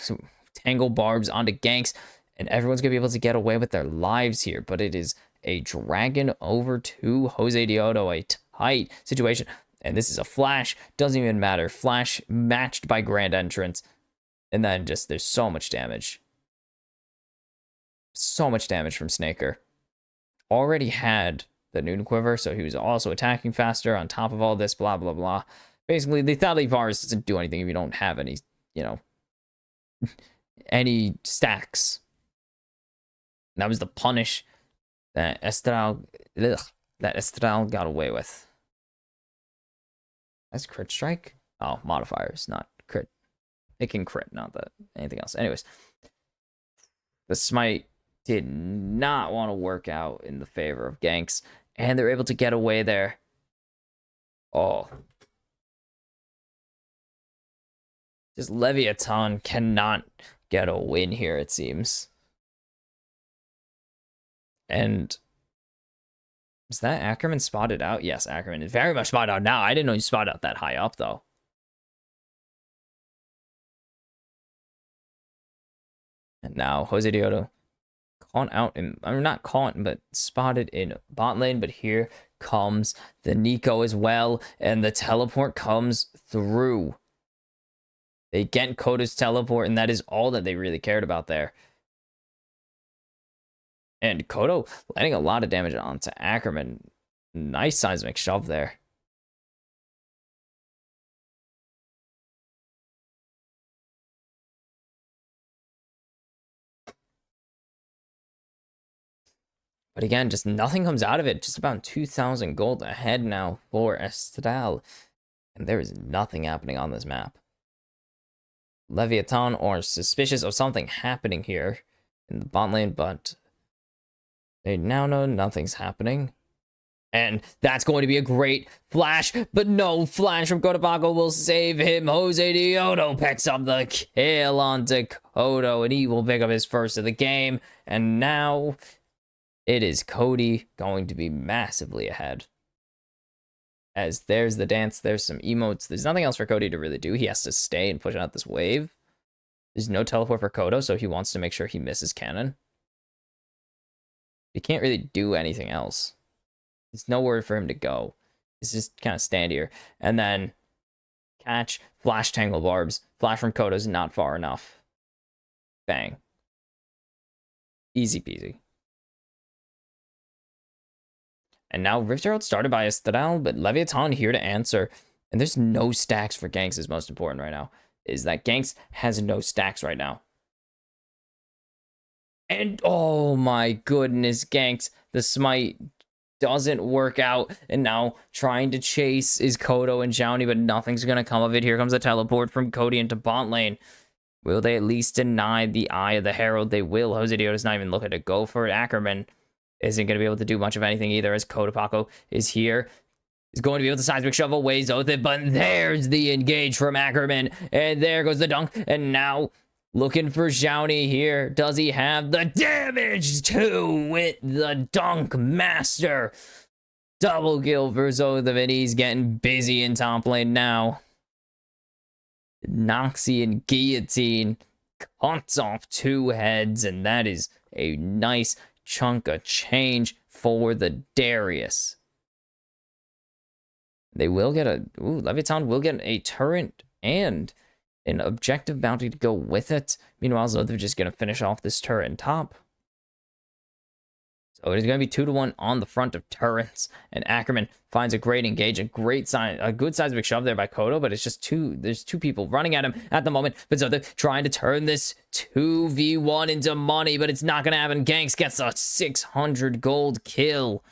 S1: tangle barbs onto Ganks. And everyone's going to be able to get away with their lives here. But it is a dragon over to Jose Diodo. A tight situation. And this is a flash. Doesn't even matter. Flash matched by Grand Entrance. And then just there's so much damage. So much damage from Snaker. Already had the Noon Quiver. So he was also attacking faster on top of all this. Blah, blah, blah. Basically, the Lethality Virus doesn't do anything if you don't have any, any stacks. That was the punish that Estral got away with. That's crit strike? Oh, modifiers, not crit. It can crit, not that anything else. Anyways, the smite did not want to work out in the favor of Ganks, and they're able to get away there. Oh. Just Leviathan cannot get a win here, it seems. And is that Ackerman spotted out? Yes, Ackerman is very much spotted out now. I didn't know he spotted out that high up, though. And now Jose Diodo caught out in, I'm not caught, but spotted in bot lane. But here comes the Nico as well, and the teleport comes through. They get Koda's teleport, and that is all that they really cared about there. And Kodo landing a lot of damage onto Ackerman. Nice seismic shove there. But again, just nothing comes out of it. Just about 2,000 gold ahead now for Estral. And there is nothing happening on this map. Leviathan are suspicious of something happening here in the bot lane, but they now know nothing's happening. And that's going to be a great flash, but no flash from Cotopaco will save him. Jose Dioto picks up the kill on Kodo, and he will pick up his first of the game. And now it is Cody going to be massively ahead. As there's the dance, there's some emotes. There's nothing else for Cody to really do. He has to stay and push out this wave. There's no teleport for Kodo, so he wants to make sure he misses cannon. He can't really do anything else. There's nowhere for him to go. He's just kind of stand here. And then catch, flash tangle barbs. Flash from Kodo's not far enough. Bang. Easy peasy. And now Rift Herald started by Estral, but Leviathan here to answer. And there's no stacks for ganks is most important right now. Is that ganks has no stacks right now. And oh my goodness, ganks. The smite doesn't work out. And now trying to chase is Kodo and Jowney, but nothing's going to come of it. Here comes a teleport from Cody into bot lane. Will they at least deny the Eye of the Herald? They will. Jose Dioto's not even looking to go for it. Ackerman isn't going to be able to do much of anything either, as Cotopaco is here. He's going to be able to seismic shove away Zothid, but there's the engage from Ackerman. And there goes the dunk. And now looking for Jowney here. Does he have the damage to with the dunk master? Double kill for Zothid, and he's getting busy in top lane now. Noxian Guillotine cuts off 2 heads, and that is a nice chunk of change for the Darius. They will get a... Ooh, Leviathan will get a turret and an objective bounty to go with it. Meanwhile, they're just going to finish off this turret in top. So it is going to be 2-1 on the front of turrets. And Ackerman finds a great engage, a good seismic shove there by Kodo, but it's just there's 2 people running at him at the moment. But so they're trying to turn this 2v1 into money, but it's not going to happen. Ganks gets a 600 gold kill.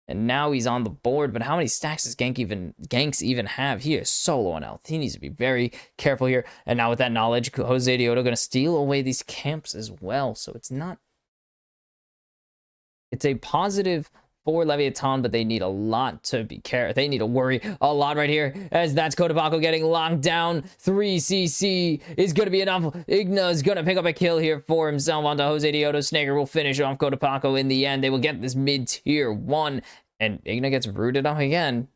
S1: And now he's on the board, but how many stacks does Ganks even have? He is solo on health. He needs to be very careful here. And now with that knowledge, Jose Dioto going to steal away these camps as well. So it's a positive for Leviathan, but they need a lot to be careful. They need to worry a lot right here, as that's Cotopaco getting locked down. 3cc is going to be enough. Igna is going to pick up a kill here for himself onto Jose Dioto. Snaker will finish off Cotopaco in the end. They will get this mid-tier 1, and Igna gets rooted up again,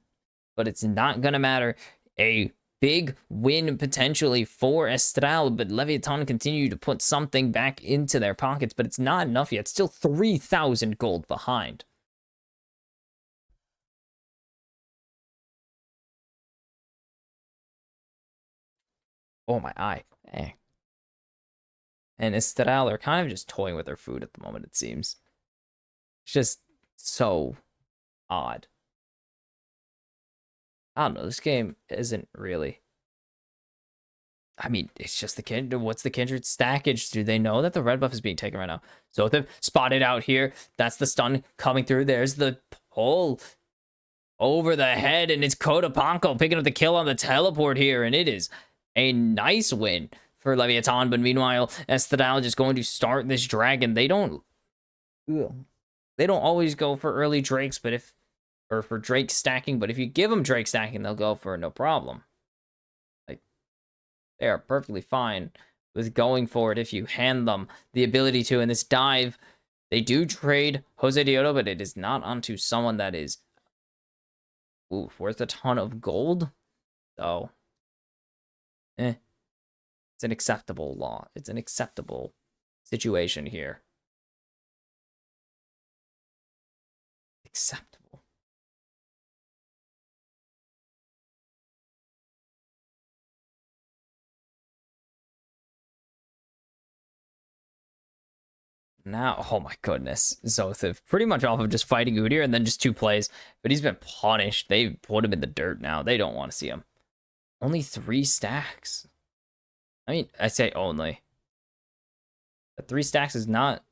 S1: but it's not going to matter. A big win potentially for Estral, but Leviathan continue to put something back into their pockets, but it's not enough yet. Still 3,000 gold behind. Oh, my eye. Dang. And Estral are kind of just toying with their food at the moment, it seems. It's just so odd. I don't know. This game isn't really... I mean, it's just the Kindred. What's the Kindred stackage? Do they know that the red buff is being taken right now? So they've spotted out here. That's the stun coming through. There's the pull over the head, and it's Cotopaco picking up the kill on the teleport here, and it is a nice win for Leviathan. But meanwhile, Estral just going to start this dragon. They don't always go for early Drakes, or for Drake stacking, but if you give them Drake stacking, they'll go for it, no problem. Like, they are perfectly fine with going for it if you hand them the ability to. In this dive, they do trade Jose Dioto, but it is not onto someone that is worth a ton of gold. So, it's an acceptable law. It's an acceptable situation here. Acceptable. Now, oh my goodness, Zothif pretty much off of just fighting Udyr and then just 2 plays, but he's been punished. They put him in the dirt now. They don't want to see him. Only 3 stacks. I mean, I say only. But 3 stacks is not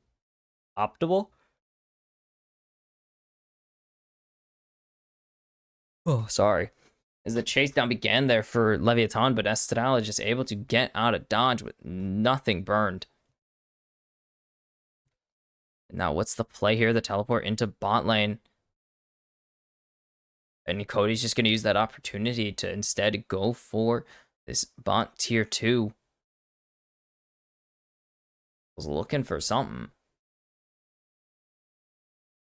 S1: optimal. Oh, sorry. As the chase down began there for Leviathan, but Estral is just able to get out of dodge with nothing burned. Now, what's the play here? The teleport into bot lane. And Cody's just going to use that opportunity to instead go for this bot tier 2. Was looking for something.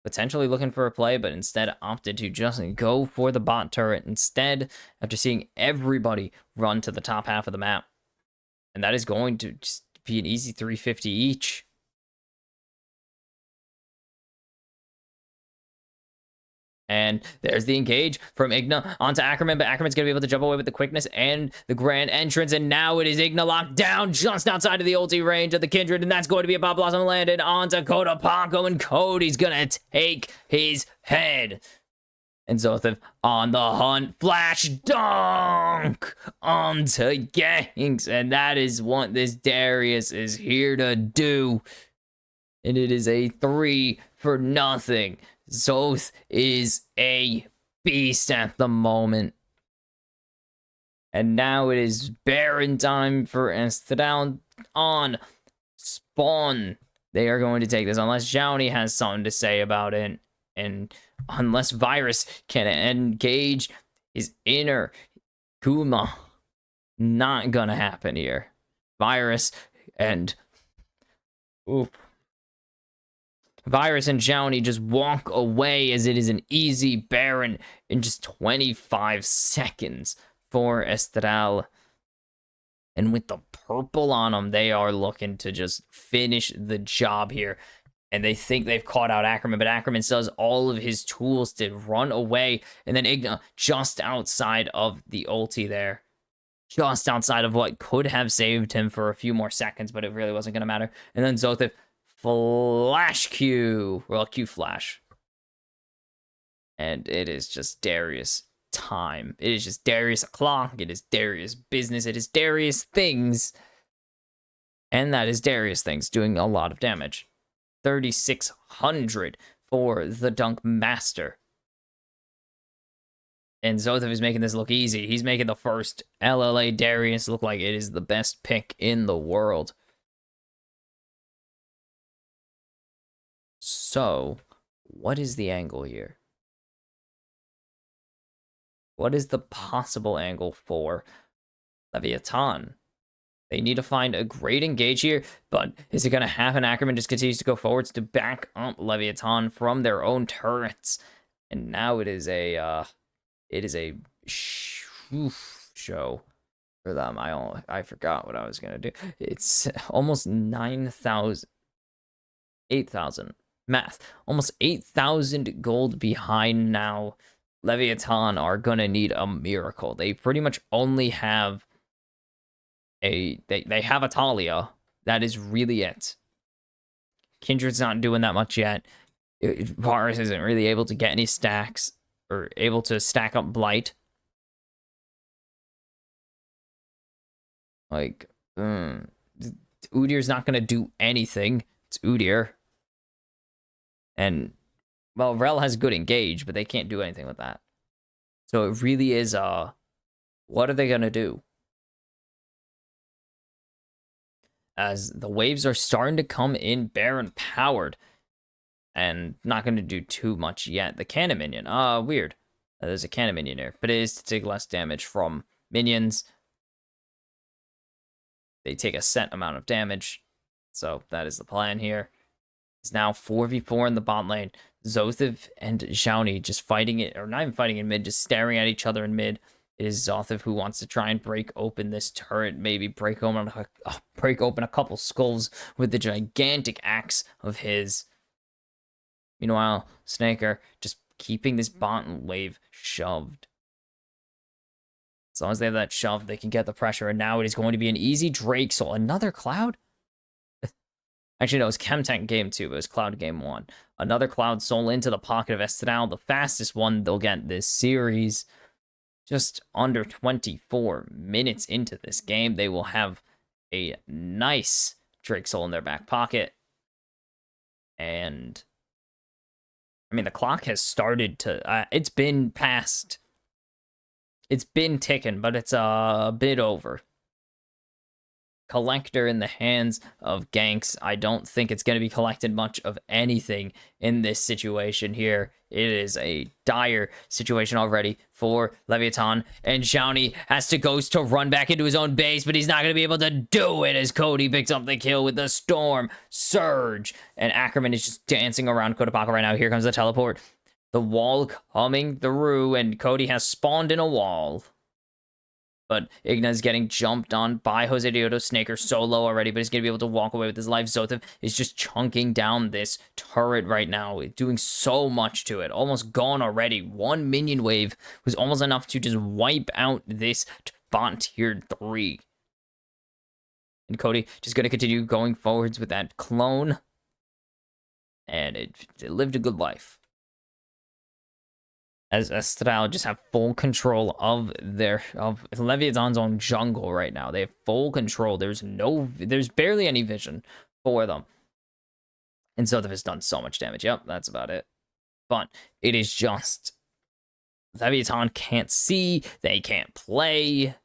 S1: Potentially looking for a play, but instead opted to just go for the bot turret instead after seeing everybody run to the top half of the map. And that is going to just be an easy 350 each. And there's the engage from Igna onto Ackerman, but Ackerman's going to be able to jump away with the quickness and the grand entrance. And now it is Igna locked down just outside of the ulti range of the Kindred. And that's going to be a Pop Blossom landed onto Coda Paco. And Cody's going to take his head. And Zothev on the hunt. Flash dunk onto Gangs. And that is what this Darius is here to do. And it is a 3-0. Zoth is a beast at the moment. And now it is Baron time for Estral on spawn. They are going to take this unless Jowney has something to say about it. And unless Virus can engage his inner Kuma. Not gonna happen here. Virus and... Oop. Virus and Jowney just walk away as it is an easy Baron in just 25 seconds for Estral. And with the purple on them, they are looking to just finish the job here. And they think they've caught out Ackerman, but Ackerman still has all of his tools to run away. And then Igna just outside of the ulti there. Just outside of what could have saved him for a few more seconds, but it really wasn't going to matter. And then Zothev flash Q. Well, Q flash. And it is just Darius time. It is just Darius o'clock. It is Darius business. It is Darius things. And that is Darius things doing a lot of damage. 3,600 for the Dunk Master. And Zothev is making this look easy. He's making the first LLA Darius look like it is the best pick in the world. So, what is the angle here? What is the possible angle for Leviathan? They need to find a great engage here, but is it going to happen? Ackerman just continues to go forwards to back up Leviathan from their own turrets. And now it is a show for them. I forgot what I was going to do. It's almost 9,000, 8,000. Math. Almost 8,000 gold behind now. Leviathan are going to need a miracle. They pretty much only have they have a Talia. That is really it. Kindred's not doing that much yet. Varus isn't really able to get any stacks or able to stack up Blight. Like, Udyr's not going to do anything. It's Udyr. And, well, Rel has good engage, but they can't do anything with that. So it really is, what are they going to do? As the waves are starting to come in Baron powered. And not going to do too much yet. The cannon minion, weird. There's a cannon minion here, but it is to take less damage from minions. They take a set amount of damage. So that is the plan here. It's now 4v4 in the bot lane. Zothev and Jowney just fighting it, or not even fighting in mid, just staring at each other in mid. It is Zothev who wants to try and break open this turret, maybe break open a couple skulls with the gigantic axe of his. Meanwhile, Snaker just keeping this bot wave shoved. As long as they have that shoved, they can get the pressure. And now it is going to be an easy Drake Soul. Another Cloud? Actually, no, it was Chemtank game 2, but it was Cloud game 1. Another Cloud Soul into the pocket of Estral. The fastest one they'll get this series. Just under 24 minutes into this game, they will have a nice Drake Soul in their back pocket. And I mean, the clock has started to... it's been past It's been ticking, but it's a bit over. Collector in the hands of Ganks. I don't think it's going to be collected much of anything in this situation here. It is a dire situation already for Leviathan, and Xiaomi has to run back into his own base, but he's not going to be able to do it as Cody picks up the kill with the Storm Surge, and Ackerman is just dancing around Kodapaka right now. Here comes the teleport. The wall coming through, and Cody has spawned in a wall. But Igna's getting jumped on by Jose Diodo. Snaker so low already, but he's going to be able to walk away with his life. Zothev is just chunking down this turret right now, doing so much to it. Almost gone already. One minion wave was almost enough to just wipe out this bot tier 3. And Cody just going to continue going forwards with that clone. And it lived a good life. As Estral just have full control of Leviathan's own jungle right now. They have full control. There's barely any vision for them. And Zothev has done so much damage. Yep, that's about it. But it is just Leviathan can't see, they can't play.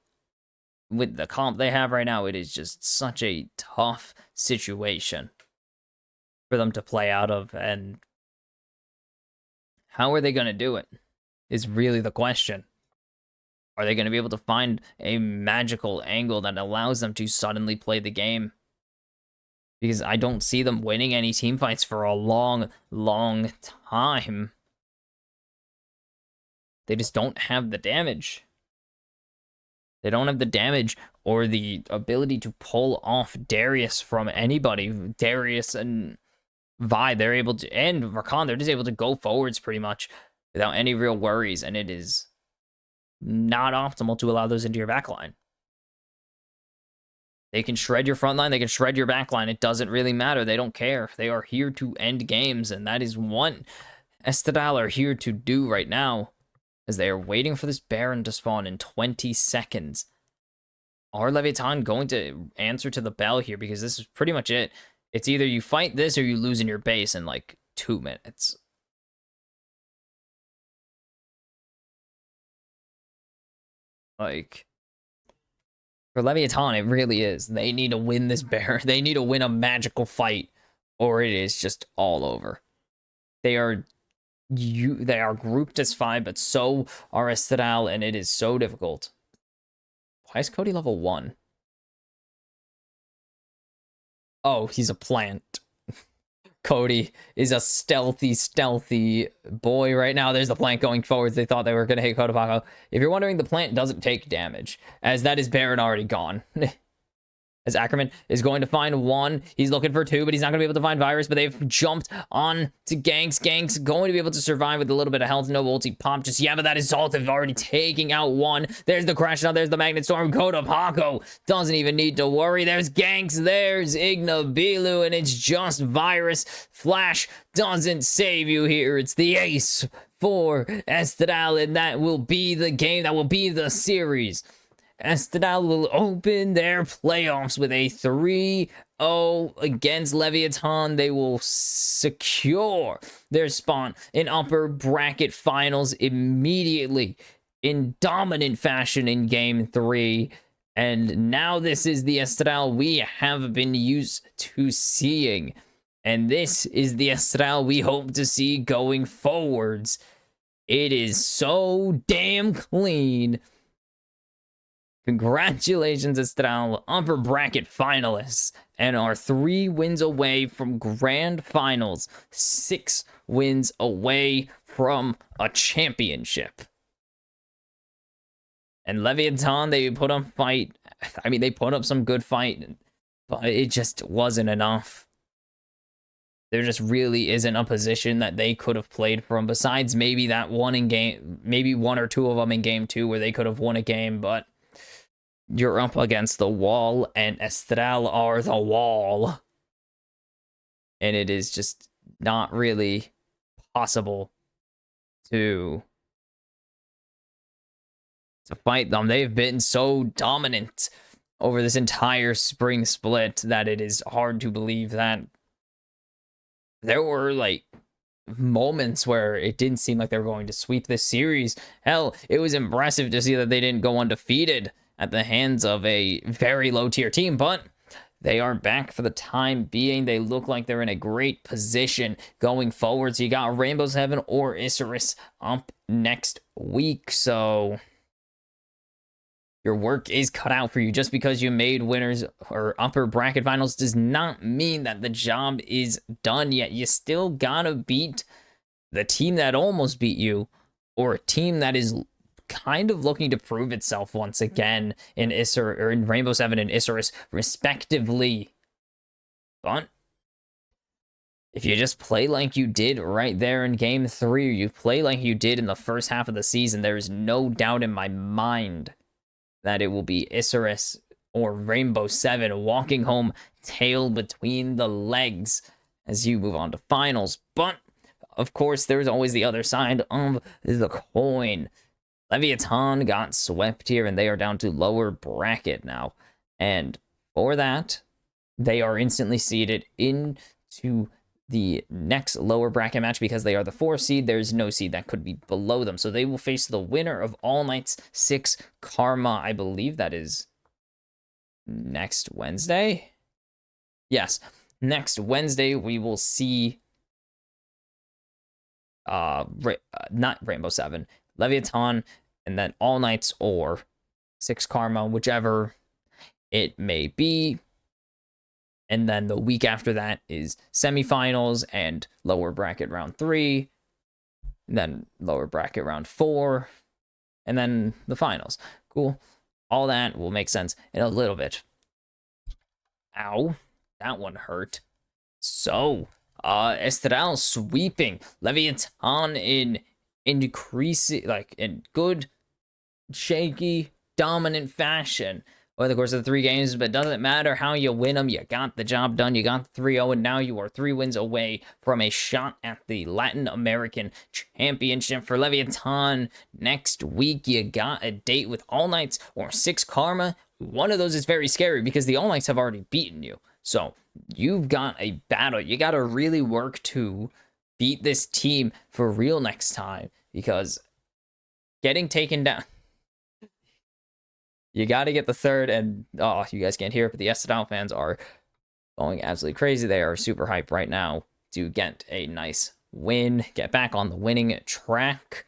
S1: With the comp they have right now, it is just such a tough situation for them to play out of, and how are they going to do it? Is really the question. Are they going to be able to find a magical angle that allows them to suddenly play the game? Because I don't see them winning any team fights for a long, long time. They just don't have the damage. They don't have the damage or the ability to pull off Darius from anybody. Darius and Vi, they're able to, and Rakan, they're just able to go forwards pretty much without any real worries, and it is not optimal to allow those into your backline. They can shred your front line, they can shred your backline. It doesn't really matter. They don't care. They are here to end games, and that is what Estadal are here to do right now, as they are waiting for this Baron to spawn in 20 seconds. Are Leviathan going to answer to the bell here? Because this is pretty much it. It's either you fight this or you lose in your base in like 2 minutes. Like, for Leviathan, it really is. They need to win this bear. They need to win a magical fight, or it is just all over. They are grouped as 5, but so are Estadal, and it is so difficult. Why is Cody level 1? Oh, he's a plant. Cody is a stealthy boy right now. There's the plant going forwards. They thought they were going to hit Kodapaka. If you're wondering, the plant doesn't take damage, as that is Baron already gone. As Ackerman is going to find 1. He's looking for 2, but he's not going to be able to find Virus, but they've jumped on to Ganks. Ganks going to be able to survive with a little bit of health. No ulti pop just yet, but that is Zothev already taking out 1. There's the Crash now. There's the Magnet Storm. Kodapaka doesn't even need to worry. There's Ganks. There's Ignabilu, and it's just Virus. Flash doesn't save you here. It's the ace for Estadal, and that will be the game. That will be the series. Estadal will open their playoffs with a 3-0 against Leviathan. They will secure their spot in upper bracket finals immediately in dominant fashion in game 3. And now this is the Estadal we have been used to seeing. And this is the Estadal we hope to see going forwards. It is so damn clean. Congratulations, Estral, upper bracket finalists, and are 3 wins away from grand finals, 6 wins away from a championship. And Leviathan, they put up fight. I mean, they put up some good fight, but it just wasn't enough. There just really isn't a position that they could have played from, besides maybe that one in game, maybe 1 or 2 of them in game 2 where they could have won a game, but you're up against the wall, and Estral are the wall. And it is just not really possible to fight them. They've been so dominant over this entire spring split that it is hard to believe that there were, like, moments where it didn't seem like they were going to sweep this series. Hell, it was impressive to see that they didn't go undefeated at the hands of a very low tier team, but they are back for the time being. They look like they're in a great position going forward. So you got Rainbow Seven or Isurus up next week. So your work is cut out for you. Just because you made winners or upper bracket finals does not mean that the job is done yet. You still gotta beat the team that almost beat you, or a team that is kind of looking to prove itself once again in in Rainbow Seven and Isurus respectively. But if you just play like you did right there in game 3, or you play like you did in the first half of the season, there is no doubt in my mind that it will be Isurus or Rainbow Seven walking home tail between the legs as you move on to finals. But of course, there's always the other side of the coin. Leviathan got swept here, and they are down to lower bracket now. And for that, they are instantly seeded into the next lower bracket match because they are the 4 seed. There's no seed that could be below them. So they will face the winner of All Night's 6 Karma. I believe that is next Wednesday. Yes, next Wednesday we will see not Rainbow Seven, Leviathan, and then All Nights or 6 Karma, whichever it may be. And then the week after that is semifinals and lower bracket round 3, and then lower bracket round 4, and then the finals. Cool. All that will make sense in a little bit. Ow, that one hurt. So, Estral sweeping Leviathan in increasing, like in good, shaky, dominant fashion over the course of the 3 games, but it doesn't matter how you win them. You got the job done. You got 3-0, and now you are 3 wins away from a shot at the Latin American Championship. For Leviathan, next week, you got a date with All Nights or 6 Karma. One of those is very scary because the All Nights have already beaten you. So you've got a battle. You got to really work to beat this team for real next time, because getting taken down, you got to get the 3rd, and oh, you guys can't hear it, but the Estadal fans are going absolutely crazy. They are super hyped right now to get a nice win, get back on the winning track.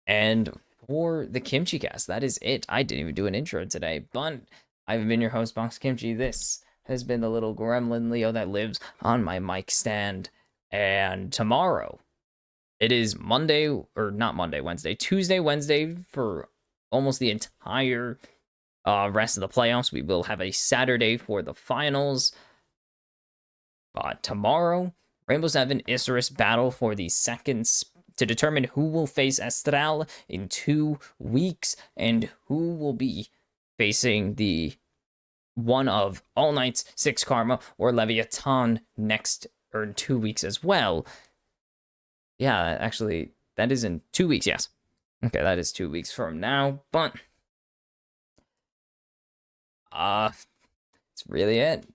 S1: And for the Kimchi Cast, that is it. I didn't even do an intro today, but I've been your host, Box Kimchi. This has been the little gremlin Leo that lives on my mic stand. And tomorrow, it is Monday, or not Monday, Wednesday, Tuesday, Wednesday for almost the entire rest of the playoffs. We will have a Saturday for the finals. Tomorrow, Rainbow Seven Isurus battle for the second to determine who will face Estral in 2 weeks and who will be facing the one of All Nights, 6 Karma, or Leviathan next, or in 2 weeks as well. Yeah, actually, that is in 2 weeks, yes. Okay, that is 2 weeks from now, but that's really it.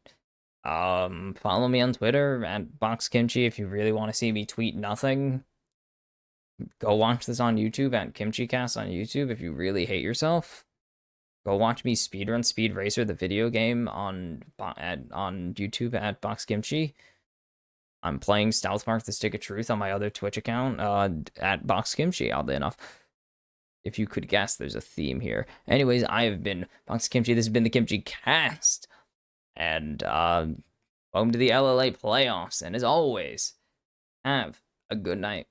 S1: Follow me on Twitter at BoxKimchi if you really want to see me tweet nothing. Go watch this on YouTube at KimchiCast on YouTube if you really hate yourself. Go watch me speedrun Speed Racer, the video game, on YouTube at BoxKimchi. I'm playing South Park: The Stick of Truth on my other Twitch account at BoxKimchi, oddly enough. If you could guess, there's a theme here. Anyways, I have been Box Kimchi. This has been the Kimchi Cast. And welcome to the LLA playoffs. And as always, have a good night.